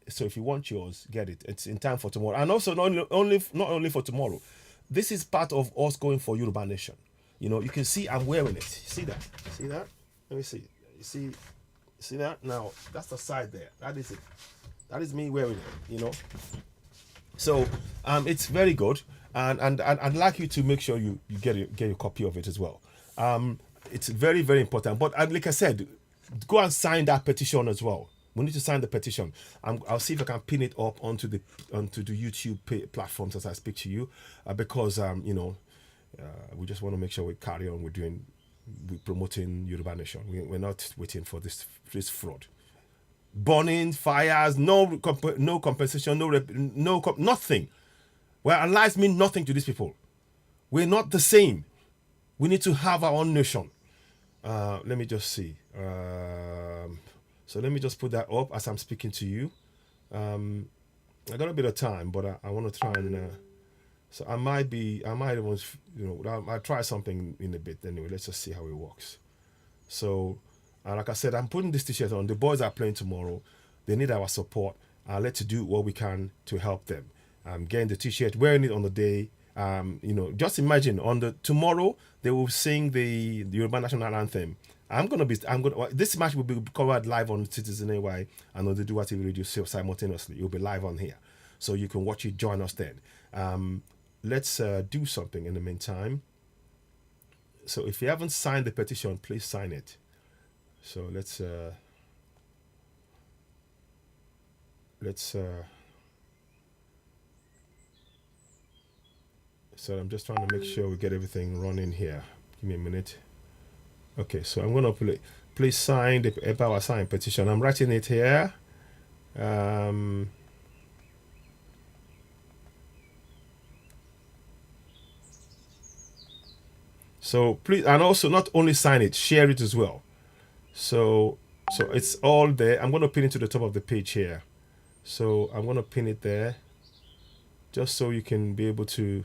So if you want yours, get it. It's in time for tomorrow. And also not only for tomorrow. This is part of us going for Yoruba Nation. You know, you can see I'm wearing it. See that? See that? Let me see. You see that? Now that's the side there. That is it. That is me wearing it, you know. So it's very good, and I'd like you to make sure you get a copy of it as well. It's very, very important. But like I said, go and sign that petition as well. We need to sign the petition. I'll see if I can pin it up onto the YouTube platforms as I speak to you, because we just want to make sure we carry on. We're promoting Yoruba Nation. We're not waiting for this fraud. Burning, fires, no compensation, nothing. Well, our lives mean nothing to these people. We're not the same. We need to have our own nation. Let me just see. So let me just put that up as I'm speaking to you. I got a bit of time, but I want to try and. So I might even, I'll try something in a bit anyway. Let's just see how it works. So. Like I said, I'm putting this t-shirt on. The boys are playing tomorrow. They need our support. Let's do what we can to help them. Getting the t-shirt, wearing it on the day. Just imagine tomorrow they will sing the Yoruba National Anthem. This match will be covered live on Citizen AY and on the Duwati Radio simultaneously. It will be live on here, so you can watch it. Join us then. Let's do something in the meantime. So if you haven't signed the petition, please sign it. So let's so I'm just trying to make sure we get everything running here. Give me a minute. Okay, so I'm gonna please sign the Empower Sign petition. I'm writing it here. So please, and also not only sign it, share it as well. So it's all there. I'm going to pin it to the top of the page here. So I'm going to pin it there just so you can be able to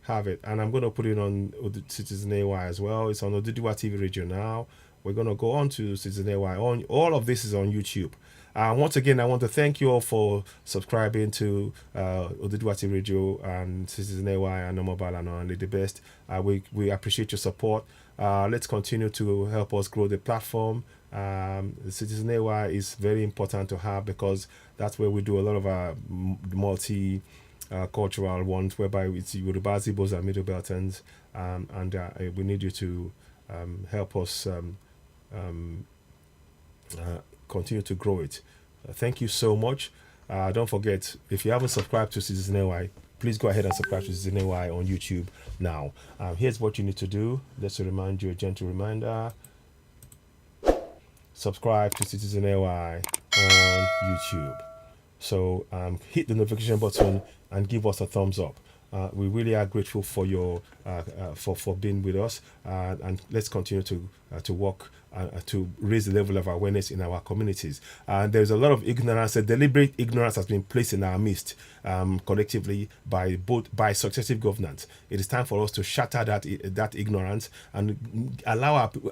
have it. And I'm going to put it on Citizen AY as well. It's on Oduduwa TV Radio now. We're going to go on to Citizen AY. All of this is on YouTube. Once again, I want to thank you all for subscribing to Oduduwa TV Radio and Citizen AY and No Mobile and Only the Best. We appreciate your support. Let's continue to help us grow the platform. The Citizen AY is very important to have because that's where we do a lot of our multi-cultural ones, whereby it's Yoruba, Igbos, and Middle Beltons, and we need you to help us continue to grow it. Thank you so much. Don't forget, if you haven't subscribed to Citizen AY, please go ahead and subscribe to Citizen AY on YouTube now. Here's what you need to do. Just to remind you, a gentle reminder. Subscribe to Citizen AY on YouTube. So hit the notification button and give us a thumbs up. We really are grateful for your for being with us, and let's continue to work to raise the level of awareness in our communities. There's a lot of ignorance, a deliberate ignorance has been placed in our midst collectively by successive governments. It is time for us to shatter that ignorance and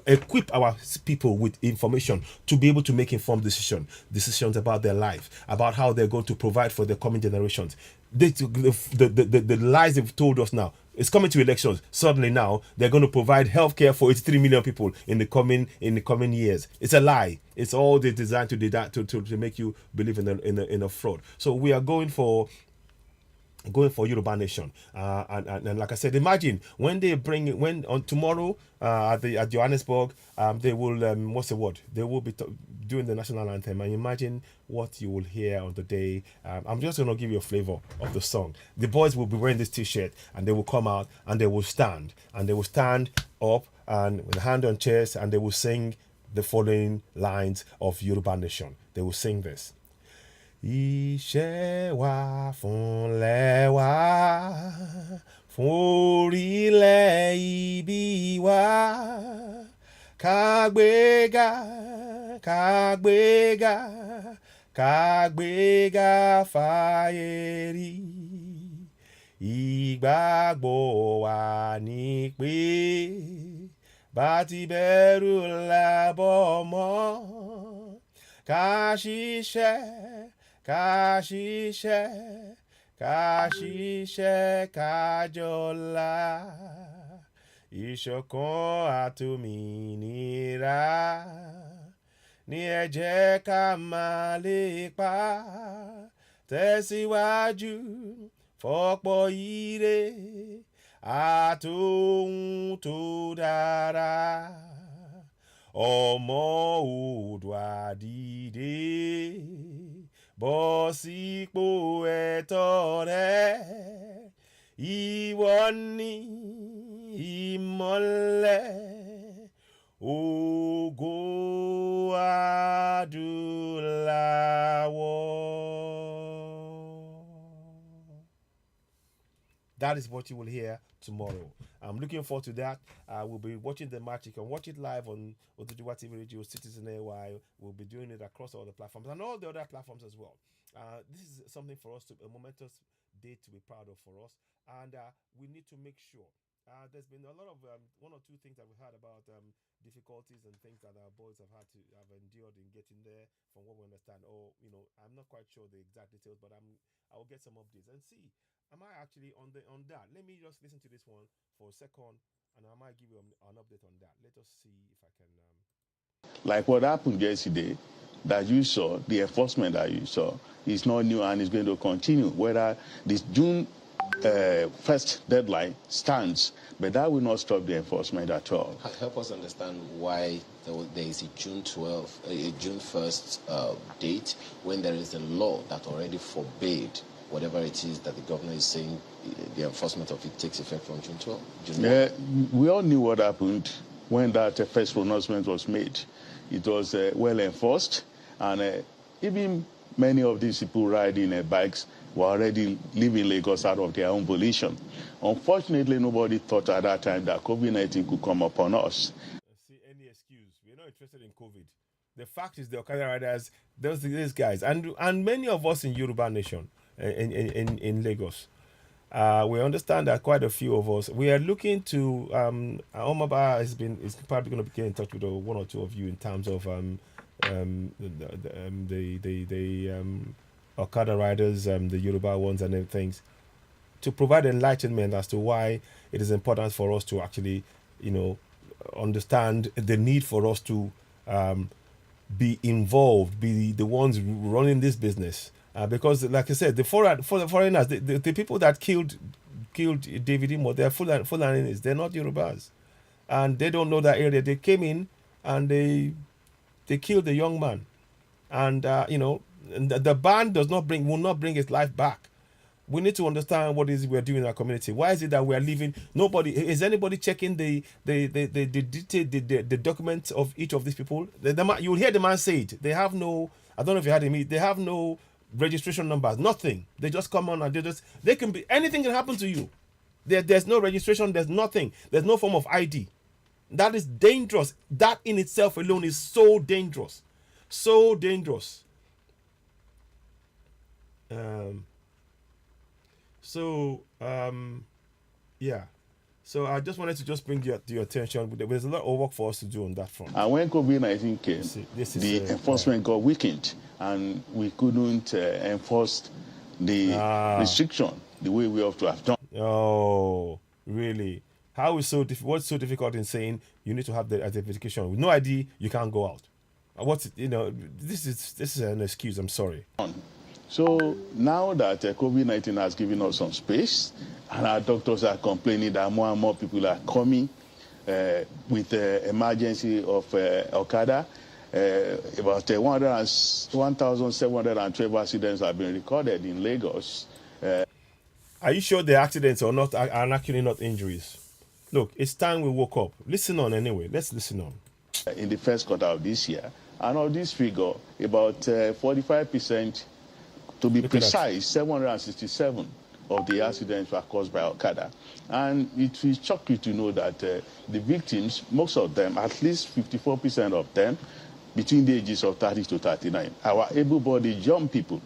equip our people with information to be able to make informed decisions about their life, about how they're going to provide for the coming generations. The lies they've told us now, it's coming to elections. Suddenly now they're going to provide healthcare for 83 million people in the coming years. It's a lie. It's all they designed to do that to make you believe in a fraud. So we are going for going for Yoruba Nation. And like I said, imagine when they bring it, when on tomorrow at Johannesburg, they will what's the word? They will be doing the national anthem. And imagine what you will hear on the day. I'm just gonna give you a flavor of the song. The boys will be wearing this T-shirt, and they will come out and they will stand up and with a hand on chest, and they will sing the following lines of Yoruba Nation. They will sing this. Iṣẹ́ wa fúnlẹ̀ wa, fún orílẹ̀ ibi wa, ká gbéga, ká gbéga, ká gbéga fáyé rí. Ìgbàgbọ́ wa ni pé bá ti bẹ̀rù lábọ̀ mọ́, ká ṣiṣẹ́, ká ṣiṣẹ́, ká ṣiṣẹ́, ká jọlá. Ìṣọ̀kan àtòmìnira ní ẹ jẹ́ ká máa lépa. Tẹ̀síwájú fọ́pọ̀ ire àtòhun tó dára. Ọmọ Oòduà dìde, bọ́ sípò ẹ̀tọ́ rẹ. Ìwọ ni ìmọ́lẹ̀ ògo adúláwọ̀. That is what you will hear tomorrow. I'm looking forward to that. We'll be watching the match. You can watch it live on Oduduwa TV Radio, Citizen AY. We'll be doing it across all the platforms and all the other platforms as well. This is something for us, a momentous day to be proud of for us. And we need to make sure. There's been a lot of one or two things that we heard about difficulties and things that our boys have endured in getting there, from what we understand. Or I'm not quite sure the exact details, but I'll get some updates and see. Am I actually on that? Let me just listen to this one for a second, and I might give you an update on that. Let us see if I can. Like what happened yesterday, that you saw, the enforcement that you saw, is not new and is going to continue. Whether this June 1st deadline stands, but that will not stop the enforcement at all. Help us understand why there is a June 1st date when there is a law that already forbade whatever it is that the governor is saying, the enforcement of it takes effect from June 12th. We all knew what happened when that first pronouncement was made. It was well enforced, and even many of these people riding bikes were already leaving Lagos out of their own volition. Unfortunately, nobody thought at that time that COVID-19 could come upon us. See any excuse? We're not interested in COVID. The fact is, the Okada riders, these guys, and many of us in Yoruba Nation, in Lagos, we understand that quite a few of us, we are looking to Omaba is probably going to get in touch with one or two of you in terms of the Okada riders, the Yoruba ones and things, to provide enlightenment as to why it is important for us to actually understand the need for us to be involved, be the ones running this business. Because, like I said, the foreigners, the people that killed David Imo, they're Fulani. They're not Yorubas, and they don't know that area. They came in and they killed the young man, and the ban will not bring his life back. We need to understand what it is we're doing in our community. Why is it that we are leaving? Is anybody checking the documents of each of these people? You will hear the man say it. They have no. I don't know if you heard him. They have no registration numbers, nothing. They just come on and they can be, anything can happen to you. There's no registration, there's nothing, there's no form of ID. That is dangerous. That in itself alone is so dangerous. So dangerous. Yeah. So I just wanted to just bring your attention. There's a lot of work for us to do on that front. And when COVID-19 came, the enforcement got weakened, and we couldn't enforce the restriction the way we have to have done. Oh, really? How is what's so difficult in saying you need to have the identification? With no ID, you can't go out. This is an excuse. I'm sorry. So now that COVID-19 has given us some space, and our doctors are complaining that more and more people are coming with the emergency of Okada, about 1,712 accidents have been recorded in Lagos. Are you sure the accidents are actually not injuries? Look, it's time we woke up. Listen on anyway. Let's listen on. In the first quarter of this year, and of this figure, about 45%, to be precise, 767 of the accidents were caused by Okada. And it will shock you to know that the victims, most of them, at least 54% of them, between the ages of 30 to 39, our able-bodied young people,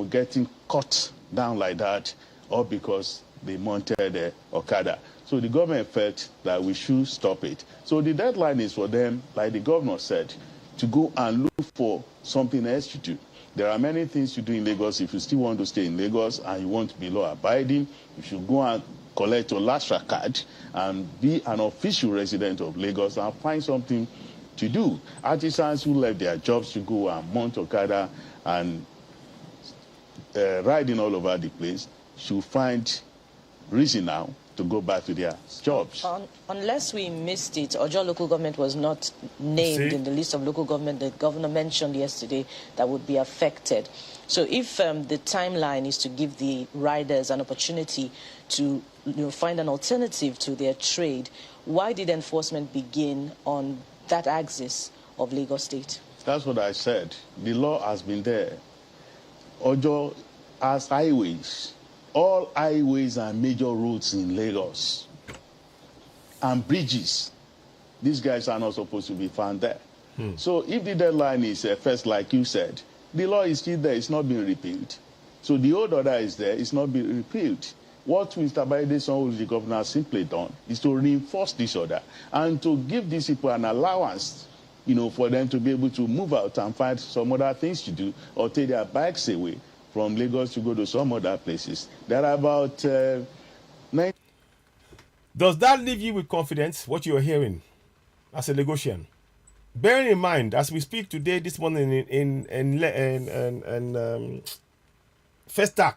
getting cut down like that, all because they mounted Okada. So the government felt that we should stop it. So the deadline is for them, like the governor said, to go and look for something else to do. There are many things to do in Lagos. If you still want to stay in Lagos and you want to be law-abiding, you should go and collect your LASHA card and be an official resident of Lagos and find something to do. Artisans who left their jobs to go and mount Okada and riding all over the place should find reason now to go back to their jobs. Unless we missed it, Ojo local government was not named in the list of local government the governor mentioned yesterday that would be affected. So if the timeline is to give the riders an opportunity to find an alternative to their trade, why did enforcement begin on that axis of Lagos State? That's what I said. The law has been there. Ojo has highways. All highways and major roads in Lagos and bridges. These guys are not supposed to be found there. So if the deadline is first, like you said, the law is still there. It's not being repealed. So the old order is there. It's not being repealed. What Mr. Biden, the governor, has simply done is to reinforce this order and to give these people an allowance, for them to be able to move out and find some other things to do or take their bikes away from Lagos to go to some other places. There are about 9. Does that leave you with confidence, what you're hearing as a Lagosian? Bearing in mind, as we speak today, this morning in Festac,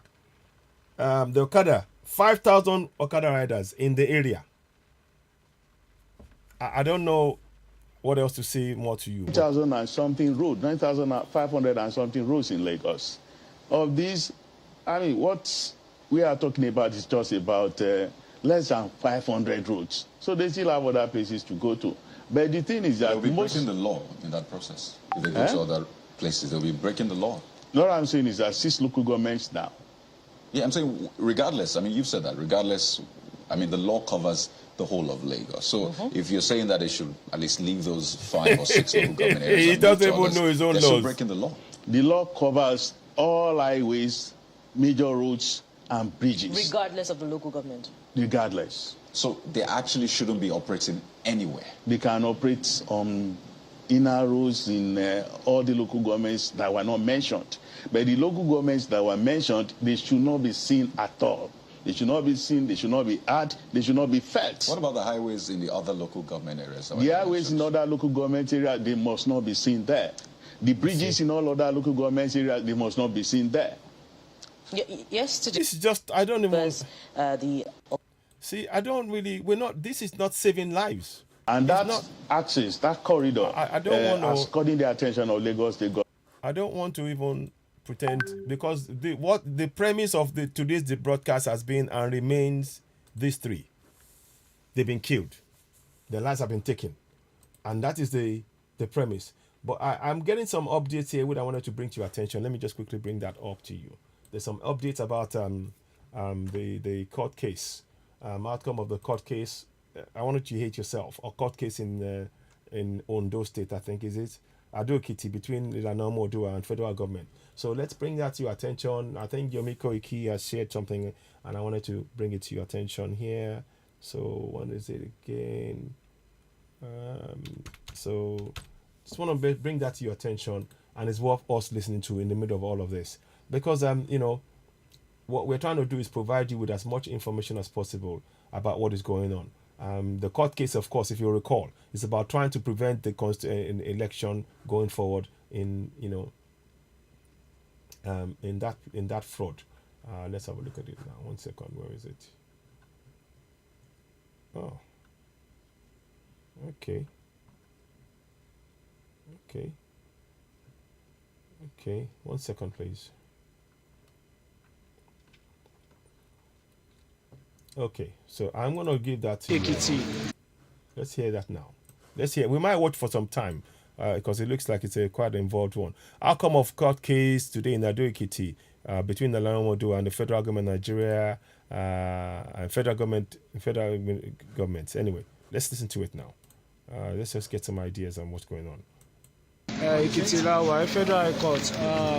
the Okada, 5,000 Okada riders in the area. I don't know what else to say more to you. 9,000 and something roads, 9,500 and something roads in Lagos. Of these, what we are talking about is just about less than 500 roads. So they still have other places to go to. But the thing is that they'll be breaking the law in that process. If they go to other places, they'll be breaking the law. What I'm saying is that 6 local governments now. Yeah, I'm saying regardless. You've said that. Regardless, the law covers the whole of Lagos. So if you're saying that they should at least leave those 5 or 6 local government areas, he doesn't even know his own laws. They're still breaking the law. The law covers all highways, major roads, and bridges. Regardless of the local government? Regardless. So they actually shouldn't be operating anywhere? They can operate on inner roads in all the local governments that were not mentioned. But the local governments that were mentioned, they should not be seen at all. They should not be seen, they should not be heard, they should not be felt. What about the highways in the other local government areas? The highways in other local government areas, they must not be seen there. The bridges in all other local government areas, they must not be seen there. Yesterday. This is just, I don't even. See, I don't really, this is not saving lives. And that axis, that corridor, I don't want to. has caught the attention of Lagos State government. I don't want to even pretend, because the premise of today's broadcast has been and remains these 3. They've been killed. Their lives have been taken. And that is the premise. But I'm getting some updates here which I wanted to bring to your attention. Let me just quickly bring that up to you. There's some updates about the court case, outcome of the court case. I wanted you to hate yourself. A court case in Ondo State, I think, is it? Ado-Ekiti, between Ilana Odua and federal government. So let's bring that to your attention. I think Yomiko Iki has shared something, and I wanted to bring it to your attention here. So what is it again? So just want to bring that to your attention, and it's worth us listening to in the middle of all of this, because what we're trying to do is provide you with as much information as possible about what is going on. The court case, of course, if you recall, is about trying to prevent the election going forward in in that fraud. Let's have a look at it now. 1 second. Where is it? Oh. Okay. Okay. Okay. 1 second, please. Okay. So I'm going to give that to you. Let's hear that now. Let's hear. We might watch for some time because it looks like it's a quite involved one. Outcome of court case today in Ado-Ekiti between the Lamodo and the federal government, Nigeria, and federal governments. Anyway, let's listen to it now. Let's just get some ideas on what's going on. Ikitilawa, Federal High Court.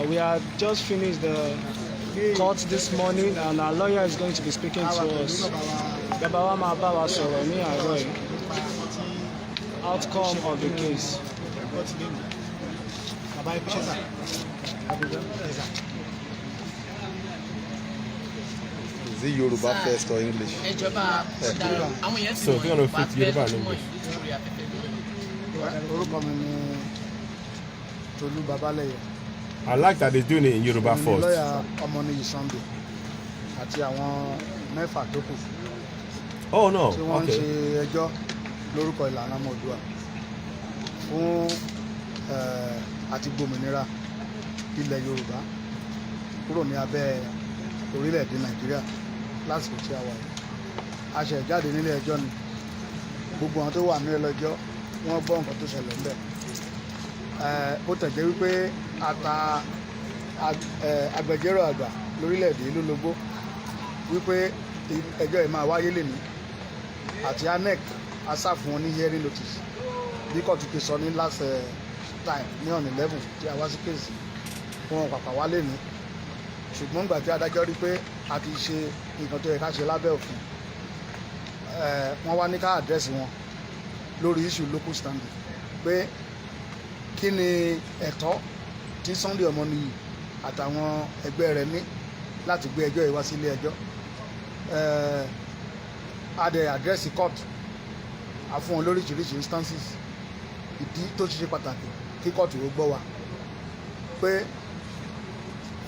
We had just finished the court this morning, and our lawyer is going to be speaking to us. Outcome of the case. Is it Yoruba first or English? So if you're going to fit Yoruba and English. I like that they're doing it in Yoruba first. Oh no, okay. Lórúkọ ìlànà ọmọ Oòduà fún àti gbòmìnira ilẹ̀ Yorùbá kúrò ní abẹ́ orílẹ̀-èdè Nàìjíríà lásìkò tí a wà yìí. A ṣẹ̀ jáde nílé ẹjọ́ ni gbogbo àwọn tó wà nílé ẹjọ́ wọ́n gbọ́ nǹkan tó ṣẹlẹ̀ ńbẹ̀. Bó tẹ̀ jẹ́ wípé agbẹjọ́rò àgbà lórílẹ̀-èdè ìlú Lógbó wípé ẹjọ́ yìí máa wáyé lénìí àti ANEC asa fún wọn ní hearing notice bí kò tún ké sọ ní last time ní on 11 tí a wá sí kéèsì fún wọn pàpà wálé ní ṣùgbọ́n nígbà tí adájọ́ rí pé a ti ṣe nǹkan tó yẹ ká ṣe lábẹ́ òfin wọ́n wá ní ká àdírẹ́sì wọn lórí issue local standing pé kí ni ẹ̀tọ́ tí Sunday Ọmọnìyí àtàwọn ẹgbẹ́ rẹ̀ ní láti gbé ẹjọ́ yìí wá sí ilé ẹjọ́ adẹ àdírẹ́sì court a fún wọn lóríṣiríṣi instances ìdí tó ṣe pàtàkì kí kóòtù ó gbọ́ wa pé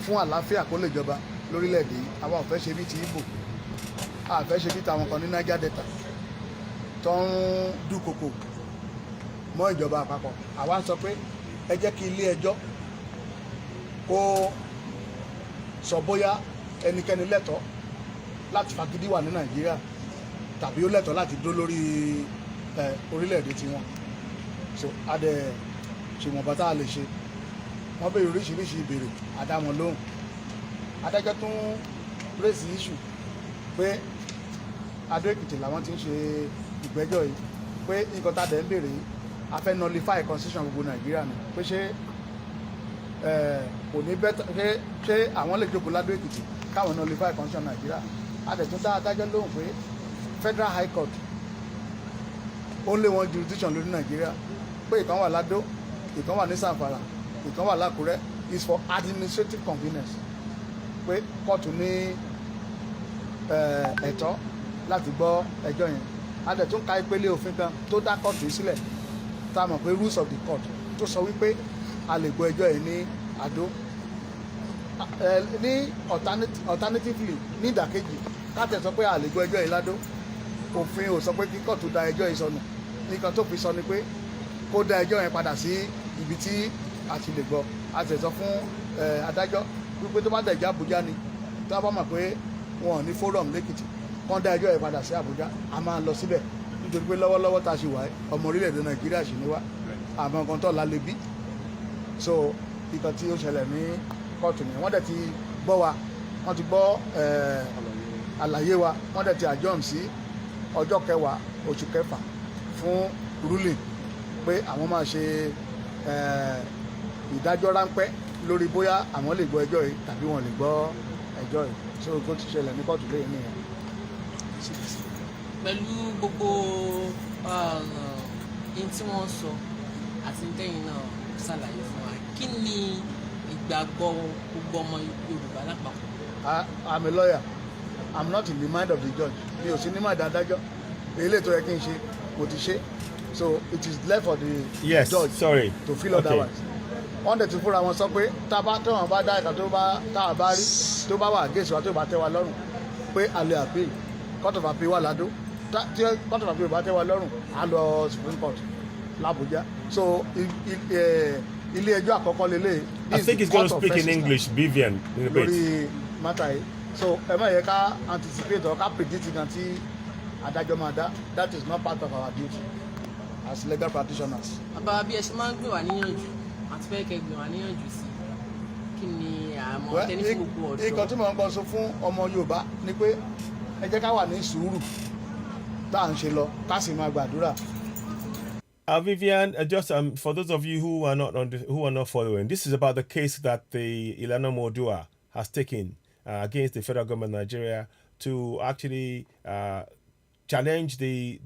fún àlàáfíà kó lè jọba lórílẹ̀‐èdè yìí àwa ò fẹ́ ṣe bí ti Ìgbò a fẹ́ ṣe bí tàwọn kan ní Niger Delta tó ń dúnkokò mọ́ ìjọba àpapọ̀ àwa ń sọ pé ẹ jẹ́ kí ilé ẹjọ́ kó sọ bóyá ẹnikẹ́ni lẹ́tọ̀ọ́ láti fagídí wà ní Nàìjíríà tàbí ó lẹ́tọ̀ọ́ láti dó lórí orílẹ̀-èdè tiwọn so adẹ ṣèwọ̀n bàtà lè ṣe wọ́n béèrè oríṣiríṣi ìbéèrè àdáwọn lóhùn adájọ́ tún rèsì iṣu pé Adó-Èkìtì làwọn ti ń ṣe ìgbẹ́jọ́ yìí pé nǹkan tá a dẹ̀ ń béèrè yìí a fẹ́ nullify constitution gbogbo Nàìjíríà ni pé ṣé kò ní bẹ́tà ṣé àwọn lè jókòó l'Adó-Èkìtì káwọn nullify constitution Nàìjíríà a dẹ̀ tún dá adájọ́ lóhùn pé Federal High Court ó lé wọn jurisdiction lórí Nàìjíríà pé ìkan wà l'Adó ìkan wà ní Zamfara ìkan wà l'Àkúrẹ́ is for administrative convenience pé kóòtù ní ẹ̀tọ́ láti gbọ́ ẹjọ́ yẹn a dẹ̀ tún ka ìpele òfin kan tó dá kóòtù yìí sílẹ̀ tá a mọ̀ pé rules of the court tó sọ wípé a lè gbọ́ ẹjọ́ yìí ní Adó ní alternatively ní ìdàkejì ká tẹ̀ sọ pé a lè gbọ́ ẹjọ́ yìí l'Adó òfin ò sọ pé kí kóòtù da ẹjọ́ yìí sọnù nǹkan tó fi sọ ni pé kó da ẹjọ́ yẹn padà sí ibi tí a ti lè gbọ́ a ti sọ fún adájọ́ wípé tó bá dẹ̀ jẹ́ Àbújá ni tó bá mọ̀ pé wọn ò ní forum lẹ́kìtì kán dá ẹjọ́ yẹn padà sí Àbújá a máa lọ síbẹ̀ nítorí pé lọ́wọ́lọ́wọ́ tá a ṣe wà ọmọ orílẹ̀-èdè Nàìjíríà sì ni wá àmọ́ nǹkan tó la lè bí so nǹkan tí ó ṣẹlẹ̀ ní kóòtù ni wọ́n dẹ̀ ti gbọ́ wa wọ́n ti gbọ́ àlàyé wa wọ́n dẹ̀ ti adjourn sí ọjọ́ 10 oṣù kẹfà fún ruling pé àwọn máa ṣe ìdájọ́ ráńpẹ́ lórí bóyá àwọn lè gbọ́ ẹjọ́ yìí tàbí wọn lè gbọ́ ẹjọ́ yìí so kó ti ṣẹlẹ̀ ní kóòtù lẹ́yìn nìyẹn. pẹ̀lú gbogbo ohun tí wọ́n sọ àti tẹ́yìn náà ṣàlàyé fún wa kí ni ìgbàgbọ́ gbogbo ọmọ Yorùbá lápapọ̀. I'm a lawyer. I'm not in the mind of the judge. Mi ò sí ní mind adájọ́. Èyí tó yẹ kí n ṣe mo ti ṣe. So it is left for the judge to feel otherwise. wọ́n dẹ̀ ti fúnra wọn sọ pé tábà tó wọn bá dá ìka tó bá táwa bá rí tó bá wà gẹ̀ẹ́sì wa tó bá tẹ́ wa lọ́rùn pé a lè appeal court of appeal wà ládó tí court of appeal bá tẹ́ wa lọ́rùn á lọ Supreme Court l'Abuja. So ilé ẹjọ́ àkọ́kọ́ lélẹ̀. I think he's going to speak in English, Vivian. lórí mata yìí. So ẹ má yẹ ká anticipate or ká predict gan tí adájọ́ máa dá. That is not part of our duty as legal practitioners. Bàbá bí ẹ ṣe máa ń gbé wá níyànjú àti fẹ́ kẹ́ gbé wá níyànjú sí kí ni àmọ́ tẹ́ni fún gbogbo ọ̀dọ́. Ikọ̀ tí mo ń gbọ́ sọ fún ọmọ Yorùbá ni pé ẹ jẹ́ ká wà ní sùúrù tá à ń ṣe lọ ká sì máa gbàdúrà. Vivian, just for those of you who are not following, this is about the case that the Ilana Modua has taken against the federal government of Nigeria to actually challenge the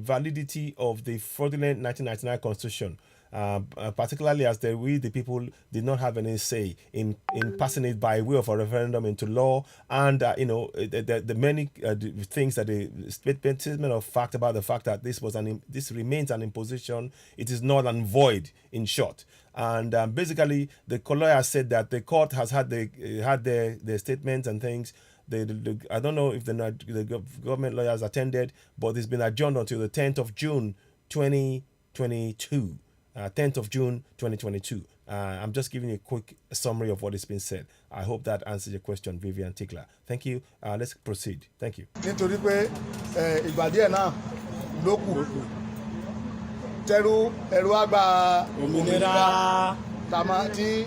validity of the fraudulent 1999 constitution, particularly as we the people did not have any say in passing it by way of a referendum into law, and the many things that the statement of fact about the fact that this remains an imposition, it is null and void, in short. And basically the lawyer said that the court has had their statements and things. I don't know if the government lawyers attended, but it's been adjourned until the 10th of June 2022. 10th of June 2022. I'm just giving you a quick summary of what has been said. I hope that answers your question, Vivian Tickler. Thank you. Let's proceed. Thank you. Nítorí pé ìgbà díẹ̀ náà ló kù tẹ́rù ẹ̀rù àgbà òmìnira tàmá tí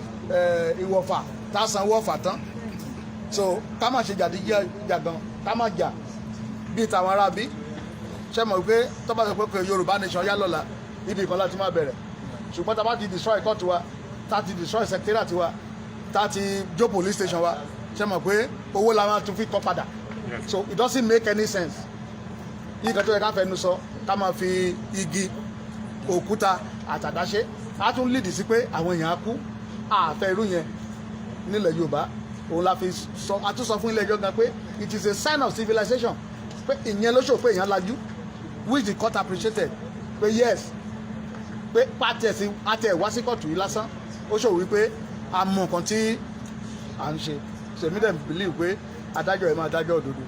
ìwọ̀fà tásánwó ọ̀fà tán. So ká má ṣe jàdíjàgan ká má jà bíi tàwọn ará bí ṣe mọ̀ pé tó bá sọ pé Yorùbá nation yá lọ́la ibi ìkan láti má bẹ̀rẹ̀ ṣùgbọ́n tá a bá ti destroy court wa tá a ti destroy secretariat wa tá a ti jó police station wa ṣe mọ̀ pé owó la máa tún fi kọ́ padà. So it doesn't make any sense. Yìí kan tó yẹ ká fẹnu sọ ká máa fi igi òkúta àtàdáṣe á tún lead sí pé àwọn èèyàn á kú àfẹ́ irú yẹn nílẹ̀ Yorùbá. Òun la fi sọ a tún sọ fún ilé ẹjọ́ gan pé it is a sign of civilization pé ìyẹn ló ṣò pé èèyàn lajú which the court appreciated pé yes pé pàtẹ wá sí kóòtù yìí lásán ó ṣòwò wípé a mọ nǹkan tí à ń ṣe ṣèmi dẹ̀ believe pé adájọ́ ẹ̀ máa dájọ́ òdodo.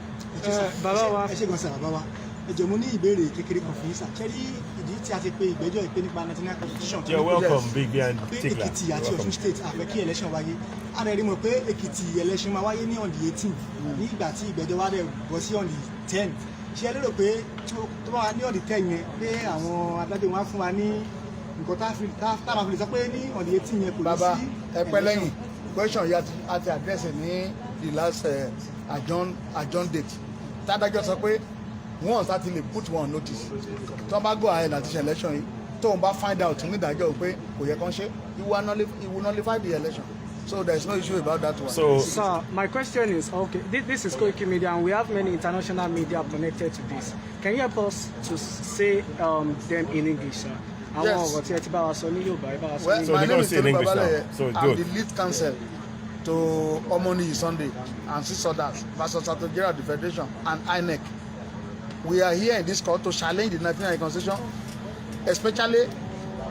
Bàbá wa ẹ ṣe gan sà bàbá wa ẹ jọ̀ọ́ mo ní ìbéèrè kékeré kan fún yín sà ṣẹ́rí ìdí tí a ti pe ìgbẹ́jọ́ ìpè nípa 1999 constitution. You're welcome, Vivian Tickler. Pé Èkìtì àti Ọ̀ṣun state àfẹ́ kí election wáyé a rẹ̀ rí mọ̀ pé Èkìtì election máa wáyé ní on the 18th ní ìgbà tí ìgbẹ́jọ́ wa rẹ̀ bọ́ sí on the 10th ṣé ẹ lérò pé tó bá wà ní on the 10th yẹn pé àwọn adájọ́ wọn á fún wa ní nǹkan tá a máa fi lè sọ pé ní on the 18th yẹn kò ní sí. Bàbá ẹ pẹ́ lẹ́yìn question yìí àti address ní the last adjourn date tádájọ́ sọ pé once that will put one notice tó bá go ahead àti ṣe election yìí tó ń bá find out nídàájọ́ pé kò yẹ kán ṣe he will nullify the election. So there is no issue about that one. So, sir, my question is, okay, this is Koiki Media, and we have many international media connected to this. Can you help us to say them in English, sir? Yes. Well, my name is Tony Babale. I'm the lead counsel to Omoni Sunday and 6 others versus Nigeria, the Federation, and INEC. We are here in this court to challenge the 1999 Constitution, especially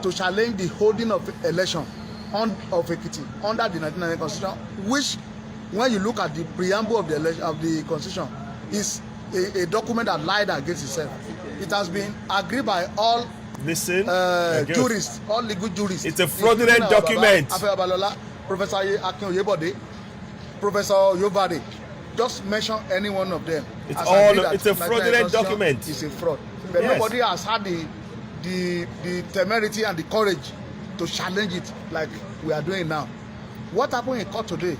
to challenge the holding of election of Ekiti under the 1999 Constitution, which, when you look at the preamble of the Constitution, is a document that lied against itself. It has been agreed by all jurists, all legal jurists. It's a fraudulent document. Professor Akin Oyebode, Professor Yobade, just mention any one of them. It's a fraudulent document. It's a fraud. But nobody has had the temerity and the courage to challenge it like we are doing now. What happened in court today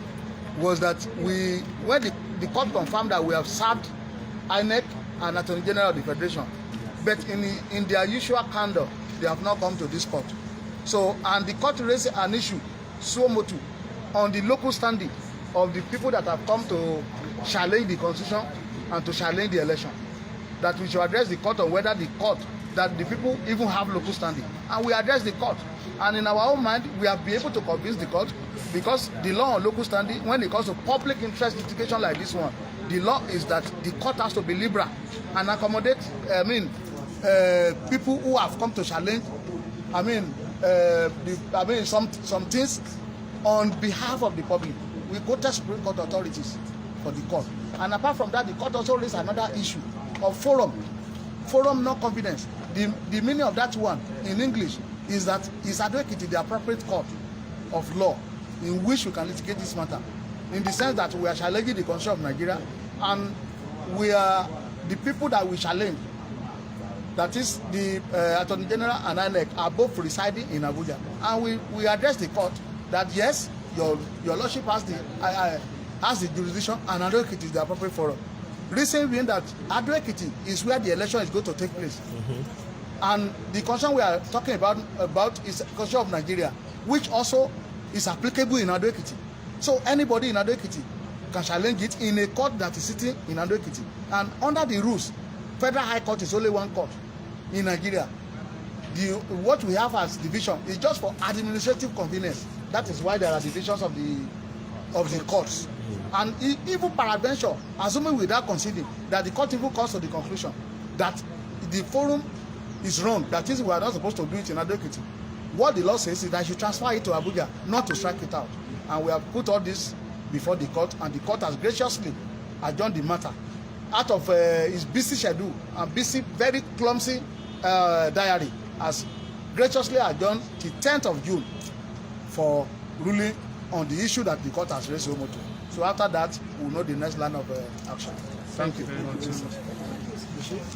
was that when the court confirmed that we have served INEC and Attorney General of the Federation, but in their usual candor, they have not come to this court. So, and the court raised an issue, suo motu, on the local standing of the people that have come to challenge the Constitution and to challenge the election. That we should address the court on whether the people even have local standing. And we address the court. And in our own mind, we have been able to convince the court because the law on local standing, when it comes to public interest litigation like this one, the law is that the court has to be liberal and accommodate, people who have come to challenge, some things on behalf of the public. We go to Supreme Court authorities for the court. And apart from that, the court also raised another issue of forum no confidence. The meaning of that one in English is that is advocating the appropriate court of law in which we can litigate this matter, in the sense that we are challenging the Constitution of Nigeria, and we are the people that we challenge, that is the Attorney General and INEC, are both residing in Abuja, and we address the court that yes, your lordship has the jurisdiction, and advocacy is the appropriate forum. Reason being that advocacy is where the election is going to take place. And the concern we are talking about is the Constitution of Nigeria, which also is applicable in advocacy. So anybody in advocacy can challenge it in a court that is sitting in advocacy. And under the rules, Federal High Court is only one court in Nigeria. What we have as division is just for administrative convenience. That is why there are divisions of the courts. And even peradventure, assuming without conceding that the court even comes to the conclusion that the forum is wrong, that is, we are not supposed to do it in advocacy, what the law says is that you transfer it to Abuja, not to strike it out. And we have put all this before the court, and the court has graciously adjourned the matter out of his busy schedule and busy, very clumsy diary, has graciously adjourned to 10th of June for ruling on the issue that the court has raised so much. So after that, we'll know the next line of action. Thank you very much.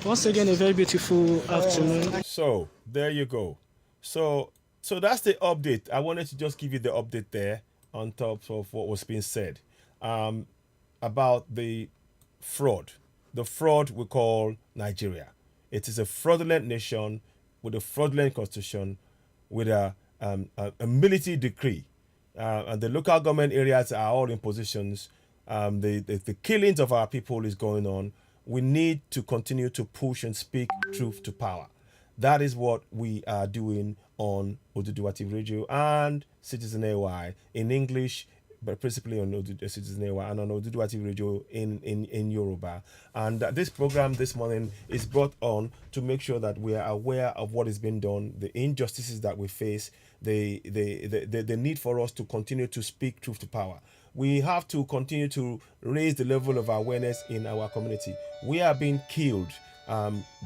Once again, a very beautiful afternoon. So there you go. So that's the update. I wanted to just give you the update there on top of what was being said about the fraud. The fraud we call Nigeria. It is a fraudulent nation with a fraudulent constitution, with a military decree. And the local government areas are all in positions. The killings of our people is going on. We need to continue to push and speak truth to power. That is what we are doing on Oduduwa TV Radio and Citizen AY in English, but principally on Citizen AY and on Oduduwa TV Radio in Yoruba. And this program this morning is brought on to make sure that we are aware of what is being done, the injustices that we face, the need for us to continue to speak truth to power. We have to continue to raise the level of awareness in our community. We are being killed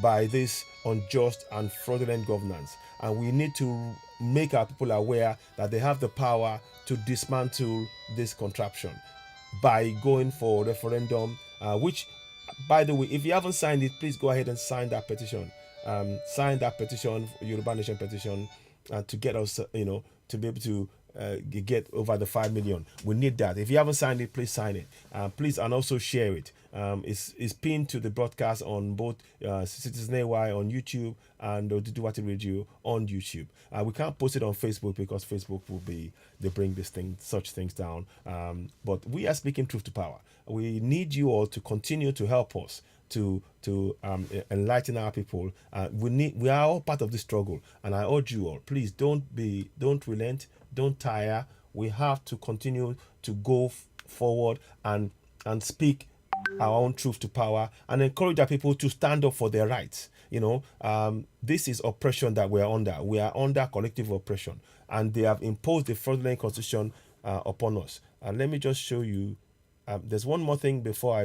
by this unjust and fraudulent governance, and we need to make our people aware that they have the power to dismantle this contraption by going for referendum, which, by the way, if you haven't signed it, please go ahead and sign that petition. Sign that petition, Yoruba Nation petition, to get us, to be able to get over the 5 million. We need that. If you haven't signed it, please sign it. Please, and also share it. It's pinned to the broadcast on both Citizen AY on YouTube and Oduduwa TV Radio on YouTube. We can't post it on Facebook because Facebook they bring such things down. But we are speaking truth to power. We need you all to continue to help us to enlighten our people. We are all part of this struggle, and I urge you all, please don't relent, don't tire. We have to continue to go forward and speak our own truth to power and encourage our people to stand up for their rights. This is oppression that we are under. We are under collective oppression, and they have imposed the fraudulent constitution upon us. And let me just show you. There's one more thing that I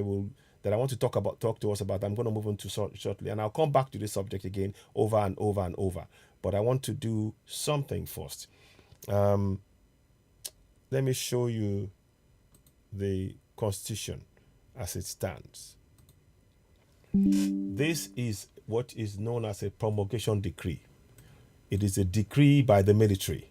want to talk to us about. I'm going to move on to shortly, and I'll come back to this subject again over and over and over. But I want to do something first. Let me show you the Constitution as it stands. This is what is known as a promulgation decree. It is a decree by the military,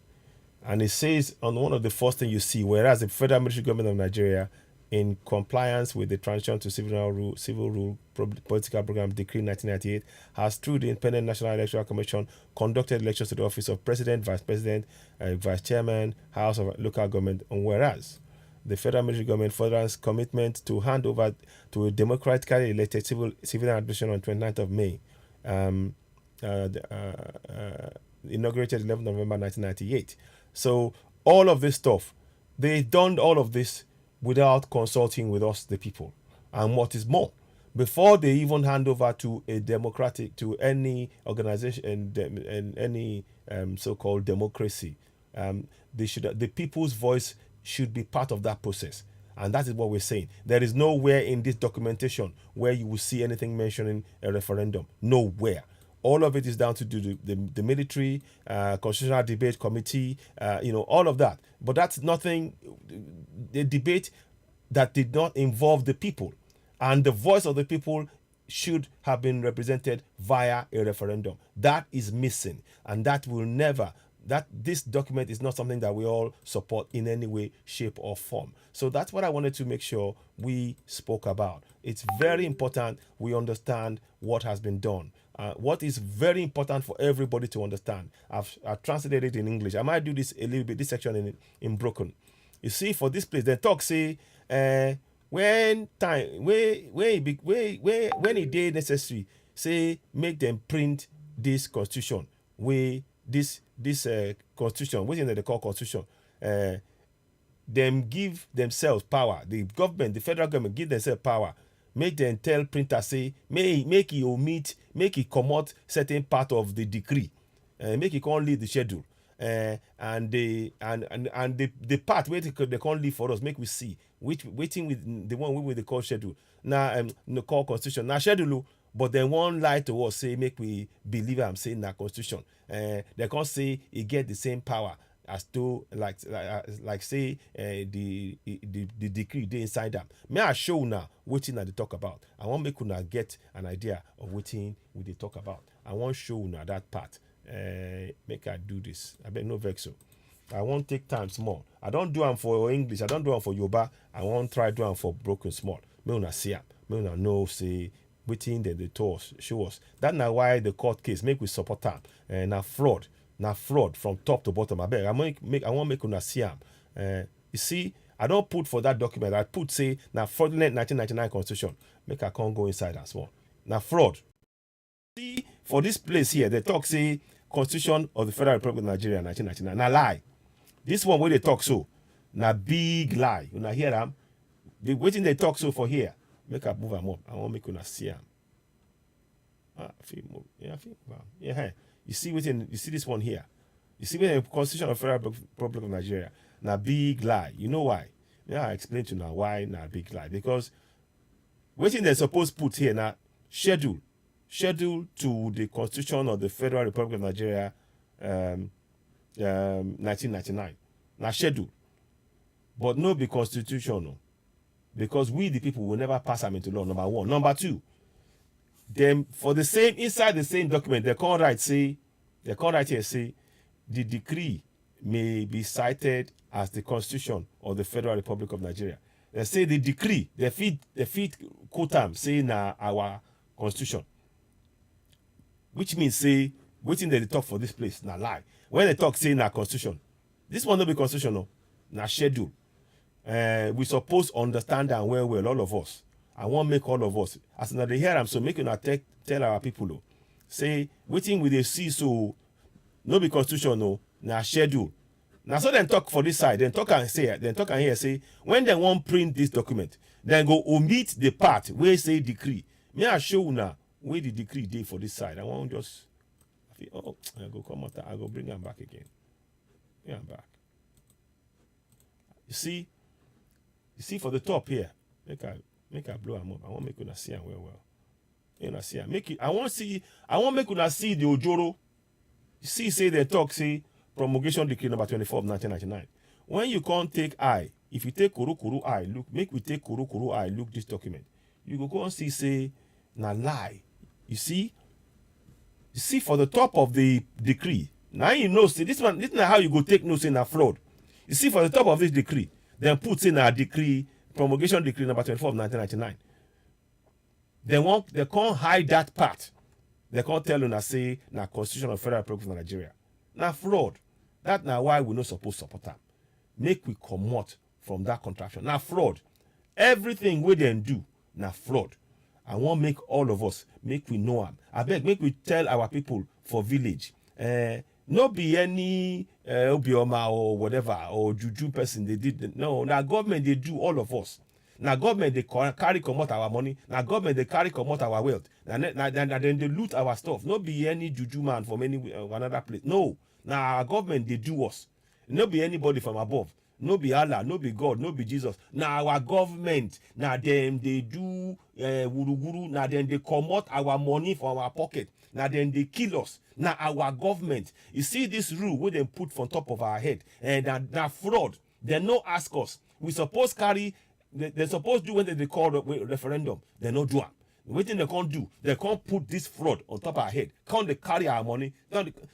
and it says on one of the first things you see, whereas the Federal Military Government of Nigeria, in compliance with the Transition to Civil Rule Political Program Decree 1998, has, through the Independent National Electoral Commission, conducted elections to the office of President, Vice President, Vice Chairman, House of Local Government, and whereas the Federal Military Government furthers commitment to hand over to a democratically elected civilian administration on 29th of May, inaugurated 11th November 1998. So all of this stuff, they've done all of this without consulting with us, the people. And what is more, before they even hand over to a democratic, to any organization and any so-called democracy. The people's voice should be part of that process. And that is what we're saying. There is nowhere in this documentation where you will see anything mentioning a referendum. Nowhere. All of it is down to the military, constitutional debate committee, all of that. But that's nothing, the debate that did not involve the people. And the voice of the people should have been represented via a referendum. That is missing. And that will never, this document is not something that we all support in any way, shape, or form. So that's what I wanted to make sure we spoke about. It's very important we understand what has been done. What is very important for everybody to understand. I've translated it in English. I might do this a little bit, this section in broken. You see, for this place, the talk say, when it is necessary, say make them print this constitution, this constitution, what they call constitution, them give themselves power. The government, the federal government, give themselves power. Make them tell printer say make it omit, make it come out certain part of the decree, make it can't leave the schedule, and the part where they can't leave for us. Make we see which waiting with the one with the call schedule now, the call constitution now schedule. But they won't lie to us, say make we believe I'm saying that constitution. They can't say it get the same power as to like say the decree they inside them. May I show now waiting that they talk about. I want make una get an idea of waiting we they talk about. I want show now that part. Make I do this. I bet no vex so. I won't take time small. I don't do them for English. I don't do them for Yoruba. I won't try do them for broken small. May una see them. May una know say waiting that they told us, show us. That's now why the court case make we support them. Now fraud from top to bottom. I beg. I want make una see them. You see, I don't put for that document. I put say now fraudulent 1999 constitution. Make I can't go inside as well. Now fraud. See for this place here, they talk say Constitution of the Federal Republic of Nigeria 1999. Now lie. This one where they talk so, now big lie. You know hear them. The waiting they talk so for here. Make I move them up. I want make una see them. Yeah. You see this one here. You see the Constitution of the Federal Republic of Nigeria. Now big lie. You know why? Yeah, I explain to you now why now big lie. Because waiting they're supposed to put here now schedule to the Constitution of the Federal Republic of Nigeria 1999. Now schedule. But no be constitutional. Because we the people will never pass them into law, number one. Number two, them for the same inside the same document, they can't write say the decree may be cited as the Constitution of the Federal Republic of Nigeria. They say the decree, they feed quote them say na our constitution. Which means say waiting they talk for this place, na lie. When they talk say na constitution, this one not be constitutional, na schedule. We suppose understand that well, all of us. I want make all of us. As now they hear them, so make you not tell our people, though. Say, waiting with a see so, no be constitution, no, na schedule. Now so then talk for this side, then talk and hear, say, when they want print this document, then go omit the part where say decree. May I show you now where the decree day for this side. I want just, I go come out, I go bring them back again. Bring them back. You see for the top here, make I blow them up. I want make una see them well. You know, see them. I want make una see the Ojoro. You see, say they talk, say promulgation decree number 24 of 1999. When you can't take eye, if you take Kuru eye, look, make we take Kuru eye, look this document. You go and see, say, na lie. You see for the top of the decree. Now you know, see, this is how you go take notes in a fraud. You see for the top of this decree, then puts in a decree, promulgation decree number 24 of 1999. They can't hide that part. They can't tell you say na Constitution of the Federal Republic of Nigeria. Now fraud. That's now why we're not supposed to support them. Make we come out from that contraction. Now fraud. Everything we then do, now fraud. I want make all of us, make we know them. I beg, make we tell our people for village. No be any Obioma or whatever or juju person they did. No, now government they do all of us. Now government they carry comot our money. Now government they carry comot our wealth. Then they loot our stuff. No be any juju man from any another place. No. Now our government they do us. No be anybody from above. No be Allah, no be God, no be Jesus. Now our government, now them they do wuru. Now then they comot our money from our pocket. Now then they kill us. Now our government, you see this rule where they put on top of our head, and now fraud. They no ask us. We suppose carry. They supposed do when they call referendum. They no do it. What thing they can't do? They can't put this fraud on top of our head. Can't they carry our money?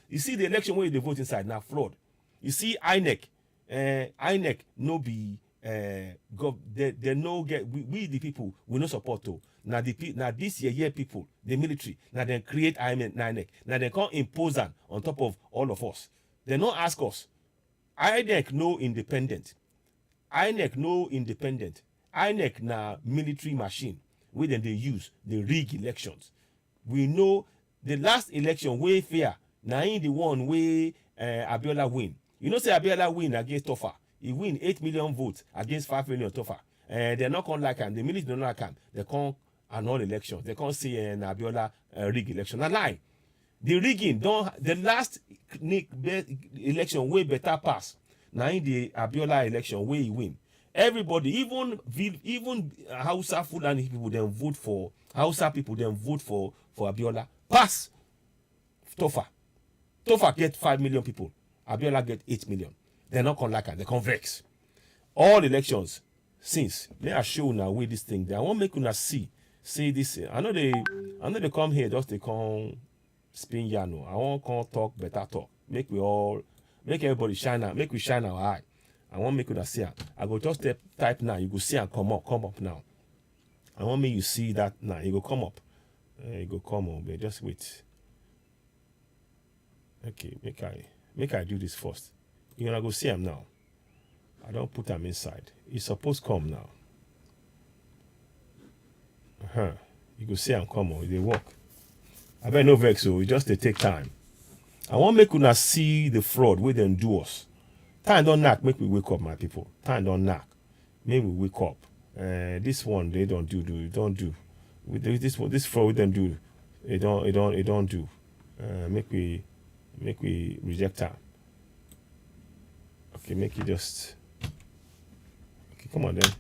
You see the election where they vote inside now fraud. You see INEC. INEC no be they no get we the people we no support to now this year people the military now they create INEC now they can't impose that on top of all of us. They no ask us. INEC no independent. INEC na military machine where then they use the rig elections. We know the last election way fair now in the one way Abiola win. You know, say Abiola win against Tofa. He win 8 million votes against 5 million Tofa. They're not going to like him. The military don't like him. They can't annul elections. They can't say Abiola rig election. Now lie. The rigging the last election way better pass. Now in the Abiola election way he win. Everybody, even Hausa Fulani people, then vote for Hausa people. Then vote for Abiola. Pass Tofa. Tofa get 5 million people. Abiola get 8 million. They're not going to like it. They can't vex. All elections since they are showing now with this thing. I won't make you see this. I know they come here just they come spin yano. I won't come talk better talk. Make everybody shine out. Make we shine our eye. I won't make you see it. I go just type now. You go see and come up now. I want me you see that now. You go come up. You go come up. But just wait. Okay, make I do this first. You're gonna go see him now. I don't put him inside. He's supposed to come now. You go see him come on. They work. I bet no vex, so it just they take time. I want make una see the fraud where they do us. Time don't knock, make we wake up, my people. Time don't knock. Make we wake up. This one they don't do. With this fraud we don't do. It don't do. Make we reject her. Okay, make it just. Okay, come on then.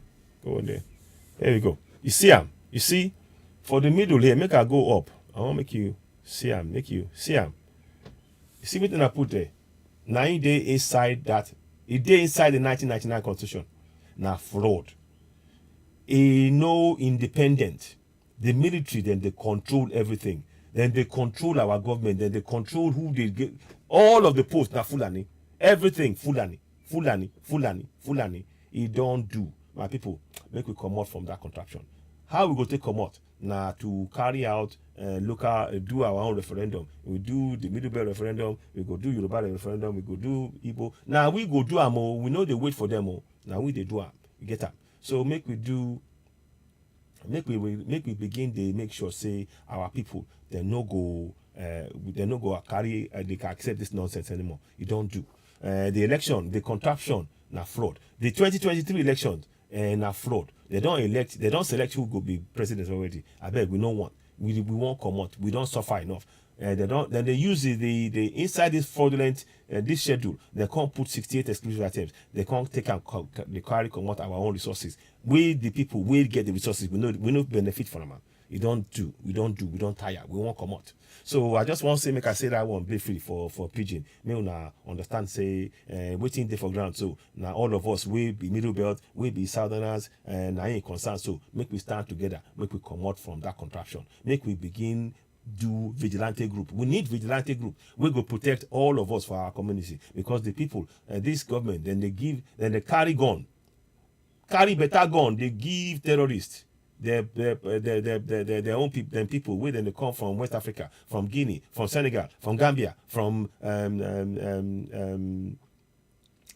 Go on there. There we go. You see him? You see? For the middle here, make her go up. I want to make you see him. Make you see him. You see what I put there? 9 days inside that. A day inside the 1999 Constitution. Now fraud. No independent. The military, then they control everything. Then they control our government. Then they control who they get. All of the posts now Fulani. Everything Fulani. It don't do. My people, make we come out from that contraption. How we go take come out? Now to carry out do our own referendum. We do the Middle Belt referendum. We go do Yoruba referendum. We go do Igbo. Now we go do them all. We know they wait for them all. Now we they do them. You get them. So make we begin to make sure say our people they no go carry they can accept this nonsense anymore. You don't do. The election, the contraption, na fraud. The 2023 election, na fraud. They don't select who will be president already. I beg, we don't want. We won't come out. We don't suffer enough. Then they use the inside this fraudulent this schedule. They can't put 68 exclusive items. They can't take and they carry come out our own resources. We the people will get the resources. We know benefit from them. We don't tire. We won't come out. So I just want to say, make I say that one briefly for Pidgin. May una understand say waiting there for ground. So now all of us we be Middle Belt, we be Southerners, and I ain't concerned. So make we stand together, make we come out from that contraption. Make we begin do vigilante group. We need vigilante group. We go protect all of us for our community because the people, this government, then they carry better gun. They give terrorists. Their own people where they come from West Africa, from Guinea, from Senegal, from Gambia, from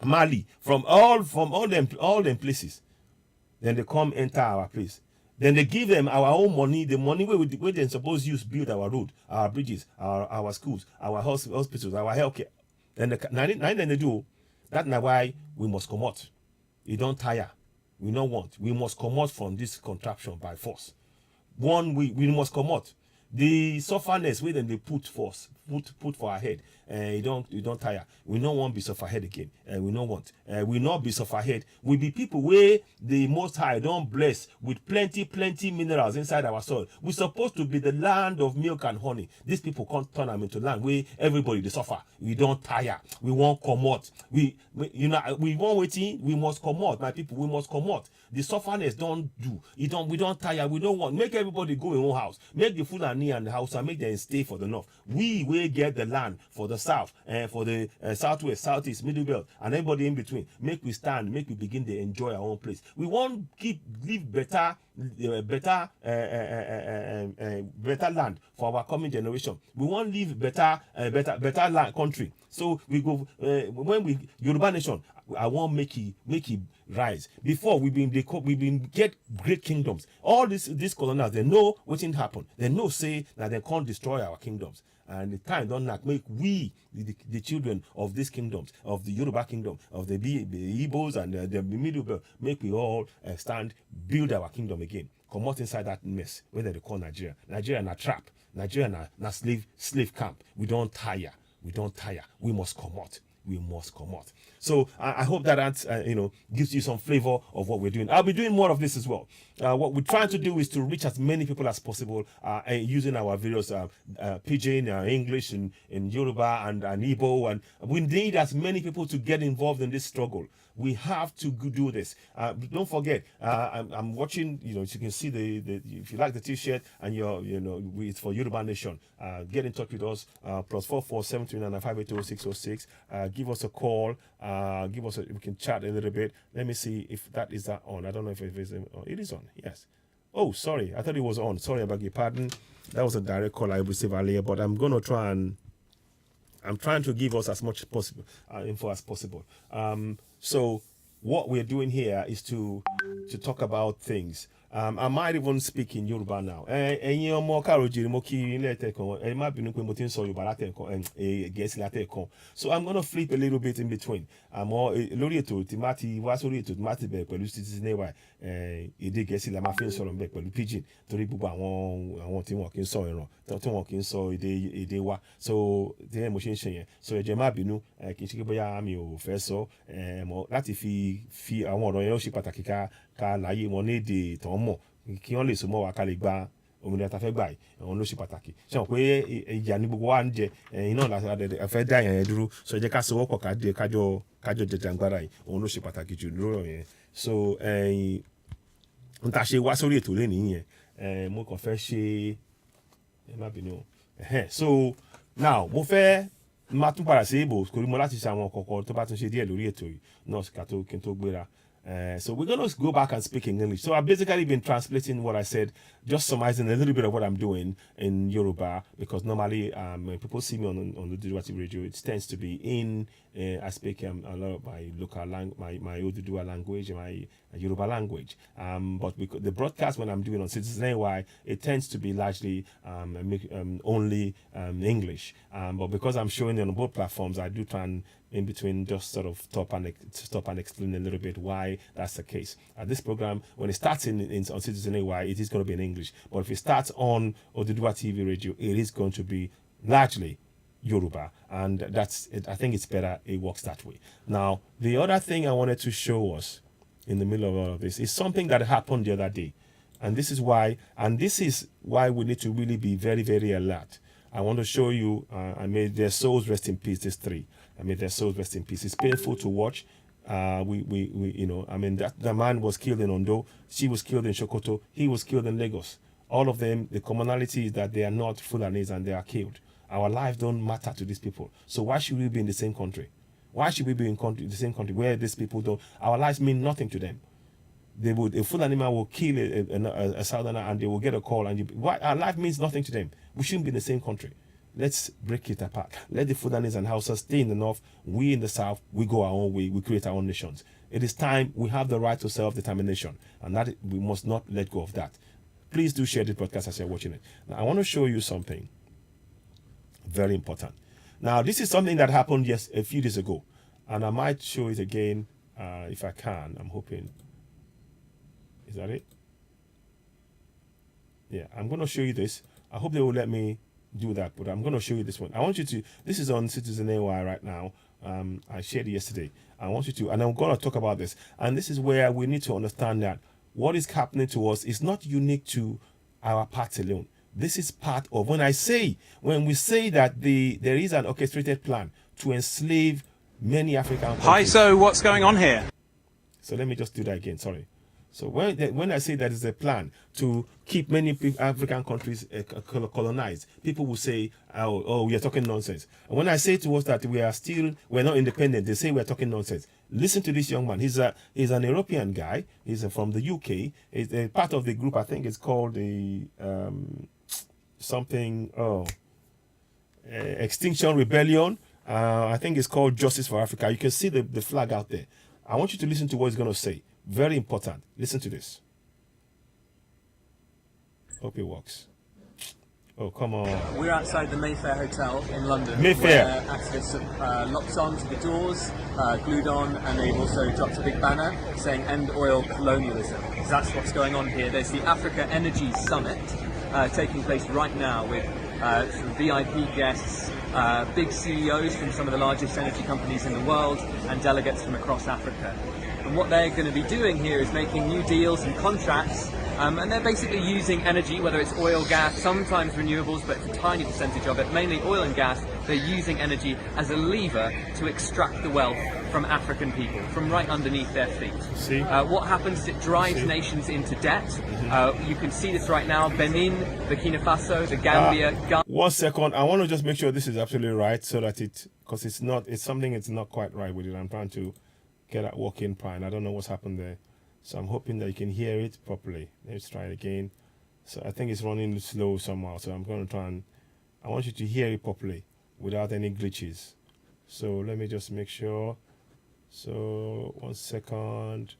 Mali, from all them places. Then they come enter our place. Then they give them our own money, the money where they're supposed to use build our road, our bridges, our schools, our hospitals, our healthcare. Then they do. That's why we must come out. You don't tire. We not want. We must come out from this contraption by force. One, we must come out. The sufferness wey dem dey put for our head, you don't tire. We no want be suffer head again. We no want. We not be suffer head. We be people where the Most High don't bless with plenty minerals inside our soil. We supposed to be the land of milk and honey. These people can't turn them into land where everybody they suffer. We don't tire. We won't come out. We want waiting. We must come out, my people. We must come out. The sufferness don't do. We don't tire. We don't want. Make everybody go in one house. Make the Fulani and the house and make them stay for the north. We will get the land for the south and for the southwest, southeast, middle belt, and everybody in between. Make we stand. Make we begin to enjoy our own place. We want live better land for our coming generation. We want live better land country. So we go when we Yoruba nation. I want make it rise. Before we been get great kingdoms. All these colonials, they know what thing happen. They know say that they can't destroy our kingdoms. And the time don't not make we the children of these kingdoms, of the Yoruba kingdom, of the Igbos and the Middle Belt, make we all stand, build our kingdom again. Come out inside that mess where they call Nigeria. Nigeria na trap. Nigeria na slave camp. We don't tire. We don't tire. We must come out. We must come out. So I hope that gives you some flavor of what we're doing. I'll be doing more of this as well. What we're trying to do is to reach as many people as possible using our various Pidgin, English, and Yoruba and Igbo, and we need as many people to get involved in this struggle. We have to do this. Don't forget, I'm watching. As you can see if you like the T-shirt and it's for Yoruba Nation. Get in touch with us. +44 739 580 606. Give us a call. We can chat a little bit. Let me see if that is on. I don't know if it is on. It is on. Yes. Oh, sorry. I thought it was on. Sorry, I beg your pardon. That was a direct call I received earlier, but I'm going to try and I'm trying to give us as much possible info as possible. So what we're doing here is to talk about things. I might even speak in Yoruba now. So I'm going to flip a little bit in between. Lórí ètò tí má ti wá sórí ètò tí má ti bẹ̀rẹ̀ pẹ̀lú Citizen AY èdè Gẹ̀ẹ́sì la máa fi ń sọ̀rọ̀ ńbẹ̀ pẹ̀lú pidgin torí gbogbo àwọn tí wọn kì í sọ ìran tí wọn kì í sọ èdè wa so tí mo ṣe ń ṣe yẹn so ẹ jẹ́ má bínú kì í ṣe pé bóyá mi ò fẹ́ sọ láti fi àwọn ọ̀rọ̀ yẹn ó ṣe pàtàkì ká láyé wọn ní èdè tán mọ̀ kí wọ́n lè so mọ́ wa ká lè gba òmìnira tá a fẹ́ gbà yìí àwọn ló ṣe pàtàkì ṣe wọn pé ìyà ní gbogbo wa ń jẹ ẹ̀yin náà la fẹ́ dá ìyàn yẹn dúró so ẹ jẹ́ ká sowọ́pọ̀ kájọ jẹjàngbara yìí òun ló ṣe pàtàkì jù lórọ̀ yẹn so n ta ṣe wá sórí ètò lẹ́nìí yẹn mo kàn fẹ́ ṣe ẹ má bínú so now mo fẹ́ máa tún padà sí ìbò kò rí mo láti ṣe àwọn kọ̀ọ̀kan tó bá tún ṣe díẹ̀ lórí ètò yìí náà kí n tó gbéra. So we're going to go back and speak in English. So I've basically been translating what I said, just summarizing a little bit of what I'm doing in Yoruba, because normally when people see me on the Oduduwa radio, it tends to be in, I speak a lot of my local language, my Oduduwa language, my Yoruba language. But because the broadcast when I'm doing on Citizen AY, it tends to be largely only English. But because I'm showing it on both platforms, I do try and in between just sort of stop and explain a little bit why that's the case. This program, when it starts on Citizen AY, it is going to be in English. But if it starts on Oduduwa TV radio, it is going to be largely Yoruba. And that's it. I think it's better it works that way. Now, the other thing I wanted to show us in the middle of all of this is something that happened the other day. And this is why we need to really be very, very alert. I want to show you, I made their souls rest in peace, these three. I mean, their souls rest in peace. It's painful to watch. The man was killed in Ondo. She was killed in Sokoto. He was killed in Lagos. All of them, the commonality is that they are not Fulanis and they are killed. Our lives don't matter to these people. So why should we be in the same country? Why should we be in the same country where these people don't? Our lives mean nothing to them. A Fulani man will kill a Southerner and they will get a call. Our life means nothing to them. We shouldn't be in the same country. Let's break it apart. Let the Fulanis and Hausas stay in the north. We in the south, we go our own way. We create our own nations. It is time. We have the right to self-determination. And that we must not let go of that. Please do share this broadcast as you're watching it. Now, I want to show you something very important. Now, this is something that happened a few days ago. And I might show it again if I can. I'm hoping. Is that it? Yeah, I'm going to show you this. I hope they will let me do that, but I'm going to show you this one. I want you to, this is on Citizen AY right now. I shared it yesterday. I want you to, and I'm going to talk about this. And this is where we need to understand that what is happening to us is not unique to our part alone. This is part of, when we say that there is an orchestrated plan to enslave many African countries. Hi, so what's going on here? So let me just do that again, sorry. So when I say that is a plan to keep many African countries colonized, people will say, oh, we are talking nonsense. And when I say to us that we're not independent, they say we're talking nonsense. Listen to this young man. He's an European guy. He's from the UK. He's a part of the group, I think it's called the Extinction Rebellion. I think it's called Justice for Africa. You can see the flag out there. I want you to listen to what he's going to say. Very important. Listen to this. Hope it works. Oh, come on. We're outside the Mayfair Hotel in London. Mayfair. Where activists have locked on to the doors, glued on, and they've also dropped a big banner saying end oil colonialism. That's what's going on here. There's the Africa Energy Summit taking place right now with some VIP guests, big CEOs from some of the largest energy companies in the world, and delegates from across Africa. And what they're going to be doing here is making new deals and contracts, and they're basically using energy, whether it's oil, gas, sometimes renewables, but it's a tiny percentage of it, mainly oil and gas. They're using energy as a lever to extract the wealth from African people, from right underneath their feet. See? What happens is it drives nations into debt. You can see this right now, Benin, Burkina Faso, the Gambia, Ghana. 1 second, I want to just make sure this is absolutely right, so that because it's something it's not quite right with it. I'm trying to get that working fine. I don't know what's happened there. So I'm hoping that you can hear it properly. Let's try it again. So I think it's running slow somehow. So I'm going to try and, I want you to hear it properly without any glitches. So let me just make sure. So 1 second.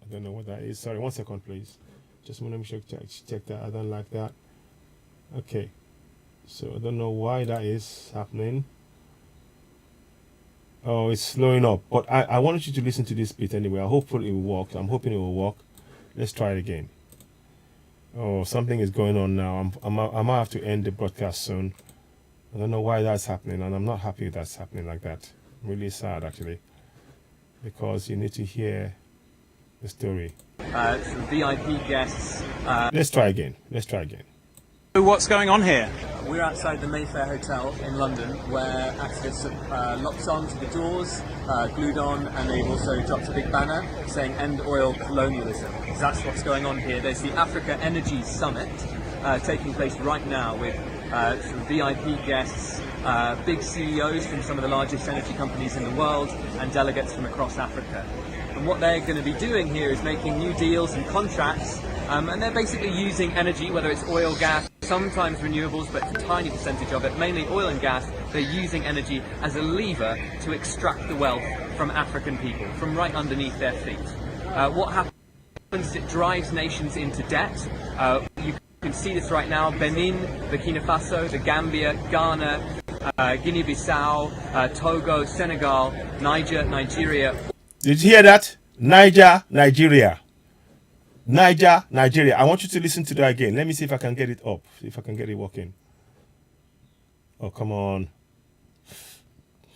I don't know what that is. Sorry, 1 second, please. Just want to make sure check that. I don't like that. Okay. So I don't know why that is happening. Oh, it's slowing up. But I wanted you to listen to this bit anyway. Hopefully it will work. I'm hoping it will work. Let's try it again. Oh, something is going on now. I might have to end the broadcast soon. I don't know why that's happening, and I'm not happy that's happening like that. Really sad, actually. Because you need to hear the story. Some VIP guests. Let's try again. Let's try again. So what's going on here? We're outside the Mayfair Hotel in London, where activists have locked on to the doors, glued on, and they've also dropped a big banner saying end oil colonialism. That's what's going on here. There's the Africa Energy Summit taking place right now with some VIP guests, big CEOs from some of the largest energy companies in the world, and delegates from across Africa. And what they're going to be doing here is making new deals and contracts, and they're basically using energy, whether it's oil, gas, sometimes renewables, but it's a tiny percentage of it, mainly oil and gas. They're using energy as a lever to extract the wealth from African people, from right underneath their feet. What happens is it drives nations into debt. You can see this right now, Benin, Burkina Faso, the Gambia, Ghana, Guinea-Bissau, Togo, Senegal, Niger, Nigeria. Did you hear that? Niger, Nigeria. Niger, Nigeria. I want you to listen to that again. Let me see if I can get it up. See if I can get it working. Oh, come on.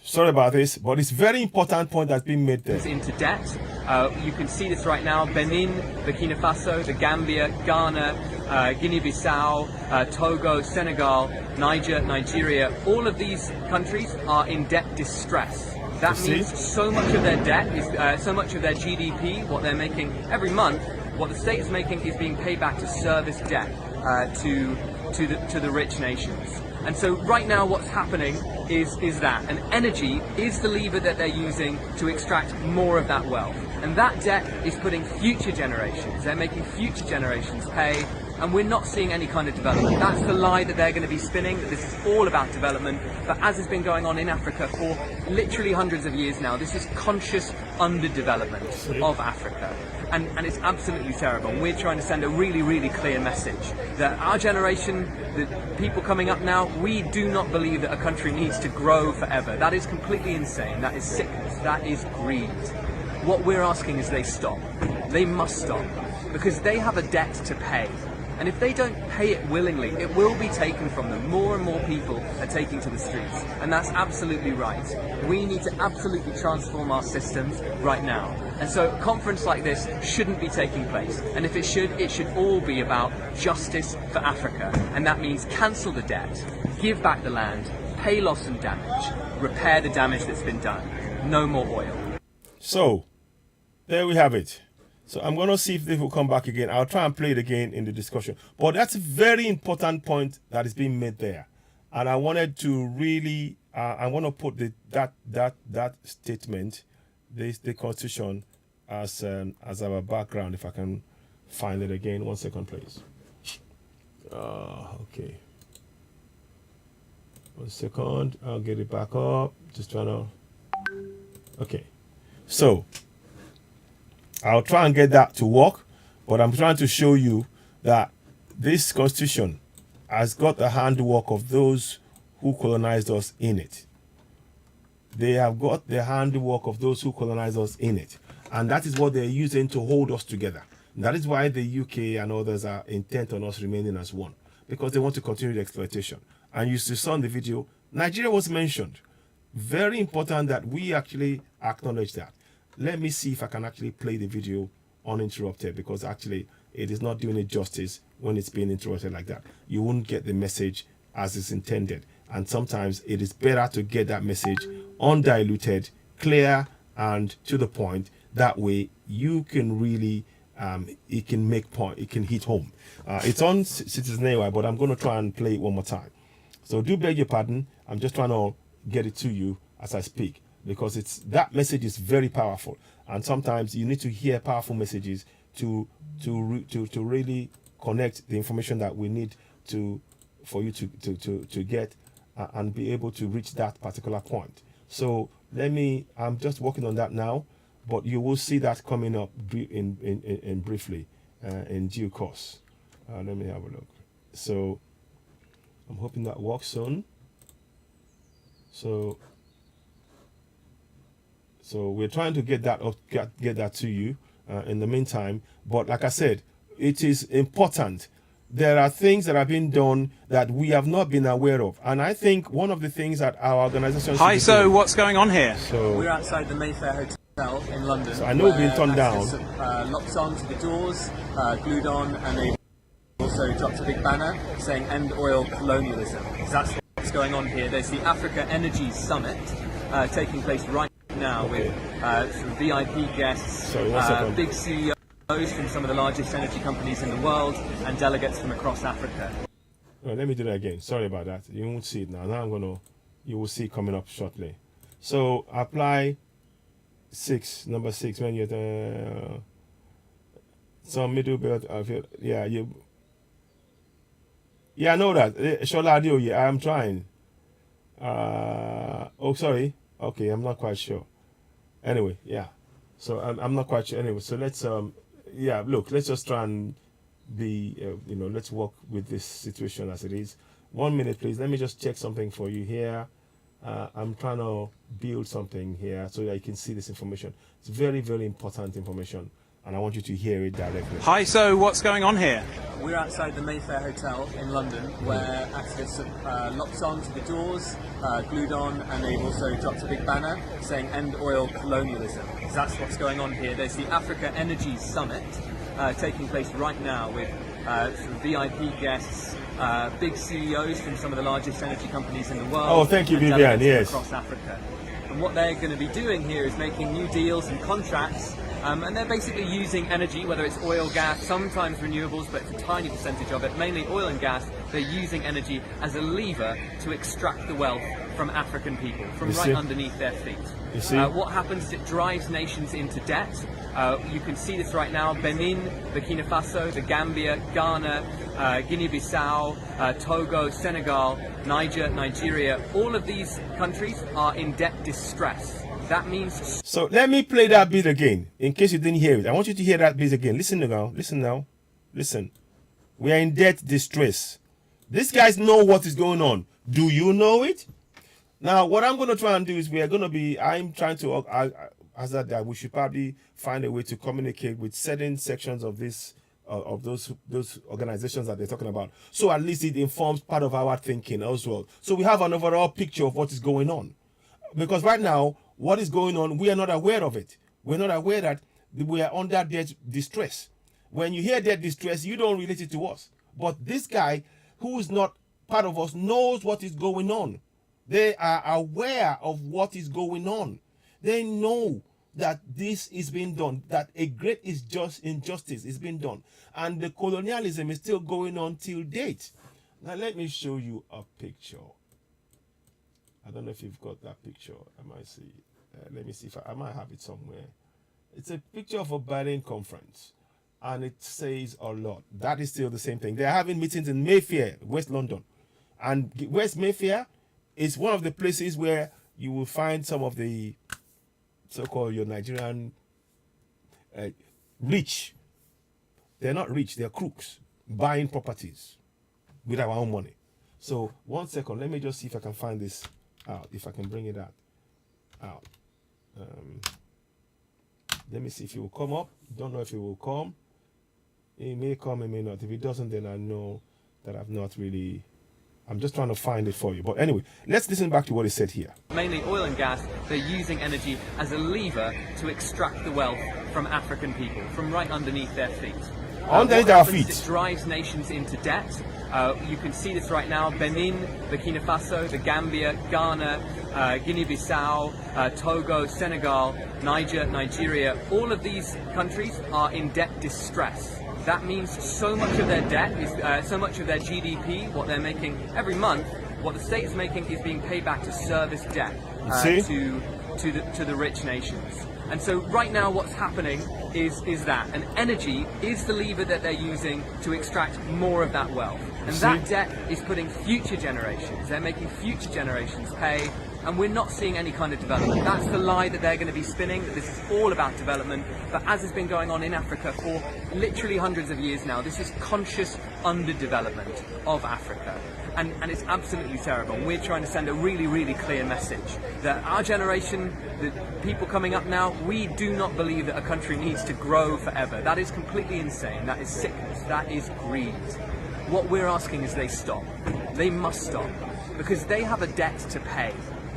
Sorry about this, but it's very important point that's been made there. Into debt. You can see this right now, Benin, Burkina Faso, the Gambia, Ghana, Guinea-Bissau, Togo, Senegal, Niger, Nigeria. All of these countries are in debt distress. That means so much of their debt is so much of their GDP, what they're making every month, what the state is making is being paid back to service debt to the rich nations. And so right now what's happening is that, and energy is the lever that they're using to extract more of that wealth. And that debt is putting future generations, they're making future generations pay, and we're not seeing any kind of development. That's the lie that they're going to be spinning, that this is all about development. But as has been going on in Africa for literally hundreds of years now, this is conscious underdevelopment of Africa. And it's absolutely terrible. And we're trying to send a really, really clear message that our generation, the people coming up now, we do not believe that a country needs to grow forever. That is completely insane. That is sickness. That is greed. What we're asking is they stop. They must stop, because they have a debt to pay. And if they don't pay it willingly, it will be taken from them. More and more people are taking to the streets. And that's absolutely right. We need to absolutely transform our systems right now. And so a conference like this shouldn't be taking place. And if it should all be about justice for Africa. And that means cancel the debt, give back the land, pay loss and damage, repair the damage that's been done. No more oil. So, there we have it. So I'm going to see if they will come back again. I'll try and play it again in the discussion. But that's a very important point that is being made there. And I wanted to really, I want to put that statement, the Constitution, as our background. If I can find it again. 1 second, please. Okay. 1 second. I'll get it back up. Just trying to. Okay. So, I'll try and get that to work, but I'm trying to show you that this Constitution has got the handwork of those who colonized us in it. They have got the handiwork of those who colonized us in it. And that is what they're using to hold us together. And that is why the UK and others are intent on us remaining as one, because they want to continue the exploitation. And you saw in the video, Nigeria was mentioned. Very important that we actually acknowledge that. Let me see if I can actually play the video uninterrupted, because actually it is not doing it justice when it's being interrupted like that. You won't get the message as it's intended. And sometimes it is better to get that message undiluted, clear, and to the point. That way you can really, it can make point, it can hit home. It's on Citizen AI, but I'm going to try and play it one more time. So do beg your pardon. I'm just trying to get it to you as I speak, because it's that message is very powerful, and sometimes you need to hear powerful messages to really connect the information that we need for you to get and be able to reach that particular point. So I'm just working on that now, but you will see that coming up in briefly in due course. Let me have a look. So I'm hoping that works soon. So we're trying to get that up, get that to you in the meantime. But like I said, it is important. There are things that are being done that we have not been aware of, and I think one of the things that our organization. Hi. So what's going on here? So we're outside the Mayfair Hotel in London. So I know we've been turned down. Locked on to the doors, glued on, and they also dropped a big banner saying "End Oil Colonialism." So that's what's going on here. There's the Africa Energy Summit taking place right now with some VIP guests, big CEOs from some of the largest energy companies in the world, and delegates from across Africa. Well, let me do that again. Sorry about that. You won't see it now. You will see it coming up shortly. So apply number 6 when you're some middle belt of it. Yeah, I know that. Sholadio, yeah, I'm trying. Oh, sorry. Okay, I'm not quite sure. Anyway, yeah. So I'm not quite sure. Anyway, so let's look, let's just try and be let's work with this situation as it is. 1 minute, please. Let me just check something for you here. I'm trying to build something here so that you can see this information. It's very, very important information, and I want you to hear it directly. Hi. So what's going on here? We're outside the Mayfair Hotel in London, where activists are locked on to the doors, glued on, and they've also dropped a big banner saying "End Oil Colonialism." So that's what's going on here. There's the Africa Energy Summit taking place right now with some VIP guests, big CEOs from some of the largest energy companies in the world. Oh, thank you, Vivian. Yes. Across Africa. And what they're going to be doing here is making new deals and contracts. And they're basically using energy, whether it's oil, gas, sometimes renewables, but it's a tiny percentage of it, mainly oil and gas. They're using energy as a lever to extract the wealth from African people, from right underneath their feet. You see? What happens is it drives nations into debt. You can see this right now. Benin, Burkina Faso, the Gambia, Ghana, Guinea-Bissau, Togo, Senegal, Niger, Nigeria, all of these countries are in debt distress. That means... So let me play that bit again, in case you didn't hear it. I want you to hear that bit again. Listen now. Listen now. Listen. We are in debt distress. These guys know what is going on. Do you know it? Now, what I'm going to try and do is I'm trying to as that we should probably find a way to communicate with certain sections of this of those organizations that they're talking about, so at least it informs part of our thinking as well. So we have an overall picture of what is going on, because right now what is going on, we are not aware of it. We're not aware that we are under debt distress. When you hear debt distress, you don't relate it to us, but this guy who is not part of us knows what is going on. They are aware of what is going on. They know that this is being done, that a great injustice is being done, and the colonialism is still going on till date. Now let me show you a picture. I don't know if you've got that picture. I might see. Let me see if I might have it somewhere. It's a picture of a Berlin conference, and it says a lot. That is still the same thing. They're having meetings in Mayfair, West London, and West Mayfair is one of the places where you will find some of the so-called your Nigerian rich. They're not rich, they're crooks buying properties with our own money. So 1 second, let me just see if I can find this out, if I can bring it out. Let me see if it will come up. Don't know if it will come. It may come, it may not. If it doesn't, then I know that I've not really... I'm just trying to find it for you. But anyway, let's listen back to what he said here. Mainly oil and gas, they're using energy as a lever to extract the wealth from African people, from right underneath their feet. Underneath our feet. It drives nations into debt. You can see this right now. Benin, Burkina Faso, the Gambia, Ghana, Guinea-Bissau, Togo, Senegal, Niger, Nigeria. All of these countries are in debt distress. That means so much of their debt is, so much of their GDP, what they're making every month, what the state is making is being paid back to service debt to the rich nations. And so right now what's happening is that, and energy is the lever that they're using to extract more of that wealth. And that debt is putting future generations, they're making future generations pay, and we're not seeing any kind of development. That's the lie that they're going to be spinning, that this is all about development. But as has been going on in Africa for literally hundreds of years now, this is conscious underdevelopment of Africa. And it's absolutely terrible. We're trying to send a really, really clear message that our generation, the people coming up now, we do not believe that a country needs to grow forever. That is completely insane. That is sickness. That is greed. What we're asking is they stop. They must stop, because they have a debt to pay.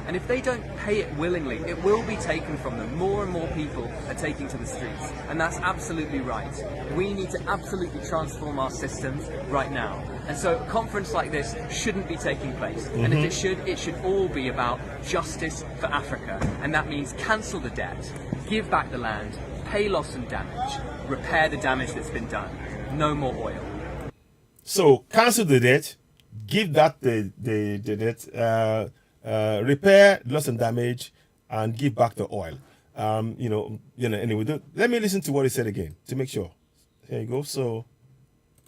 And if they don't pay it willingly, it will be taken from them. More and more people are taking to the streets. And that's absolutely right. We need to absolutely transform our systems right now. And so a conference like this shouldn't be taking place. And if it should all be about justice for Africa. And that means cancel the debt, give back the land, pay loss and damage, repair the damage that's been done. No more oil. So cancel the debt, give back the debt, repair loss and damage, and give back the oil. Anyway, let me listen to what he said again to make sure. There you go. So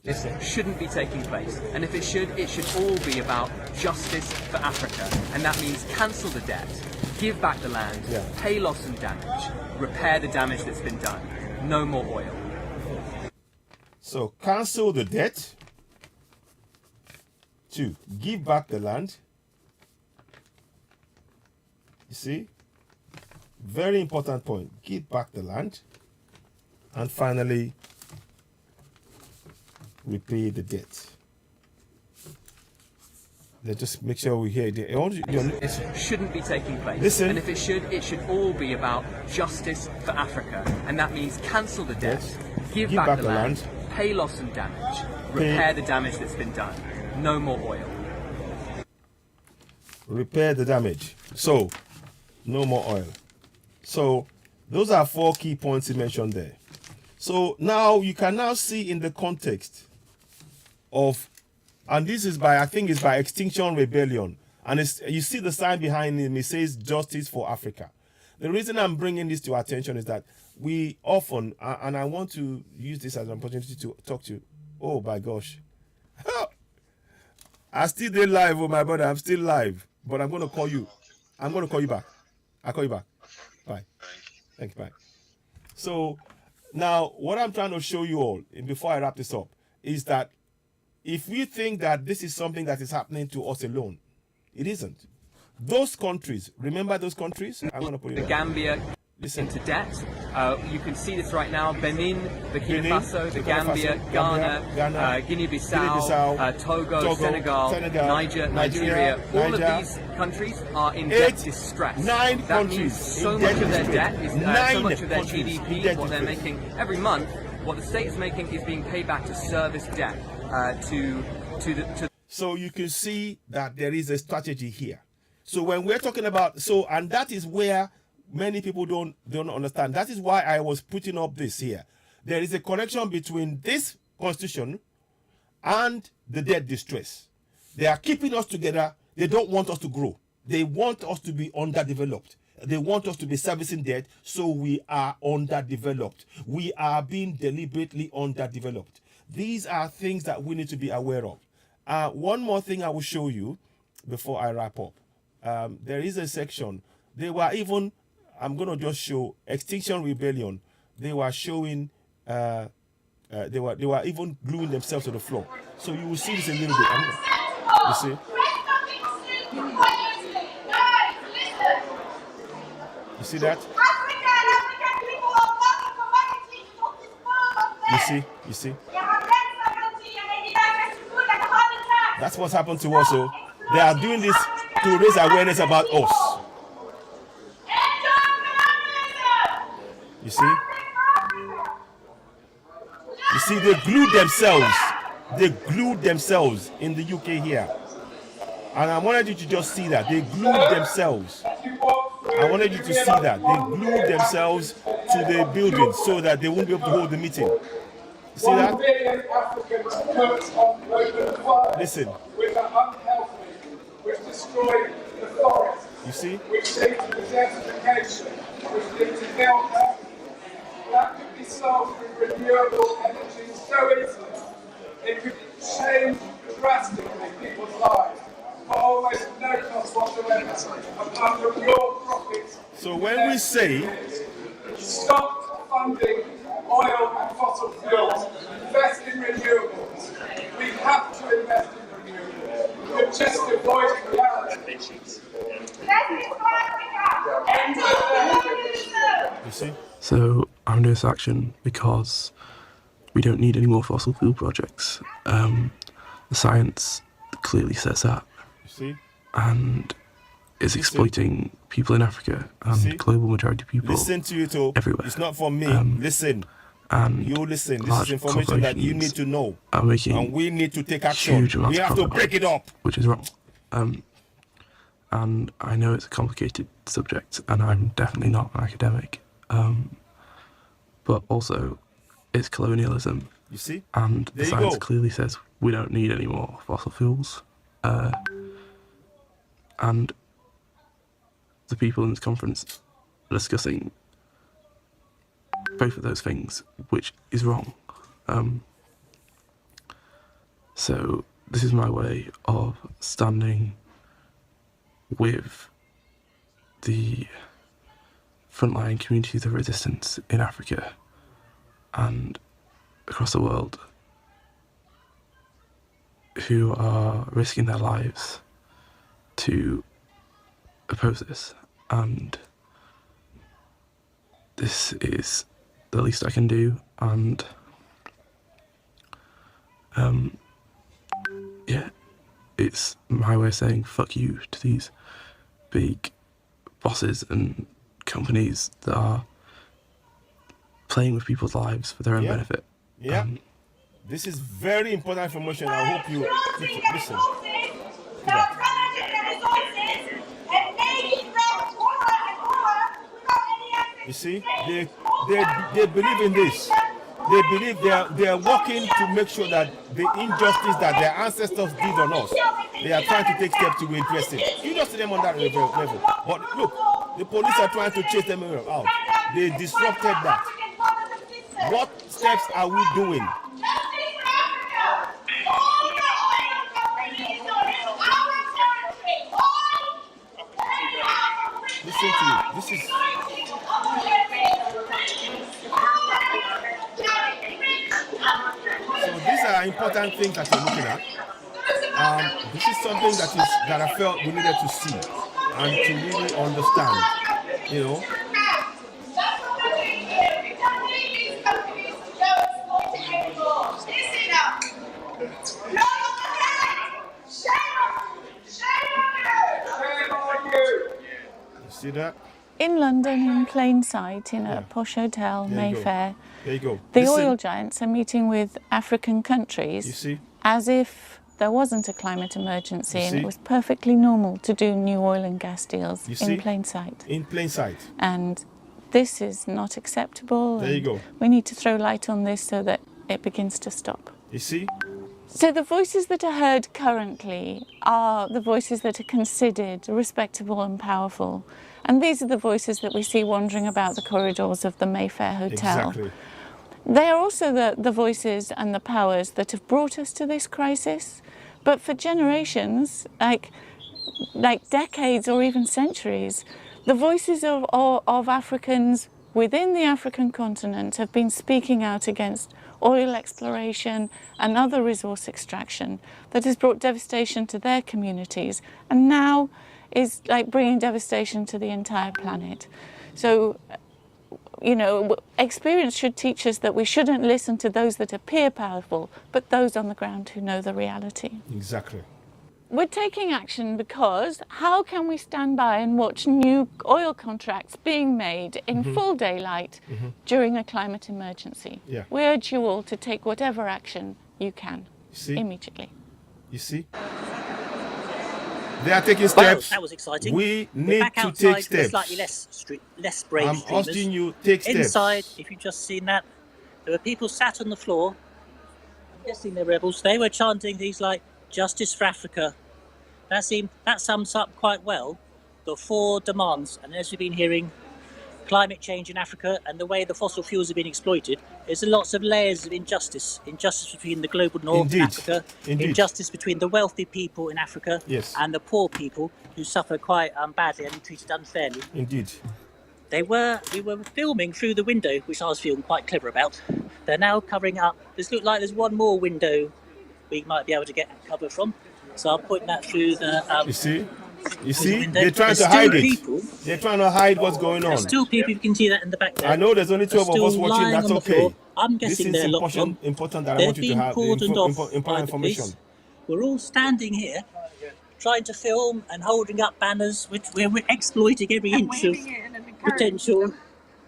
this shouldn't be taking place, and if it should all be about justice for Africa, and that means cancel the debt, give back the land, pay loss and damage, repair the damage that's been done. No more oil. So cancel the debt, 2, give back the land. You see, very important point. Give back the land, and finally, repay the debt. Let's just make sure we hear it. It shouldn't be taking place. Listen. And if it should all be about justice for Africa, and that means cancel the debt, give back the land, pay loss and damage, repair the damage that's been done. No more oil. Repair the damage. So, no more oil. So those are 4 key points he mentioned there. So now you can now see in the context of, and this is by, I think it's by Extinction Rebellion, and you see the sign behind him, it says Justice for Africa. The reason I'm bringing this to our attention is that we often, and I want to use this as an opportunity to talk to you. Oh my gosh. I still did live, oh my brother, I'm still live, but I'm going to call you. I'm going to call you back. I'll call you back. Bye. Thank you. Bye. So now what I'm trying to show you all, before I wrap this up, is that if we think that this is something that is happening to us alone, it isn't. Those countries, remember those countries? I'm going to put it The Gambia. into debt. You can see this right now. Benin, Burkina Faso, the Gambia, Ghana, Guinea-Bissau, Togo, Senegal, Niger, Nigeria. All of these countries are in debt distress. That means so much of their debt is so much of their GDP, what they're making every month, what the state is making is being paid back to service debt to. So you can see that there is a strategy here. So when we're talking about and that is where many people don't understand. That is why I was putting up this here. There is a connection between this constitution and the debt distress. They are keeping us together. They don't want us to grow. They want us to be underdeveloped. They want us to be servicing debt, so we are underdeveloped. We are being deliberately underdeveloped. These are things that we need to be aware of. One more thing I will show you before I wrap up. There is a section. They were even, I'm going to just show Extinction Rebellion. They were showing, they were even gluing themselves to the floor. So you will see this a little bit. You see? You see that? You see? That's what's happened to us. So they are doing this to raise awareness about us. You see? You see, they glued themselves. They glued themselves in the UK here. And I wanted you to just see that. They glued themselves. I wanted you to see that. They glued themselves to the building so that they won't be able to hold the meeting. You see that? Listen. Which destroy the forest, you see? Which lead to desertification, which lead to meltdown. That could be solved with renewable energy so easily. It could change drastically people's lives for almost no cost whatsoever, apart from your profits. So when we say stop funding oil and fossil fuels, invest in renewables. We have to invest in renewables. We're just avoiding reality. You see? So I'm doing this action because we don't need any more fossil fuel projects. The science clearly says that. You see? And is exploiting people in Africa and global majority of people. Listen to you, too. Everywhere. It's not for me. Listen. And you listen. This is information that you need to know. Are making and we need to take action. We have to break it up. Which is wrong. And I know it's a complicated subject, and I'm definitely not an academic. But also, it's colonialism. You see? And the science clearly says we don't need any more fossil fuels. And the people in this conference are discussing both of those things, which is wrong. So this is my way of standing with the frontline communities of resistance in Africa and across the world who are risking their lives to oppose this, and this is the least I can do. And yeah, it's my way of saying fuck you to these big bosses and companies that are playing with people's lives for their own benefit. Yeah. This is very important information. I hope you listen. You see, they believe in this. They believe they are working to make sure that the injustice that their ancestors did on us, they are trying to take steps to redress it. You just see them on that level. But look, the police are trying to chase them out. They disrupted that. What steps are we doing? Listen to me. This is. So these are important things that you're looking at. This is something that I felt we needed to see and to really understand. You know, See that? In London, in plain sight, in a posh hotel, There you go. Mayfair, There you go. the Listen. oil giants are meeting with African countries You see? as if there wasn't a climate emergency You and see? it was perfectly normal to do new oil and gas deals You see? in plain sight. In plain sight. And this is not acceptable. There you and go. We need to throw light on this so that it begins to stop. You see? So the voices that are heard currently are the voices that are considered respectable and powerful. And these are the voices that we see wandering about the corridors of the Mayfair Hotel. Exactly. They are also the voices and the powers that have brought us to this crisis. But for generations, like decades or even centuries, the voices of Africans within the African continent have been speaking out against oil exploration and other resource extraction that has brought devastation to their communities and now is like bringing devastation to the entire planet. So, you know, experience should teach us that we shouldn't listen to those that appear powerful, but those on the ground who know the reality. Exactly. We're taking action because how can we stand by and watch new oil contracts being made in full daylight during a climate emergency? Yeah. We urge you all to take whatever action you can immediately. You see? They are taking steps. That was exciting. We We're need back to outside take steps. Slightly less brave I'm streamers. asking you, take steps. Inside, if you've just seen that, there were people sat on the floor. I'm guessing they're rebels. They were chanting things like "Justice for Africa." That sums up quite well the 4 demands. And as we've been hearing, climate change in Africa and the way the fossil fuels have been exploited, there's lots of layers of injustice. Injustice between the global north and Africa, injustice between the wealthy people in Africa and the poor people who suffer quite badly and are treated unfairly. Indeed. We were filming through the window, which I was feeling quite clever about. They're now covering up. This looks like there's one more window we might be able to get cover from. So I'll point that through the. You see, they're trying to hide it. They're trying to hide what's going on. There's still people, you can see that in the back there. I know there's only 12 of us watching, that's okay. I'm guessing this they're is locked on. important that I want you to have important information. We're all standing here trying to film and holding up banners, which we're exploiting every inch of potential.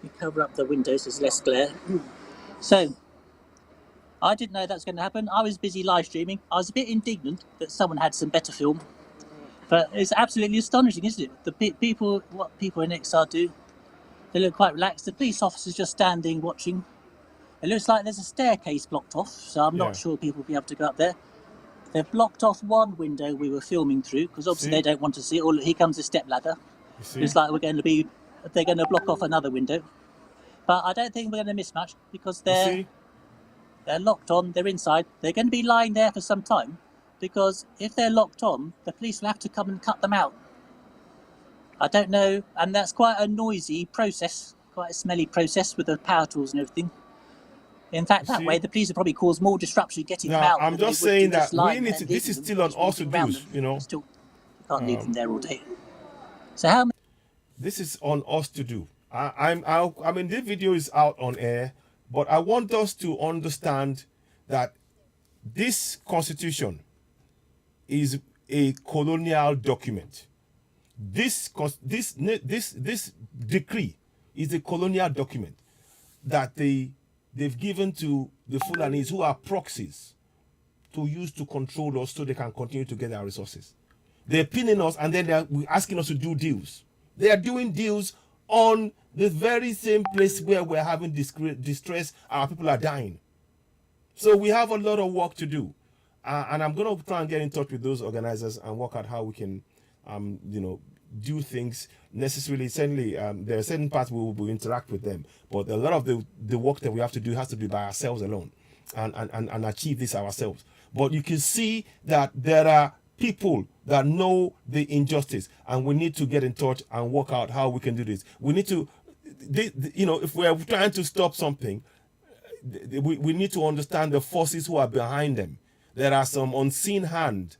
We cover up the windows, there's less glare. So, I didn't know that was going to happen. I was busy live streaming. I was a bit indignant that someone had some better film. But it's absolutely astonishing, isn't it? What people in XR do, they look quite relaxed. The police officer's just standing, watching. It looks like there's a staircase blocked off, so I'm not sure people will be able to go up there. They've blocked off one window we were filming through, because obviously they don't want to see it. Oh, look, here comes a stepladder. It's like they're going to block off another window. But I don't think we're going to miss much, because they're locked on, they're inside. They're going to be lying there for some time, because if they're locked on, the police will have to come and cut them out. I don't know, and that's quite a noisy process, quite a smelly process with the power tools and everything. In fact, that way the police will probably cause more disruption getting them out. I'm just saying that we need to. This is still on us to do. You know, you can't leave them there all day. So how? This is on us to do. I mean, this video is out on air, but I want us to understand that this constitution is a colonial document. This decree is a colonial document that they've given to the Fulanis, who are proxies, to use to control us so they can continue to get our resources. They're pinning us and then they're asking us to do deals. They are doing deals on the very same place where we're having distress, our people are dying. So we have a lot of work to do. And I'm going to try and get in touch with those organizers and work out how we can, do things necessarily. Certainly, there are certain parts we will interact with them. But a lot of the work that we have to do has to be by ourselves alone and achieve this ourselves. But you can see that there are people that know the injustice, and we need to get in touch and work out how we can do this. We need to, if we're trying to stop something, we need to understand the forces who are behind them. There are some unseen hand,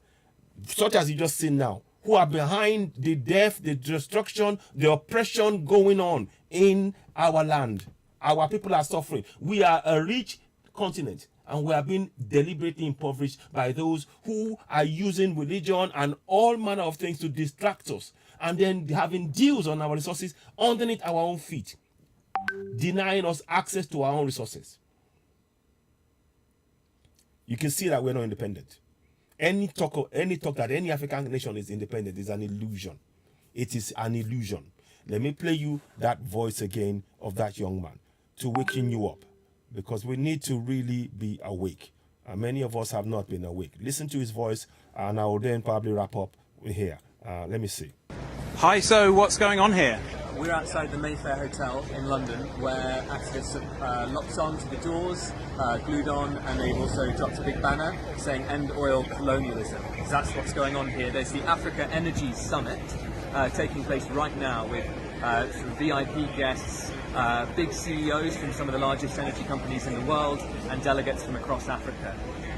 such as you just seen now, who are behind the death, the destruction, the oppression going on in our land. Our people are suffering. We are a rich continent, and we are being deliberately impoverished by those who are using religion and all manner of things to distract us, and then having deals on our resources underneath our own feet, denying us access to our own resources. You can see that we're not independent. Any talk that any African nation is independent is an illusion. It is an illusion. Let me play you that voice again of that young man to waken you up, because we need to really be awake. And many of us have not been awake. Listen to his voice, and I will then probably wrap up here. Let me see. Hi, so what's going on here? We're outside the Mayfair Hotel in London, where activists have locked on to the doors, glued on, and they've also dropped a big banner saying "End Oil Colonialism." So that's what's going on here. There's the Africa Energy Summit taking place right now with some VIP guests, big CEOs from some of the largest energy companies in the world, and delegates from across Africa.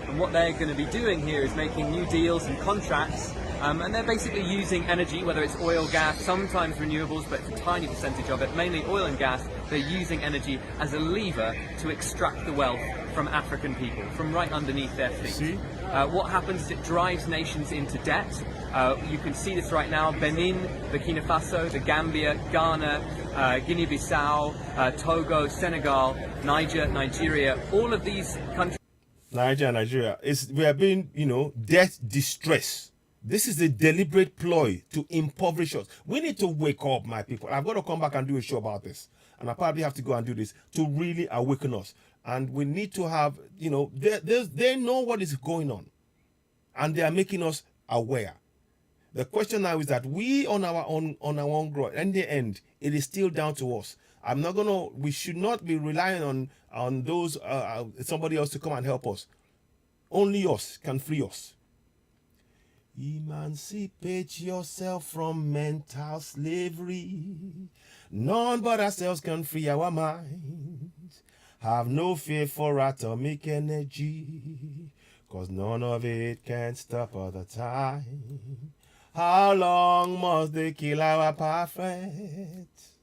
And what they're going to be doing here is making new deals and contracts, and they're basically using energy, whether it's oil, gas, sometimes renewables, but it's a tiny percentage of it, mainly oil and gas. They're using energy as a lever to extract the wealth from African people, from right underneath their feet. What happens is it drives nations into debt. You can see this right now: Benin, Burkina Faso, the Gambia, Ghana, Guinea-Bissau, Togo, Senegal, Niger, Nigeria, all of these countries. Nigeria, we are being, debt distress. This is a deliberate ploy to impoverish us. We need to wake up, my people. I've got to come back and do a show about this. And I probably have to go and do this to really awaken us. And we need to have, they know what is going on. And they are making us aware. The question now is that we on our own growth, in the end, it is still down to us. We should not be relying on those, somebody else to come and help us. Only us can free us. Emancipate yourself from mental slavery. None but ourselves can free our minds. Have no fear for atomic energy, 'cause none of it can stop all the time. How long must they kill our prophets?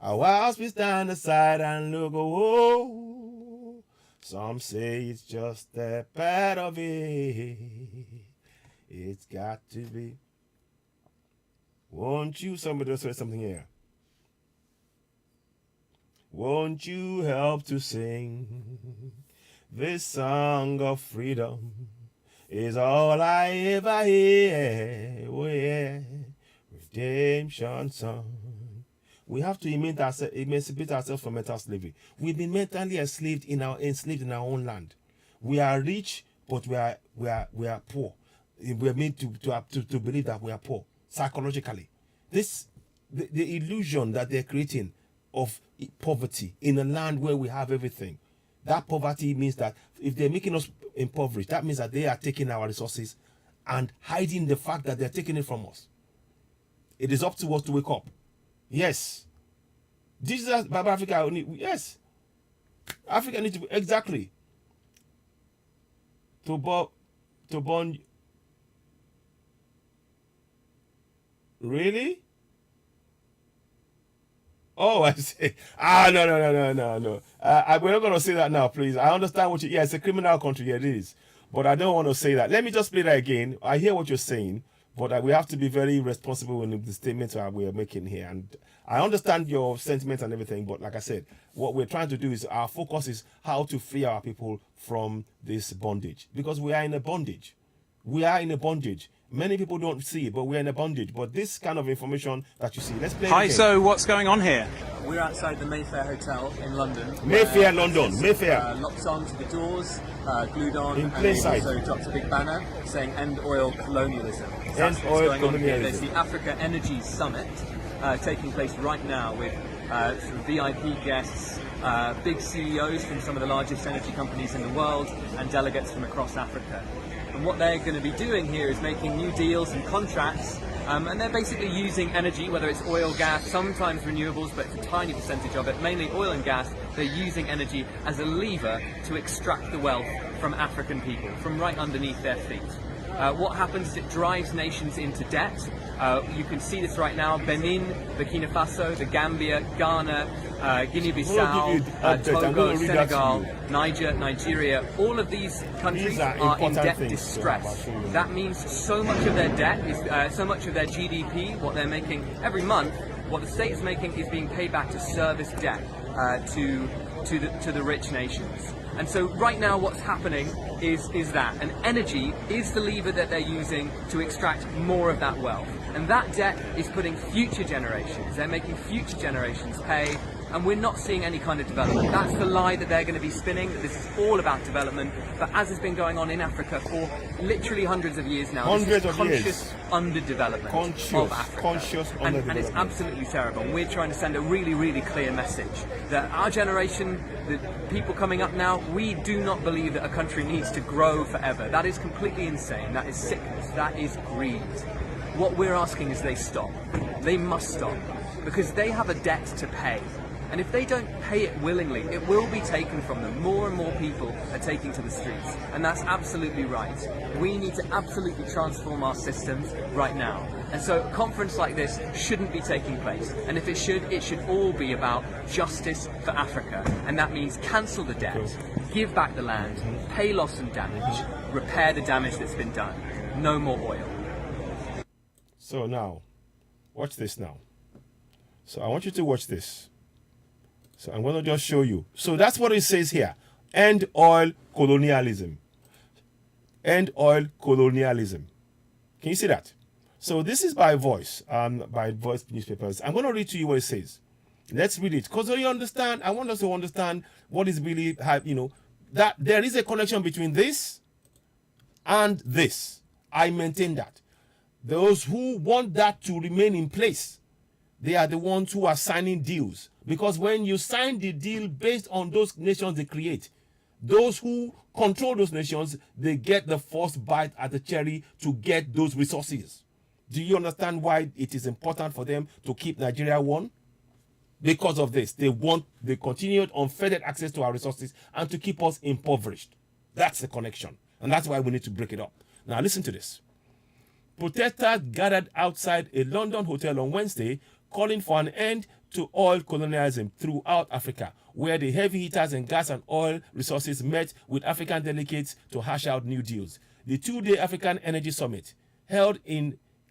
Whilst we stand aside and look, oh, some say it's just a part of it. It's got to be. Won't you, somebody say something here. Won't you help to sing this song of freedom? Is all I ever hear. Oh yeah, redemption song. We have to emancipate ourselves from mental slavery. We've been mentally enslaved in our own land. We are rich, but we are poor. We are made to believe that we are poor psychologically. The illusion that they're creating of poverty in a land where we have everything. That poverty means that if they're making us impoverished, that means that they are taking our resources and hiding the fact that they're taking it from us. It is up to us to wake up. Yes. This is Baba Africa. Yes. Africa needs to, exactly. To burn. Really? Oh, I see. No. We're not going to say that now, please. I understand what it's a criminal country. Yeah, it is. But I don't want to say that. Let me just play that again. I hear what you're saying, but we have to be very responsible in the statements that we're making here. And I understand your sentiments and everything, but like I said, what we're trying to do is our focus is how to free our people from this bondage. Because we are in a bondage. We are in a bondage. Many people don't see it, but we're in a bondage. But this kind of information that you see, let's play. Hi, so what's going on here? We're outside the Mayfair Hotel in London. Mayfair, London. Mayfair. Locked on to the doors, glued on, in and plain they've sight. also dropped a big banner saying "End Oil Colonialism." So End Oil Colonialism. There's the Africa Energy Summit taking place right now with some VIP guests, big CEOs from some of the largest energy companies in the world, and delegates from across Africa. And what they're going to be doing here is making new deals and contracts, and they're basically using energy, whether it's oil, gas, sometimes renewables, but it's a tiny percentage of it, mainly oil and gas. they're using energy as a lever to extract the wealth from African people, from right underneath their feet. What happens is it drives nations into debt. You can see this right now. Benin, Burkina Faso, the Gambia, Ghana, Guinea-Bissau, Togo, Senegal, Niger, Nigeria, all of these countries are in debt distress. That means so much of their debt is, so much of their GDP, what they're making every month, what the state is making is being paid back to service debt to the rich nations. And so right now what's happening is that, and energy is the lever that they're using to extract more of that wealth. And that debt is putting future generations, they're making future generations pay, and we're not seeing any kind of development. That's the lie that they're going to be spinning, that this is all about development. But as has been going on in Africa for literally hundreds of years now, this is conscious underdevelopment of Africa. And it's absolutely terrible. We're trying to send a really, really clear message that our generation, the people coming up now, we do not believe that a country needs to grow forever. That is completely insane. That is sickness. That is greed. What we're asking is they stop. They must stop. Because they have a debt to pay. And if they don't pay it willingly, it will be taken from them. More and more people are taking to the streets. And that's absolutely right. We need to absolutely transform our systems right now. And so a conference like this shouldn't be taking place. And if it should all be about justice for Africa. And that means cancel the debt, give back the land, pay loss and damage, repair the damage that's been done. No more oil. So now, watch this now. So I want you to watch this. So I'm going to just show you. So that's what it says here. End oil colonialism. End oil colonialism. Can you see that? So this is by Voice newspapers. I'm going to read to you what it says. Let's read it. Because you understand, I want us to understand what is really, that there is a connection between this and this. I maintain that. Those who want that to remain in place, they are the ones who are signing deals. Because when you sign the deal based on those nations they create, those who control those nations, they get the first bite at the cherry to get those resources. Do you understand why it is important for them to keep Nigeria one? Because of this. They want the continued unfettered access to our resources and to keep us impoverished. That's the connection. And that's why we need to break it up. Now listen to this. Protesters gathered outside a London hotel on Wednesday calling for an end to oil colonialism throughout Africa, where the heavy hitters in gas and oil resources met with African delegates to hash out new deals. The two-day African Energy Summit, held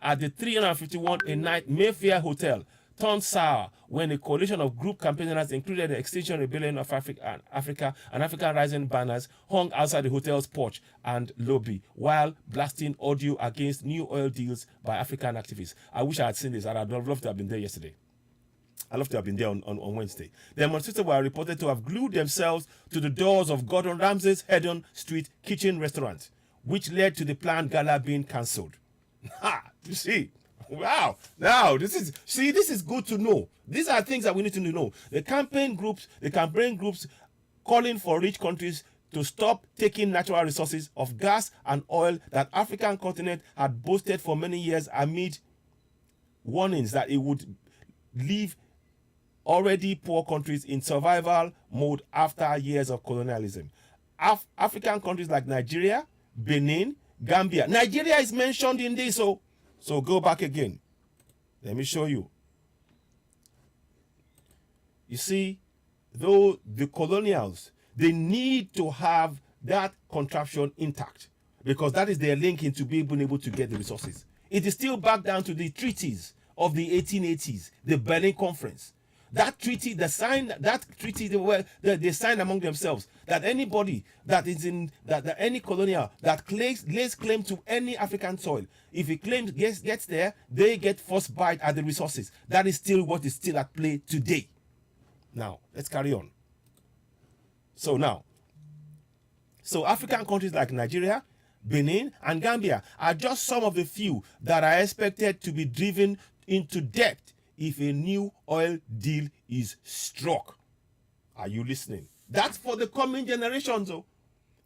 at the 351-a-night Mayfair Hotel, turned sour when a coalition of group campaigners, including the Extinction Rebellion of Africa and African Rising banners, hung outside the hotel's porch and lobby while blasting audio against new oil deals by African activists. I wish I had seen this, and I'd love to have been there yesterday. I'd love to have been there on Wednesday. Demonstrators were reported to have glued themselves to the doors of Gordon Ramsay's Hedon Street Kitchen restaurant, which led to the planned gala being cancelled. You see? Wow. Now, this is good to know. These are things that we need to know. The campaign groups calling for rich countries to stop taking natural resources of gas and oil that African continent had boasted for many years amid warnings that it would leave already poor countries in survival mode after years of colonialism. African countries like Nigeria, Benin, Gambia. Nigeria is mentioned in this, so go back again. Let me show you. You see, though the colonials, they need to have that contraption intact because that is their link into being able to get the resources. It is still back down to the treaties of the 1880s, the Berlin Conference. That treaty, they signed among themselves that anybody that is in any colonial that lays claim to any African soil, if he claims gets there, they get first bite at the resources. That is still what is still at play today. Now let's carry on. So African countries like Nigeria, Benin, and Gambia are just some of the few that are expected to be driven into debt if a new oil deal is struck. Are you listening? That's for the coming generations, though.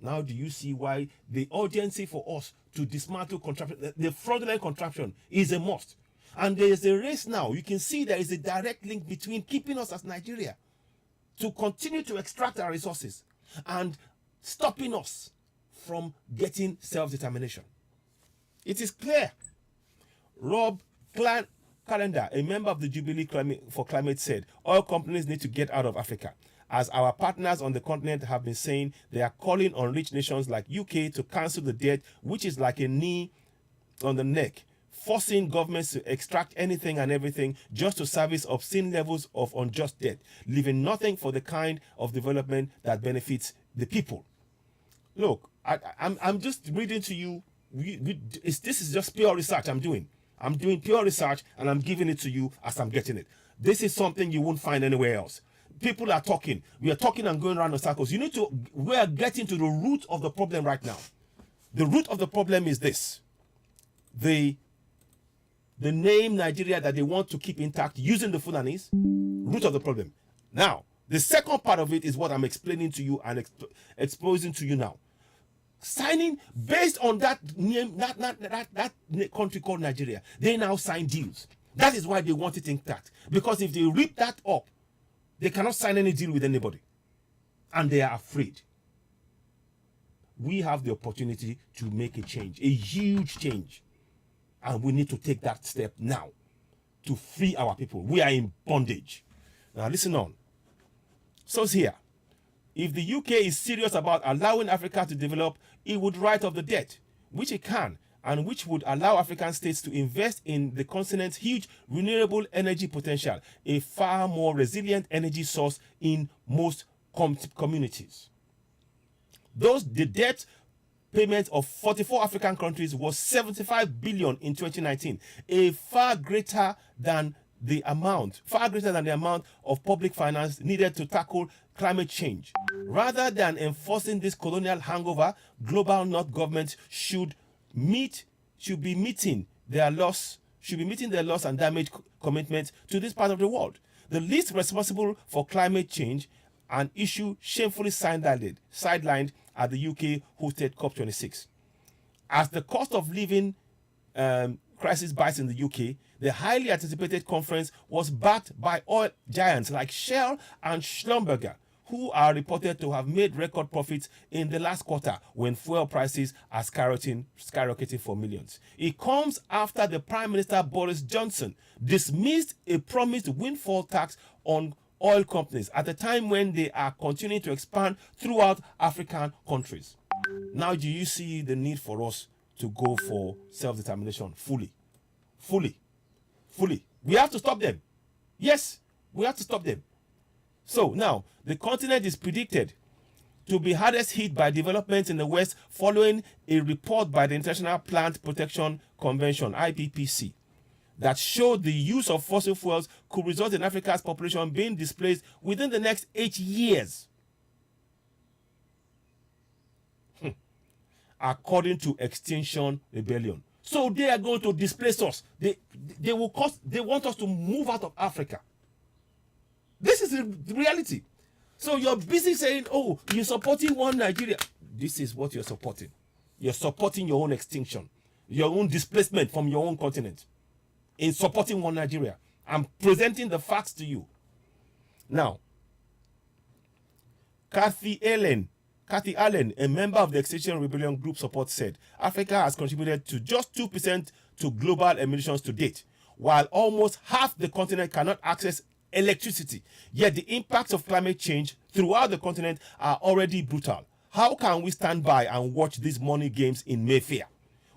Now, do you see why the urgency for us to dismantle contraption, the fraudulent contraption, is a must? And there is a race now. You can see there is a direct link between keeping us as Nigeria. to continue to extract our resources and stopping us from getting self-determination. It is clear. Rob Calendar, a member of the Jubilee for Climate, said oil companies need to get out of Africa. As our partners on the continent have been saying, they are calling on rich nations like UK to cancel the debt, which is like a knee on the neck, forcing governments to extract anything and everything just to service obscene levels of unjust debt, leaving nothing for the kind of development that benefits the people. Look, I'm just reading to you. This is just pure research I'm doing. I'm doing pure research and I'm giving it to you as I'm getting it. This is something you won't find anywhere else. People are talking. We are talking and going around in circles. We are getting to the root of the problem right now. The root of the problem is this. The name Nigeria that they want to keep intact using the Fulanis, root of the problem. Now, the second part of it is what I'm explaining to you and exposing to you now. Signing based on that name, that country called Nigeria, they now sign deals. That is why they want it intact. Because if they rip that up, they cannot sign any deal with anybody. And they are afraid. We have the opportunity to make a change, a huge change. And we need to take that step now to free our people. We are in bondage. Now listen on. So it's here. If the UK is serious about allowing Africa to develop, it would write off the debt, which it can, and which would allow African states to invest in the continent's huge renewable energy potential, a far more resilient energy source in most communities. The debt payment of 44 African countries was 75 billion in 2019, a far greater than the amount of public finance needed to tackle climate change. Rather than enforcing this colonial hangover, global North governments should be meeting their loss and damage commitments to this part of the world. The least responsible for climate change, an issue shamefully sidelined at the UK hosted COP26. As the cost of living crisis bites in the UK, the highly anticipated conference was backed by oil giants like Shell and Schlumberger, who are reported to have made record profits in the last quarter when fuel prices are skyrocketing for millions. It comes after the Prime Minister Boris Johnson dismissed a promised windfall tax on oil companies at a time when they are continuing to expand throughout African countries. Now, do you see the need for us to go for self-determination fully? We have to stop them. Yes, we have to stop them. So now, the continent is predicted to be hardest hit by developments in the West following a report by the International Plant Protection Convention, IPPC, that showed the use of fossil fuels could result in Africa's population being displaced within the next 8 years. According to Extinction Rebellion. So they are going to displace us. They want us to move out of Africa. This is the reality. So you're busy saying, oh, you're supporting one Nigeria. This is what you're supporting. You're supporting your own extinction, your own displacement from your own continent in supporting one Nigeria. I'm presenting the facts to you. Now, Kathy Allen, a member of the Extinction Rebellion Group Support, said Africa has contributed to just 2% to global emissions to date, while almost half the continent cannot access electricity. Yet the impacts of climate change throughout the continent are already brutal. How can we stand by and watch these money games in Mayfair?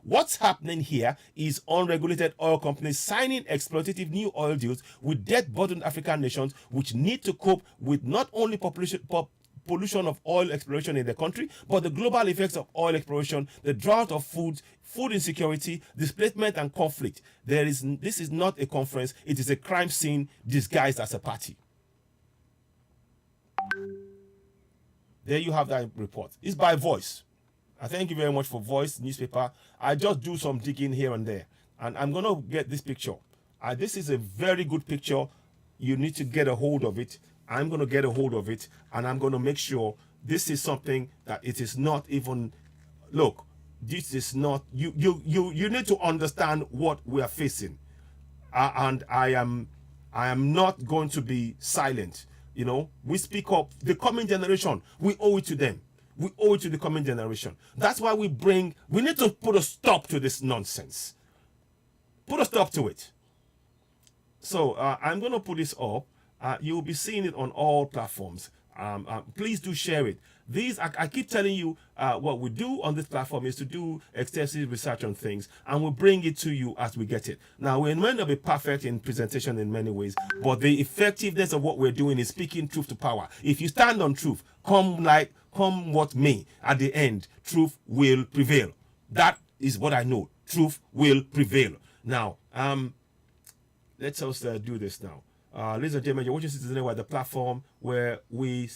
What's happening here is unregulated oil companies signing exploitative new oil deals with debt-burdened African nations, which need to cope with not only pollution of oil exploration in the country, but the global effects of oil exploration, the drought of food insecurity, displacement, and conflict. This is not a conference, it is a crime scene disguised as a party. There you have that report. It's by Voice. I thank you very much for Voice newspaper. I just do some digging here and there, and I'm going to get this picture. This is a very good picture. You need to get a hold of it. I'm going to get a hold of it, and I'm going to make sure this is something that it is not even. Look, this is not. You need to understand what we are facing, and I am not going to be silent. You know, we speak up. The coming generation, we owe it to them. We owe it to the coming generation. That's why we need to put a stop to this nonsense. Put a stop to it. So I'm going to put this up. You'll be seeing it on all platforms. Please do share it. I keep telling you, what we do on this platform is to do extensive research on things, and we bring it to you as we get it. Now, we may not be perfect in presentation in many ways, but the effectiveness of what we're doing is speaking truth to power. If you stand on truth, come what may, at the end, truth will prevail. That is what I know. Truth will prevail. Now, let's also do this now. Ladies and gentlemen, you're watching Citizen Anywhere, the platform where we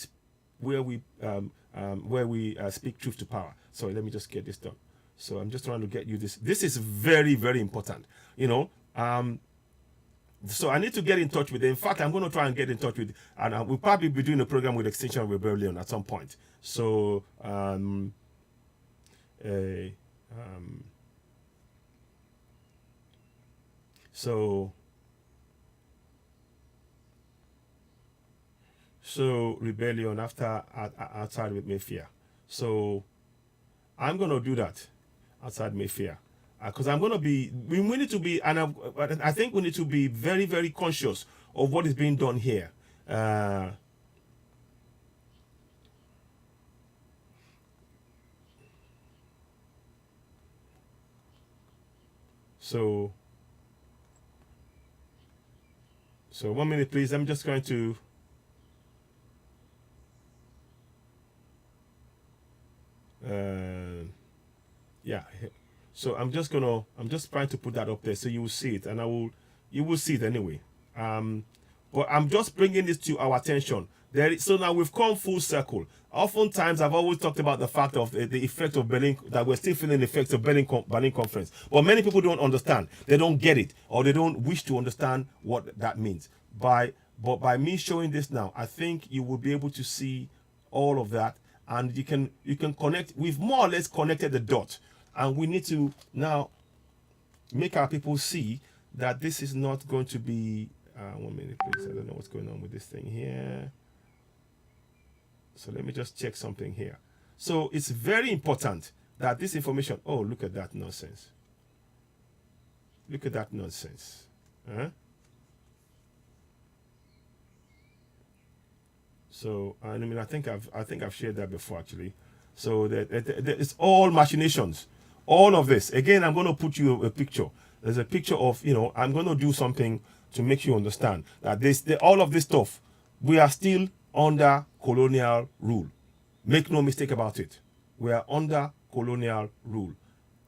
speak truth to power. Sorry, let me just get this done. So I'm just trying to get you this. This is very, very important. You know, so I need to get in touch with them. In fact, I'm going to try and get in touch with, and we'll probably be doing a program with Extinction Rebellion at some point. So, So rebellion outside with Mayfair. So I'm going to do that outside Mayfair. Because I'm going to be, we need to be, and I think we need to be very, very conscious of what is being done here. So 1 minute, please. I'm just going to. Yeah. So I'm just trying to put that up there so you will see it, and you will see it anyway. But I'm just bringing this to our attention. So now we've come full circle. Oftentimes, I've always talked about the fact of the effect of Berlin, that we're still feeling the effects of Berlin Conference. But many people don't understand. They don't get it, or they don't wish to understand what that means. But by me showing this now, I think you will be able to see all of that, and you can connect. We've more or less connected the dots, and we need to now make our people see that this is not going to be. 1 minute, please. I don't know what's going on with this thing here. So let me just check something here. So it's very important that this information. Oh, look at that nonsense. Look at that nonsense. So I mean, I think I've shared that before actually. So that it's all machinations. All of this. Again, I'm going to put you a picture. There's a picture of, you know, I'm going to do something to make you understand that all of this stuff, we are still under colonial rule. Make no mistake about it. We are under colonial rule.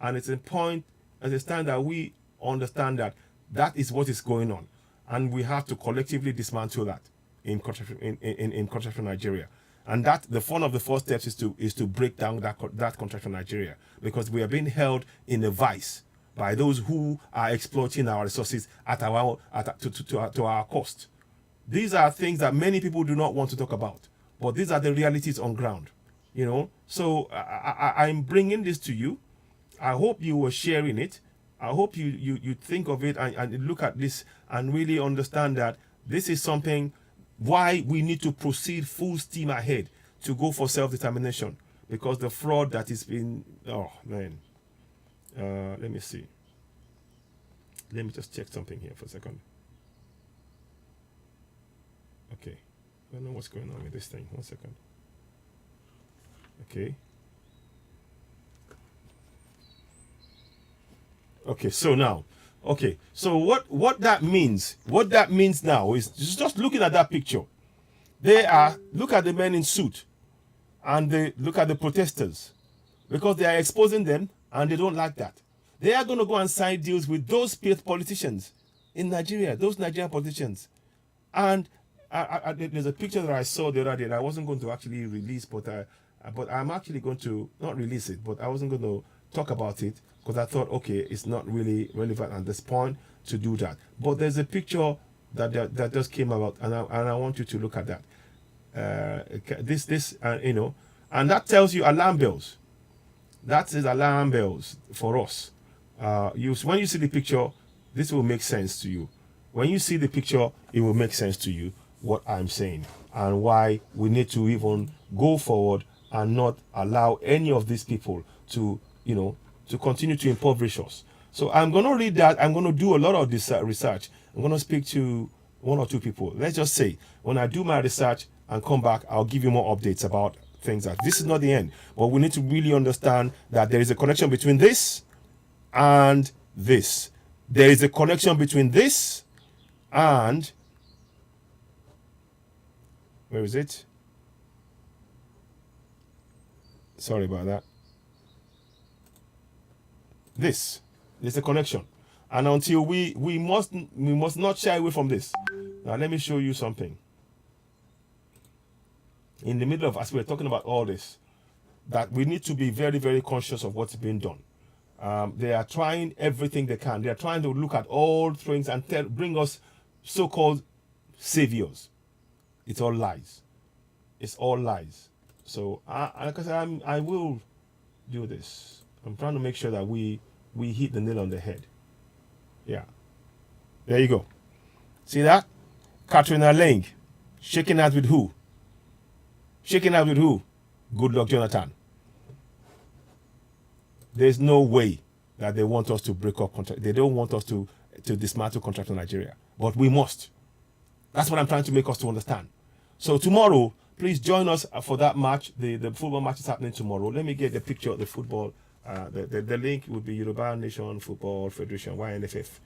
And it's important as a stand that we understand that that is what is going on. And we have to collectively dismantle that in contractual Nigeria. And that one of the first steps is to break down that contractual Nigeria, because we are being held in a vice by those who are exploiting our resources to our cost. These are things that many people do not want to talk about, but these are the realities on ground, you know. So I'm bringing this to you. I hope you were sharing it. I hope you think of it and look at this and really understand that this is something why we need to proceed full steam ahead to go for self-determination, because the fraud that is being, oh man. Let me see. Let me just check something here for a second. Okay. I don't know what's going on with this thing. 1 second. Okay. Okay, so now. Okay, so what that means now is just looking at that picture. Look at the men in suit, and look at the protesters, because they are exposing them. And they don't like that. They are going to go and sign deals with those politicians in Nigeria, those Nigerian politicians. And there's a picture that I saw the other day that I wasn't going to actually release, but I'm actually going to, not release it, but I wasn't going to talk about it because I thought, okay, it's not really relevant at this point to do that. But there's a picture that just came about, and I want you to look at that. You know, and that tells you alarm bells. That is alarm bells for us. When you see the picture, this will make sense to you. When you see the picture, it will make sense to you what I'm saying. and why we need to even go forward and not allow any of these people to, to continue to impoverish us. So I'm going to read that. I'm going to do a lot of this research. I'm going to speak to one or two people. Let's just say when I do my research and come back, I'll give you more updates about things. That this is not the end, but we need to really understand that there is a connection between this and this. There is a connection between this and, where is it? Sorry about that. This. There's a connection. And until we must not shy away from this. Now let me show you something. In the middle of, as we're talking about all this, that we need to be very, very conscious of what's being done. They are trying everything they can. They are trying to look at all things and bring us so-called saviors. It's all lies. It's all lies. So, like I said, I will do this. I'm trying to make sure that we hit the nail on the head. Yeah. There you go. See that? Katrina Lang. Shaking hands with who? Shaking hands with who? Good luck, Jonathan. There's no way that they want us to break up contract. They don't want us to dismantle contract in Nigeria. But we must. That's what I'm trying to make us to understand. So tomorrow, please join us for that match. The football match is happening tomorrow. Let me get the picture of the football. The link will be Yoruba Nation Football Federation, YNFF.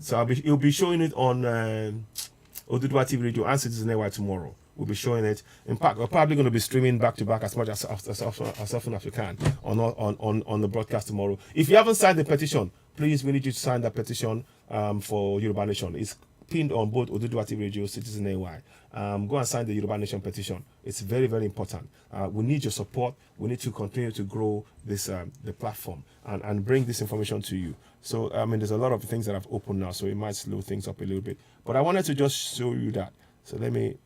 So you'll be showing it on Oduduwa TV Radio and Citizen AY tomorrow. We'll be showing it. In fact, we're probably going to be streaming back to back as much as often as we can on the broadcast tomorrow. If you haven't signed the petition, please, we need you to sign that petition for Yoruba Nation. It's pinned on both Oduduwa TV Radio, Citizen AY. Go and sign the Yoruba Nation petition. It's very, very important. We need your support. We need to continue to grow this the platform and bring this information to you. So, I mean, there's a lot of things that have opened now, so it might slow things up a little bit. But I wanted to just show you that. So let me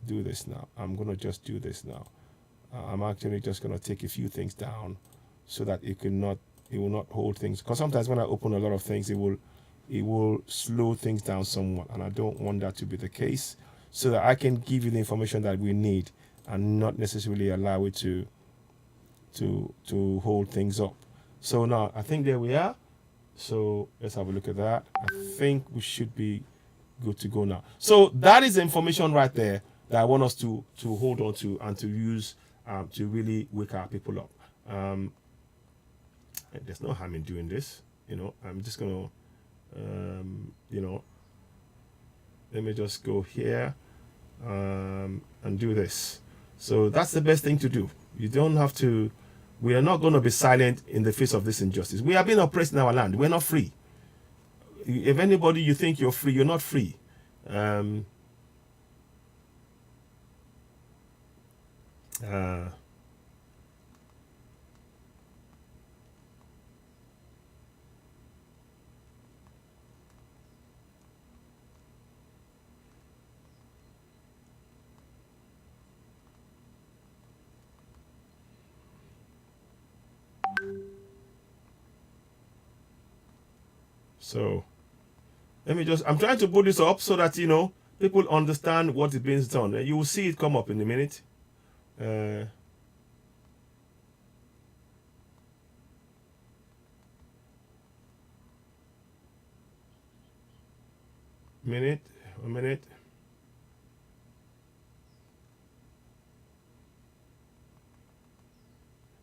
do this now. I'm going to just do this now. I'm actually just going to take a few things down so that it will not hold things. Because sometimes when I open a lot of things, it will slow things down somewhat, and I don't want that to be the case, so that I can give you the information that we need and not necessarily allow it to hold things up. So now I think there we are. So let's have a look at that. I think we should be good to go now. So that is the information right there that I want us to hold on to and to use to really wake our people up. There's no harm in doing this. I'm just gonna let me just go here and do this. So that's the best thing to do. You don't have to. We are not going to be silent in the face of this injustice. We are being oppressed in our land. We're not free. If anybody you think you're free, you're not free. So let me I'm trying to put this up so that people understand what is being done. You will see it come up in a minute. A minute.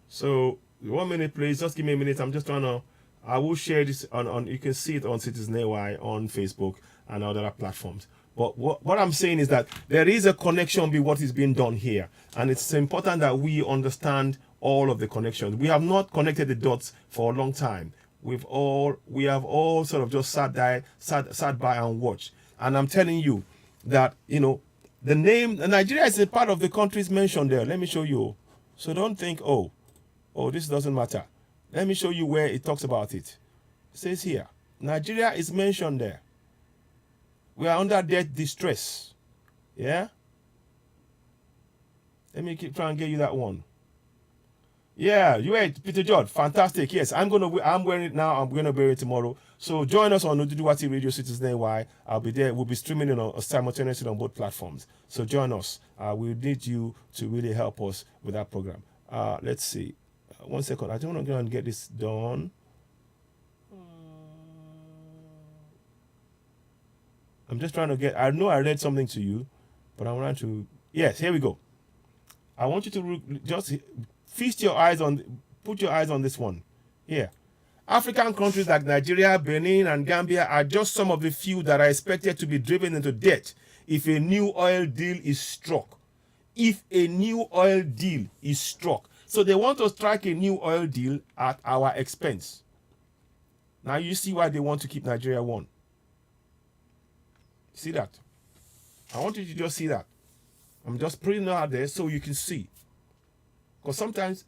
So 1 minute, please. Just give me a minute. I'm just trying to. I will share this on you can see it on Citizen AY, on Facebook and other platforms. But what I'm saying is that there is a connection with what is being done here. And it's important that we understand all of the connections. We have not connected the dots for a long time. We have all sort of just sat by and watched. And I'm telling you that, the name Nigeria is a part of the countries mentioned there. Let me show you. So don't think, oh, this doesn't matter. Let me show you where it talks about it. It says here, Nigeria is mentioned there. We are under debt distress. Yeah? Let me try and get you that one. Yeah, you ate Peter George. Fantastic. Yes, I'm wearing it now. I'm gonna wear it tomorrow. So join us on Oduduwati Radio Citizen AY. I'll be there. We'll be streaming it on simultaneously on both platforms. So join us. We need you to really help us with that program. Let's see. 1 second. I don't want to go and get this done. I'm just trying to get. I know I read something to you, but I want to. Yes, here we go. I want you to just feast your eyes on, put your eyes on this one. Here. African countries like Nigeria, Benin, and Gambia are just some of the few that are expected to be driven into debt if a new oil deal is struck. If a new oil deal is struck. So they want to strike a new oil deal at our expense. Now you see why they want to keep Nigeria one. See that? I want you to just see that. I'm just putting it out there so you can see. Because sometimes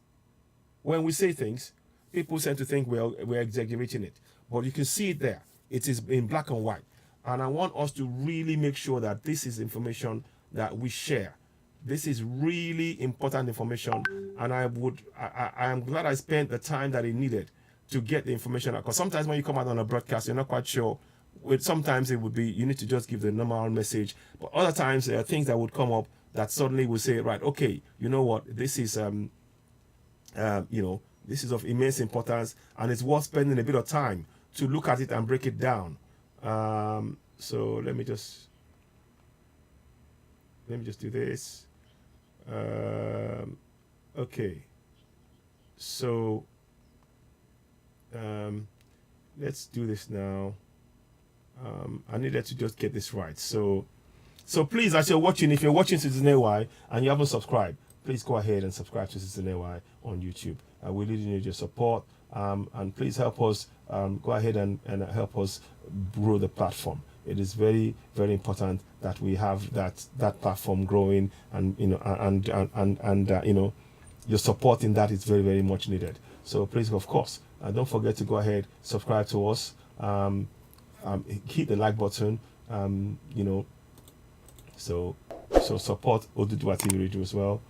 when we say things, people tend to think we're exaggerating it. But you can see it there. It is in black and white. And I want us to really make sure that this is information that we share. This is really important information. And I am glad I spent the time that it needed to get the information out. Because sometimes when you come out on a broadcast, you're not quite sure. Sometimes it would be, you need to just give the normal message. But other times there are things that would come up that suddenly will say, right, okay, you know what, this is, this is of immense importance, and it's worth spending a bit of time to look at it and break it down. So let me just do this. Okay. So let's do this now. I needed to just get this right. So please, as you're watching, if you're watching Citizen AY and you haven't subscribed, please go ahead and subscribe to Citizen AY on YouTube. We really need your support. And please help us, go ahead and help us grow the platform. It is very, very important that we have that platform growing, and your support in that is very, very much needed. So please, of course, don't forget to go ahead, subscribe to us, hit the like button, so support Oduduwa TV Radio as well.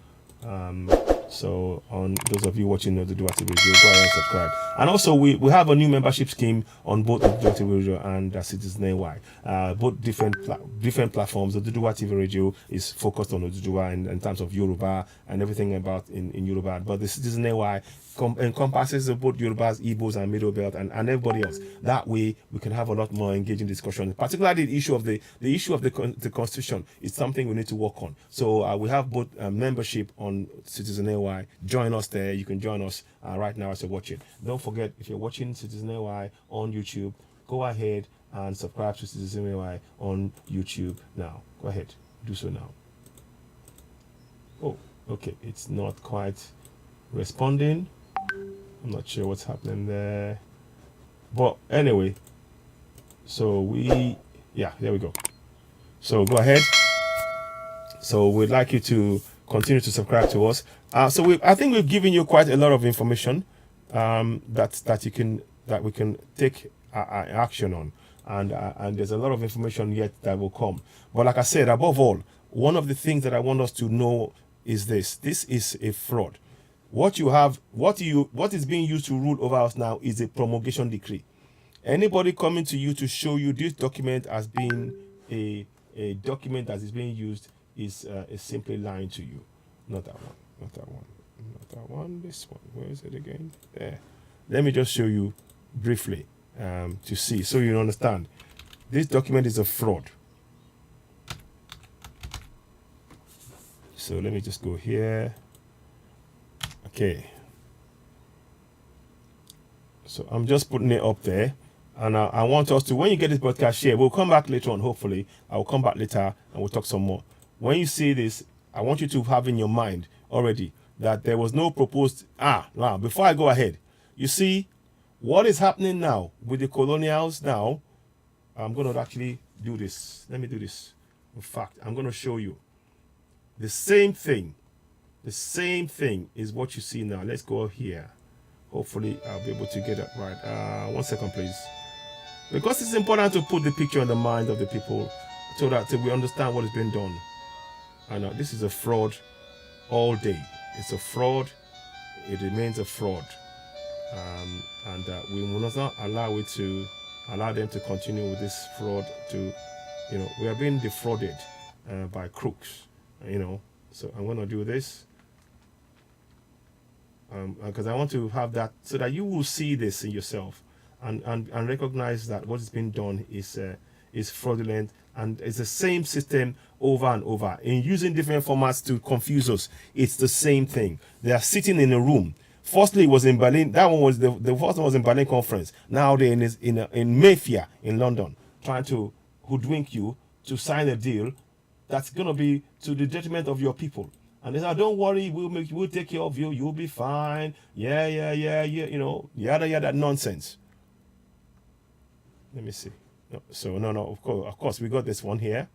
So on those of you watching Oduduwa TV Radio, go ahead and subscribe. And also we have a new membership scheme on both Oduduwa TV Radio and Citizen AY. Both different platforms. Oduduwa TV Radio is focused on Oduduwa in terms of Yoruba and everything about in Yoruba. But the Citizen AY encompasses both Yorubas, Igbos, and Middle Belt, and everybody else. That way we can have a lot more engaging discussion. Particularly the issue of the Constitution is something we need to work on. So we have both membership on Citizen AY. Join us there. You can join us right now as you're watching. Don't forget, if you're watching Citizen AY on YouTube, go ahead and subscribe to Citizen AY on YouTube now. Go ahead, do so now. Oh, okay, it's not quite responding. I'm not sure what's happening there, but anyway, so there we go. So go ahead. So we'd like you to continue to subscribe to us. I think we've given you quite a lot of information that we can take action on, and there's a lot of information yet that will come. But like I said, above all, one of the things that I want us to know is this: this is a fraud. What is being used to rule over us now is a promulgation decree. Anybody coming to you to show you this document as being a document that is being used is simply lying to you. Not that one. Not that one. Not that one. This one. Where is it again? There. Let me just show you briefly to see, so you understand. This document is a fraud. So let me just go here. Okay, so I'm just putting it up there, and I want us to, when you get this broadcast, share. We'll come back later on. Hopefully I will come back later and we'll talk some more. When you see this, I want you to have in your mind already that there was no proposed now before I go ahead, you see what is happening now with the colonials. Now I'm going to actually do this. Let me do this. In fact, I'm going to show you the same thing. The same thing is what you see now. Let's go here. Hopefully I'll be able to get it right. 1 second, please. Because it's important to put the picture in the mind of the people so that we understand what is being done. And this is a fraud all day. It's a fraud. it remains a fraud, and we must not allow them to continue with this fraud. We are being defrauded by crooks, So I'm going to do this because I want to have that so that you will see this in yourself and recognize that what is being done is fraudulent, and it's the same system over and over in using different formats to confuse us. It's the same thing. They are sitting in a room. Firstly, it was in Berlin. That one was the first one was in Berlin conference. Now they're in Mayfair in London, trying to hoodwink you to sign a deal that's going to be to the detriment of your people. And they say, don't worry, we'll take care of you. You'll be fine. Yeah. Yada nonsense. Let me see. No. Of course, we got this one here.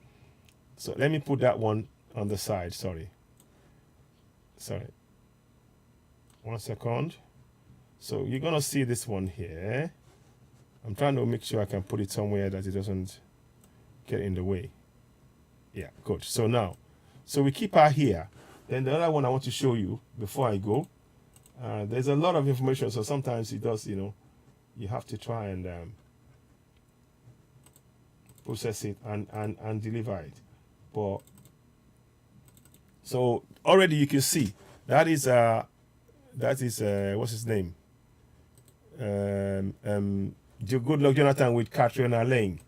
So let me put that one on the side. Sorry. 1 second. So you're gonna see this one here. I'm trying to make sure I can put it somewhere that it doesn't get in the way. Yeah, good. So we keep her here. Then the other one I want to show you before I go. There's a lot of information, so sometimes it does, you have to try and process it and deliver it. But so already you can see that is what's his name? Good Luck Jonathan with Katrina Lang,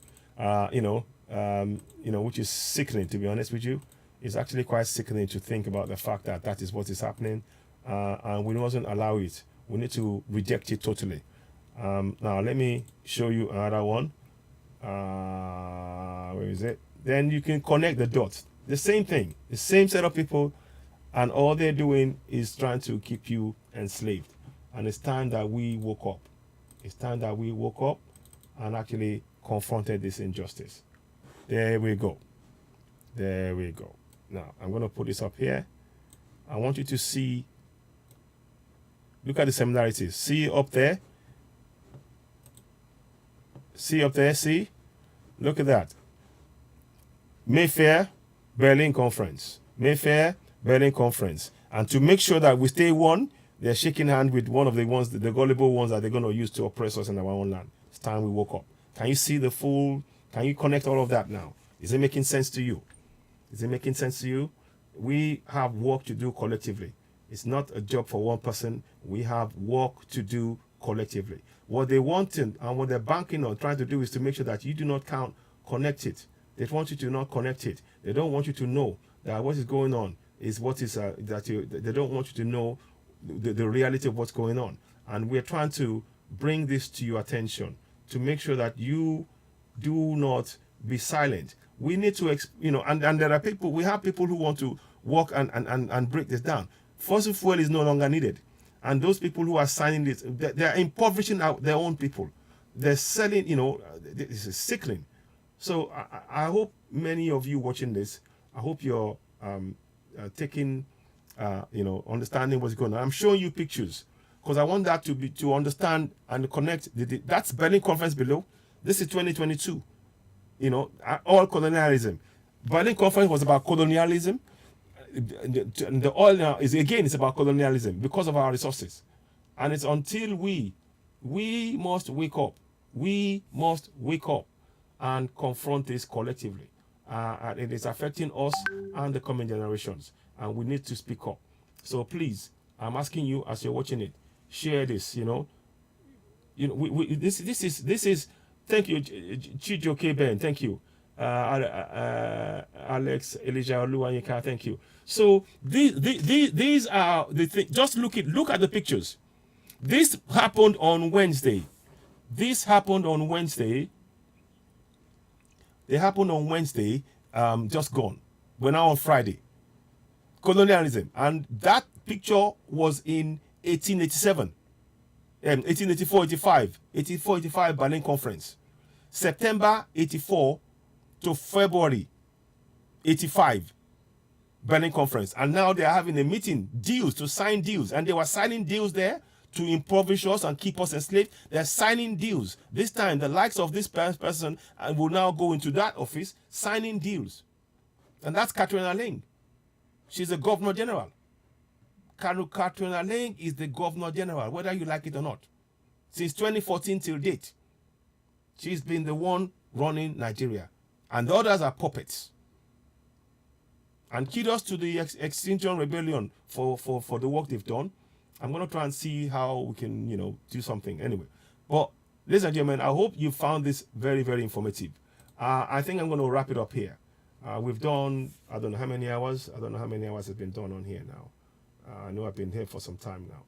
which is sickening, to be honest with you. It's actually quite sickening to think about the fact that is what is happening, and we mustn't allow it. We need to reject it totally. Now let me show you another one. Where is it? Then you can connect the dots. The same thing, the same set of people, and all they're doing is trying to keep you enslaved. And it's time that we woke up. It's time that we woke up and actually confronted this injustice. There we go. Now, I'm going to put this up here. I want you to see, look at the similarities. See up there? See? Look at that. Mayfair, Berlin Conference. And to make sure that we stay one, they're shaking hands with one of the ones, the gullible ones that they're going to use to oppress us in our own land. It's time we woke up. Can you see can you connect all of that now? Is it making sense to you? We have work to do collectively. It's not a job for one person. We have work to do collectively. What they want and what they're banking on trying to do is to make sure that you do not connect it. They want you to not connect it. They don't want you to know that what is going on is what is they don't want you to know the reality of what's going on. And we're trying to bring this to your attention to make sure that you do not be silent. We need to, and there are people, we have people who want to work and break this down. Fossil fuel is no longer needed. And those people who are signing this, they're impoverishing their own people. They're selling, this is sickening. So I hope many of you watching this, I hope you're taking, understanding what's going on. I'm showing you pictures because I want that to understand and connect. That's Berlin Conference below. This is 2022. All colonialism. Berlin Conference was about colonialism. The oil now it's about colonialism because of our resources. And it's until we must wake up. We must wake up and confront this collectively. And it is affecting us and the coming generations. And we need to speak up. So please, I'm asking you as you're watching it, share this, this is thank you, Chijo K. Ben, thank you. Alex Elijah Oluwanyika, thank you. So these are the things. Just look at the pictures. This happened on Wednesday. They happened on Wednesday, just gone. We're now on Friday. Colonialism. And that picture was in 1887. 1884-85 Berlin Conference. September 84 to February 85 Berlin Conference. And now they are having a meeting, deals, to sign deals. And they were signing deals there to impoverish us and keep us enslaved. They're signing deals. This time, the likes of this person will now go into that office signing deals. And that's Katrina Lang. She's a governor general. Katrina Lang is the Governor General, whether you like it or not. Since 2014 till date, she's been the one running Nigeria. And the others are puppets. And kudos to the Extinction Rebellion for the work they've done. I'm going to try and see how we can, do something anyway. But, ladies and gentlemen, I hope you found this very, very informative. I think I'm going to wrap it up here. We've done, I don't know how many hours. I don't know how many hours has been done on here now. I know I've been here for some time now.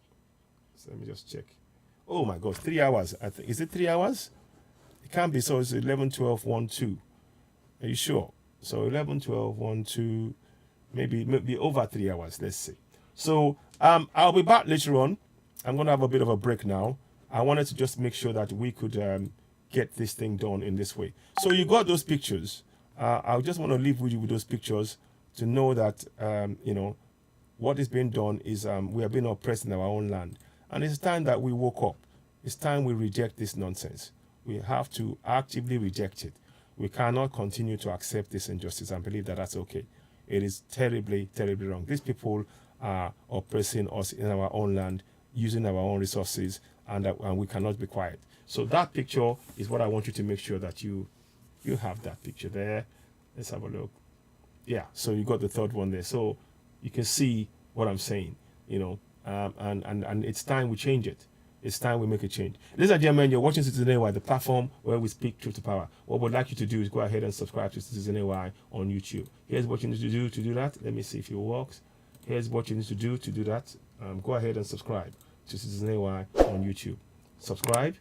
So let me just check. Oh my God, 3 hours. Is it 3 hours? It can't be. So it's 11, 12, 1, 2. Are you sure? So 11, 12, 1, 2, maybe over 3 hours. Let's see. So I'll be back later on. I'm going to have a bit of a break now. I wanted to just make sure that we could get this thing done in this way. So you got those pictures. I just want to leave with you with those pictures to know that, what is being done is we are being oppressed in our own land. And it's time that we woke up. It's time we reject this nonsense. We have to actively reject it. We cannot continue to accept this injustice and believe that that's okay. It is terribly, terribly wrong. These people are oppressing us in our own land, using our own resources, and we cannot be quiet. So that picture is what I want you to make sure that you have that picture there. Let's have a look. Yeah, so you got the third one there. So you can see what I'm saying, and it's time we change it. It's time we make a change. Ladies and gentlemen, you're watching Citizen AY, the platform where we speak truth to power. What we'd like you to do is go ahead and subscribe to Citizen AY on YouTube. Here's what you need to do that. Let me see if it works. Here's what you need to do that. Go ahead and subscribe to Citizen AY on YouTube. Subscribe,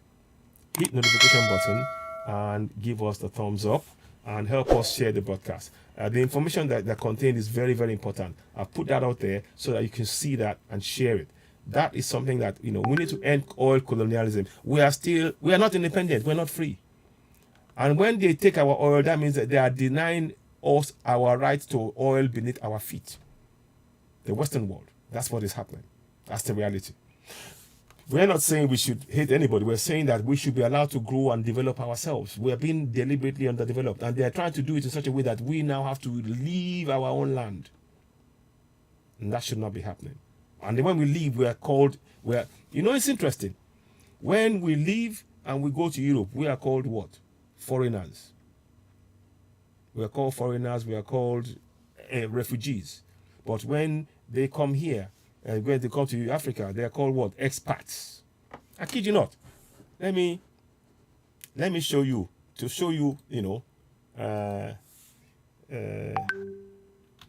hit notification button, and give us the thumbs up and help us share the broadcast. The information that contained is very, very important. I've put that out there so that you can see that and share it. That is something that, we need to end oil colonialism. We are not independent. We're not free. And when they take our oil, that means that they are denying us our right to oil beneath our feet. The Western world. That's what is happening. That's the reality. We're not saying we should hate anybody. We're saying that we should be allowed to grow and develop ourselves. We're being deliberately underdeveloped. And they're trying to do it in such a way that we now have to leave our own land. And that should not be happening. And then when we leave, it's interesting. When we leave and we go to Europe, we are called what? Foreigners. We are called foreigners. We are called refugees. But when they come here, and when they come to Africa, they are called what? Expats. I kid you not. Let me show you, let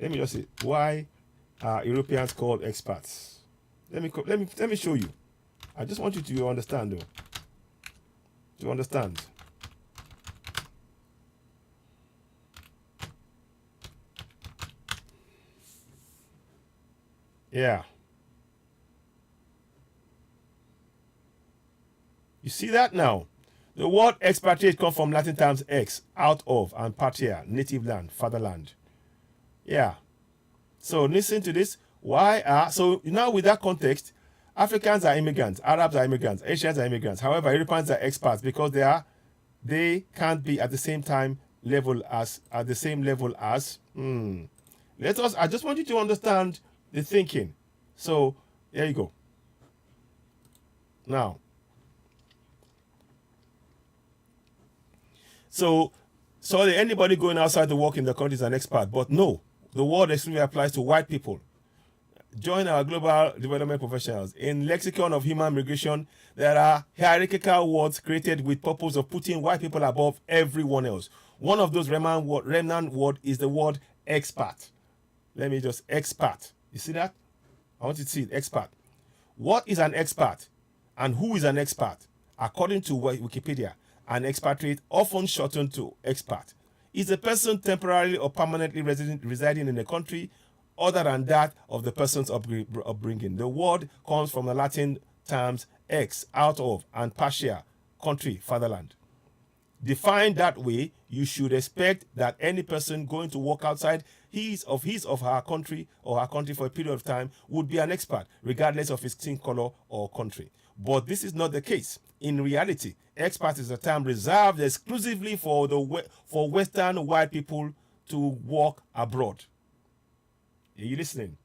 me just say why are Europeans called expats. Let me show you. I just want you to understand though. To understand. Yeah. You see that now? The word expatriate comes from Latin terms ex, out of, and patria, native land, fatherland. Yeah. So listen to this. So now with that context, Africans are immigrants, Arabs are immigrants, Asians are immigrants. However, Europeans are expats because they can't be at the same level as. I just want you to understand the thinking. So there you go. Now, so anybody going outside to work in the country is an expat, but no, the word exclusively applies to white people. Join our global development professionals. In lexicon of human migration, there are hierarchical words created with purpose of putting white people above everyone else. One of those remnant word is the word expat. Let me just expat. You see that? I want you to see it. Expat. What is an expat and who is an expat? According to Wikipedia, an expatriate, often shortened to expat, is a person temporarily or permanently residing in a country other than that of the person's upbringing. The word comes from the Latin terms ex, out of, and patria, country, fatherland. Defined that way, you should expect that any person going to work outside his or her country or her country for a period of time would be an expat, regardless of his skin color or country. But this is not the case. In reality, expat is a term reserved exclusively for Western white people to work abroad. Are you listening?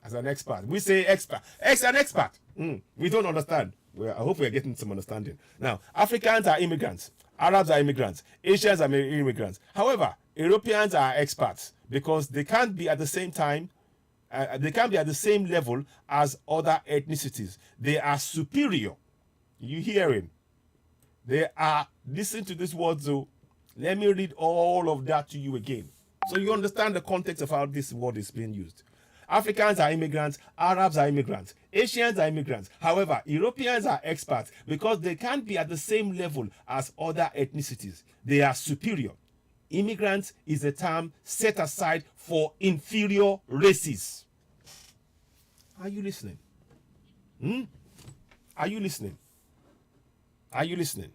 as an expert. We say expert. An expert. We don't understand. I hope we're getting some understanding. Now, Africans are immigrants. Arabs are immigrants. Asians are immigrants. However, Europeans are experts because they can't be at the same time, they can't be at the same level as other ethnicities. They are superior. You hearing? They are, listen to this word, so let me read all of that to you again. So you understand the context of how this word is being used. Africans are immigrants, Arabs are immigrants, Asians are immigrants. However, Europeans are experts because they can't be at the same level as other ethnicities. They are superior. Immigrants is a term set aside for inferior races. Are you listening? Are you listening? Are you listening?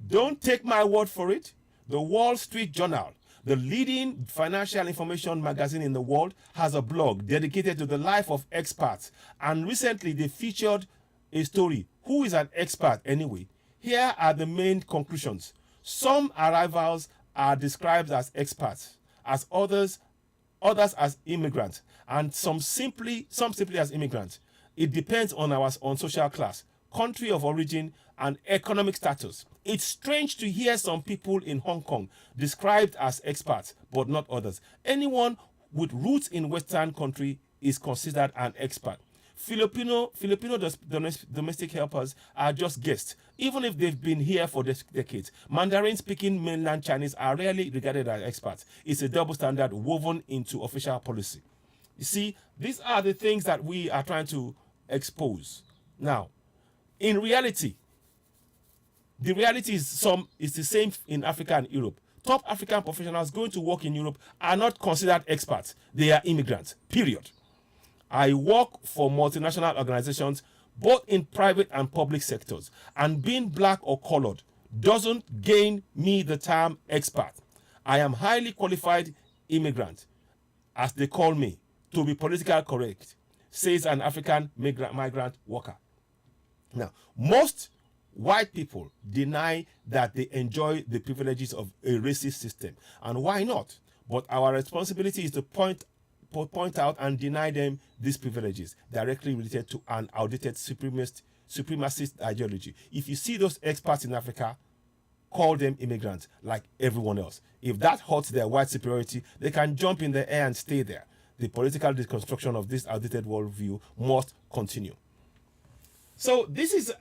Don't take my word for it. The Wall Street Journal, the leading financial information magazine in the world, has a blog dedicated to the life of experts. And recently they featured a story. Who is an expert anyway? Here are the main conclusions. Some arrivals are described as experts, as others as immigrants, and some simply as immigrants. It depends on social class, country of origin, and economic status. It's strange to hear some people in Hong Kong described as experts, but not others. Anyone with roots in Western country is considered an expert. Filipino domestic helpers are just guests, even if they've been here for decades. Mandarin-speaking mainland Chinese are rarely regarded as experts. It's a double standard woven into official policy. You see, these are the things that we are trying to expose. Now, in reality, the reality is the same in Africa and Europe. Top African professionals going to work in Europe are not considered experts. They are immigrants, period. I work for multinational organizations, both in private and public sectors, and being black or colored doesn't gain me the term expert. I am highly qualified immigrant, as they call me, to be politically correct, says an African migrant worker. Now, most white people deny that they enjoy the privileges of a racist system. And why not? But our responsibility is to point out and deny them these privileges directly related to an outdated supremacist ideology. If you see those experts in Africa, call them immigrants like everyone else. If that hurts their white superiority, they can jump in the air and stay there. The political deconstruction of this outdated worldview must continue. So this is,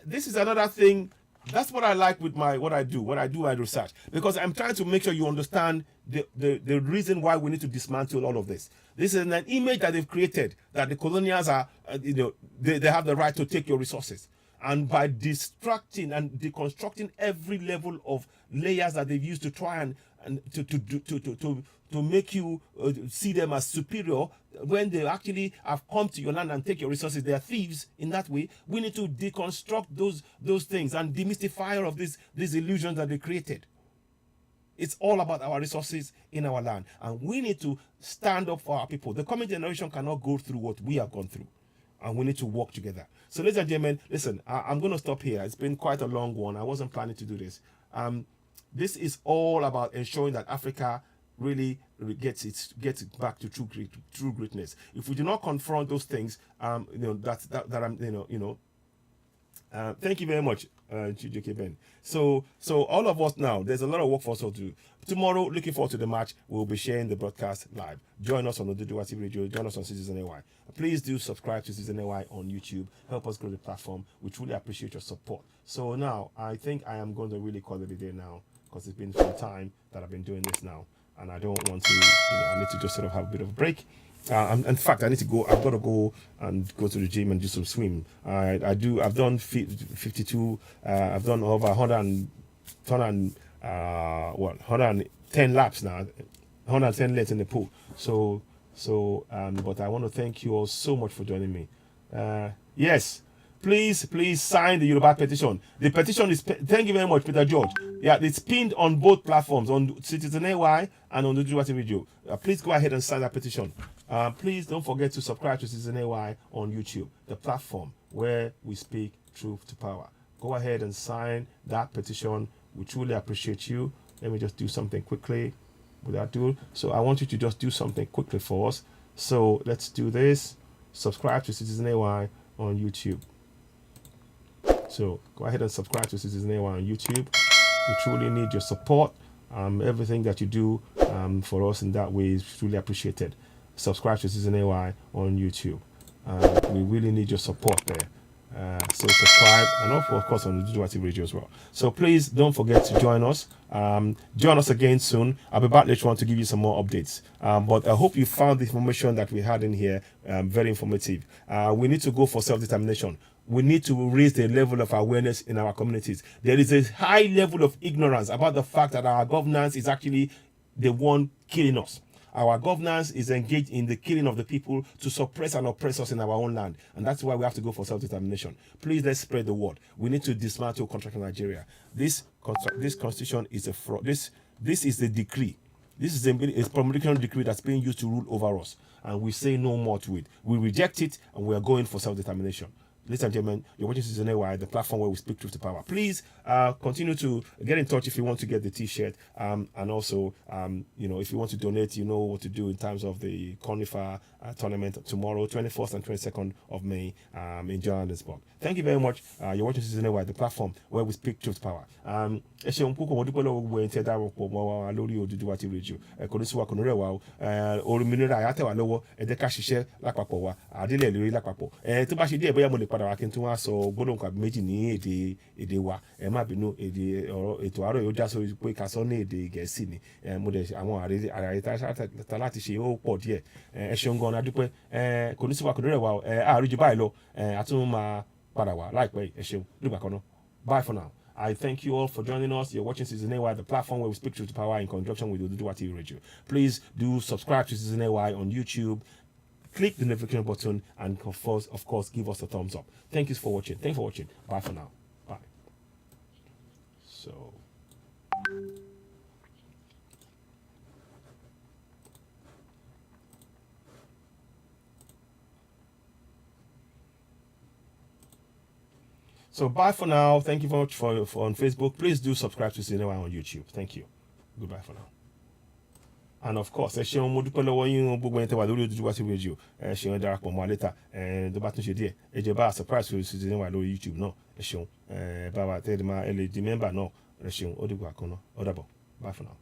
this is another thing. That's what I like with what I do my research, because I'm trying to make sure you understand the reason why we need to dismantle all of this. This is an image that they've created, that the colonials are, they have the right to take your resources. And by distracting and deconstructing every level of layers that they've used to try and to make you see them as superior, when they actually have come to your land and take your resources, they are thieves in that way. We need to deconstruct those things and demystify all of these illusions that they created. It's all about our resources in our land, and we need to stand up for our people. The coming generation cannot go through what we have gone through, and we need to work together. So ladies and gentlemen, listen, I'm going to stop here. It's been quite a long one. I wasn't planning to do this. This is all about ensuring that Africa really gets back to true greatness. If we do not confront those things, thank you very much, Chijoke Ben. So all of us now, there's a lot of work for us to do. Tomorrow, looking forward to the match. We'll be sharing the broadcast live. Join us on Oduduwa TV Radio. Join us on Citizen AY. Please do subscribe to Citizen AY on YouTube. Help us grow the platform. We truly appreciate your support. So now, I think I am going to really call it a day now, because it's been some time that I've been doing this now, and I don't want to, I need to just sort of have a bit of a break. In fact, I need to go. I've got to go and go to the gym and do some swim. I've done 52. I've done over 110 laps now, 110 laps in the pool. But I want to thank you all so much for joining me. Yes, please sign the Yoruba petition. The petition is, thank you very much, Peter George. Yeah, it's pinned on both platforms, on Citizen AY and on Oduduwa TV Radio. Please go ahead and sign that petition. Please don't forget to subscribe to Citizen AY on YouTube, the platform where we speak truth to power. Go ahead and sign that petition. We truly appreciate you. Let me just do something quickly without doing. So I want you to just do something quickly for us. So let's do this. Subscribe to Citizen AY on YouTube. So go ahead and subscribe to Citizen AY on YouTube. We truly need your support. Everything that you do for us in that way is truly appreciated. Subscribe to Citizen AY on YouTube. We really need your support there. So subscribe, and of course on the Duduati Radio as well. So please don't forget to join us. Join us again soon. I'll be back later on to give you some more updates. But I hope you found the information that we had in here very informative. We need to go for self-determination. We need to raise the level of awareness in our communities. There is a high level of ignorance about the fact that our governance is actually the one killing us. Our governance is engaged in the killing of the people to suppress and oppress us in our own land. And that's why we have to go for self-determination. Please, let's spread the word. We need to dismantle contract in Nigeria. This constitution is a fraud. This is the decree. This is a promulgation decree that's being used to rule over us. And we say no more to it. We reject it, and we are going for self-determination. Ladies and gentlemen, you're watching Citizen AY, the platform where we speak truth to power. Please continue to get in touch if you want to get the t-shirt, and also if you want to donate, you know what to do in terms of the Conifer tournament tomorrow, 21st and 22nd of May in Johannesburg. Thank you very much. You're watching Citizen AY, the platform where we speak truth to power. Ẹ ṣeun púpọ̀ mo dúpẹ́ lọ́wọ́ gbogbo ẹni tí ẹ darapọ̀ mọ́ wa lórí Oduduwati Radio. Kò ní sí wa kò ní rẹ̀ wá o. Òmìnira àyàtẹ̀wá lọ́wọ́ ẹ jẹ́ ká ṣiṣẹ́ lápapọ̀ wa àdílẹ̀ lórí lápapọ̀. Tó bá ṣe díẹ̀ bóyá mo lè padà wá kí n tún wá sọ gbólóhùn kan méjì ní èdè wa. Ẹ má bínú ètò àárọ̀ yóò já sórí pé ká sọ ní èdè Gẹ̀ẹ́sì ni. Mo dẹ̀ àwọn àrẹ tá láti ṣe ó pọ̀ díẹ̀. Ẹ ṣeun gan-an adúpẹ́. Kò ní sí wa kò ní rẹ̀ wá o. Àárín ju báyìí lọ. Àtún máa padà wá láìpẹ́ ẹ ṣeun dùgbà kan náà. Bye for now. I thank you all for joining us. You're watching Citizen AY, the platform where we speak truth to power in conjunction with Oduduwati Radio. Please do subscribe to Citizen AY on YouTube. Click the notification button and of course, give us a thumbs up. Thank you for watching. Thanks for watching. Bye for now. Bye. So bye for now. Thank you very much for on Facebook. Please do subscribe to Citizen AY on YouTube. Thank you. Goodbye for now. And of course, ẹ ṣeun mo dúpẹ́ lọ́wọ́ yín gbogbo ẹni tẹ́ wà lórí Oduduwati Radio. Ẹ ṣeun darapọ̀ mọ́ later. Tó bá tún ṣe díẹ̀ ẹ jẹ́ bá surprise for Citizen AY lórí YouTube náà. Ẹ ṣeun bá wa tẹ́ ẹ lè di member náà. Ẹ ṣeun ó dìgbà kan náà. Ó dàbọ̀. Bye for now.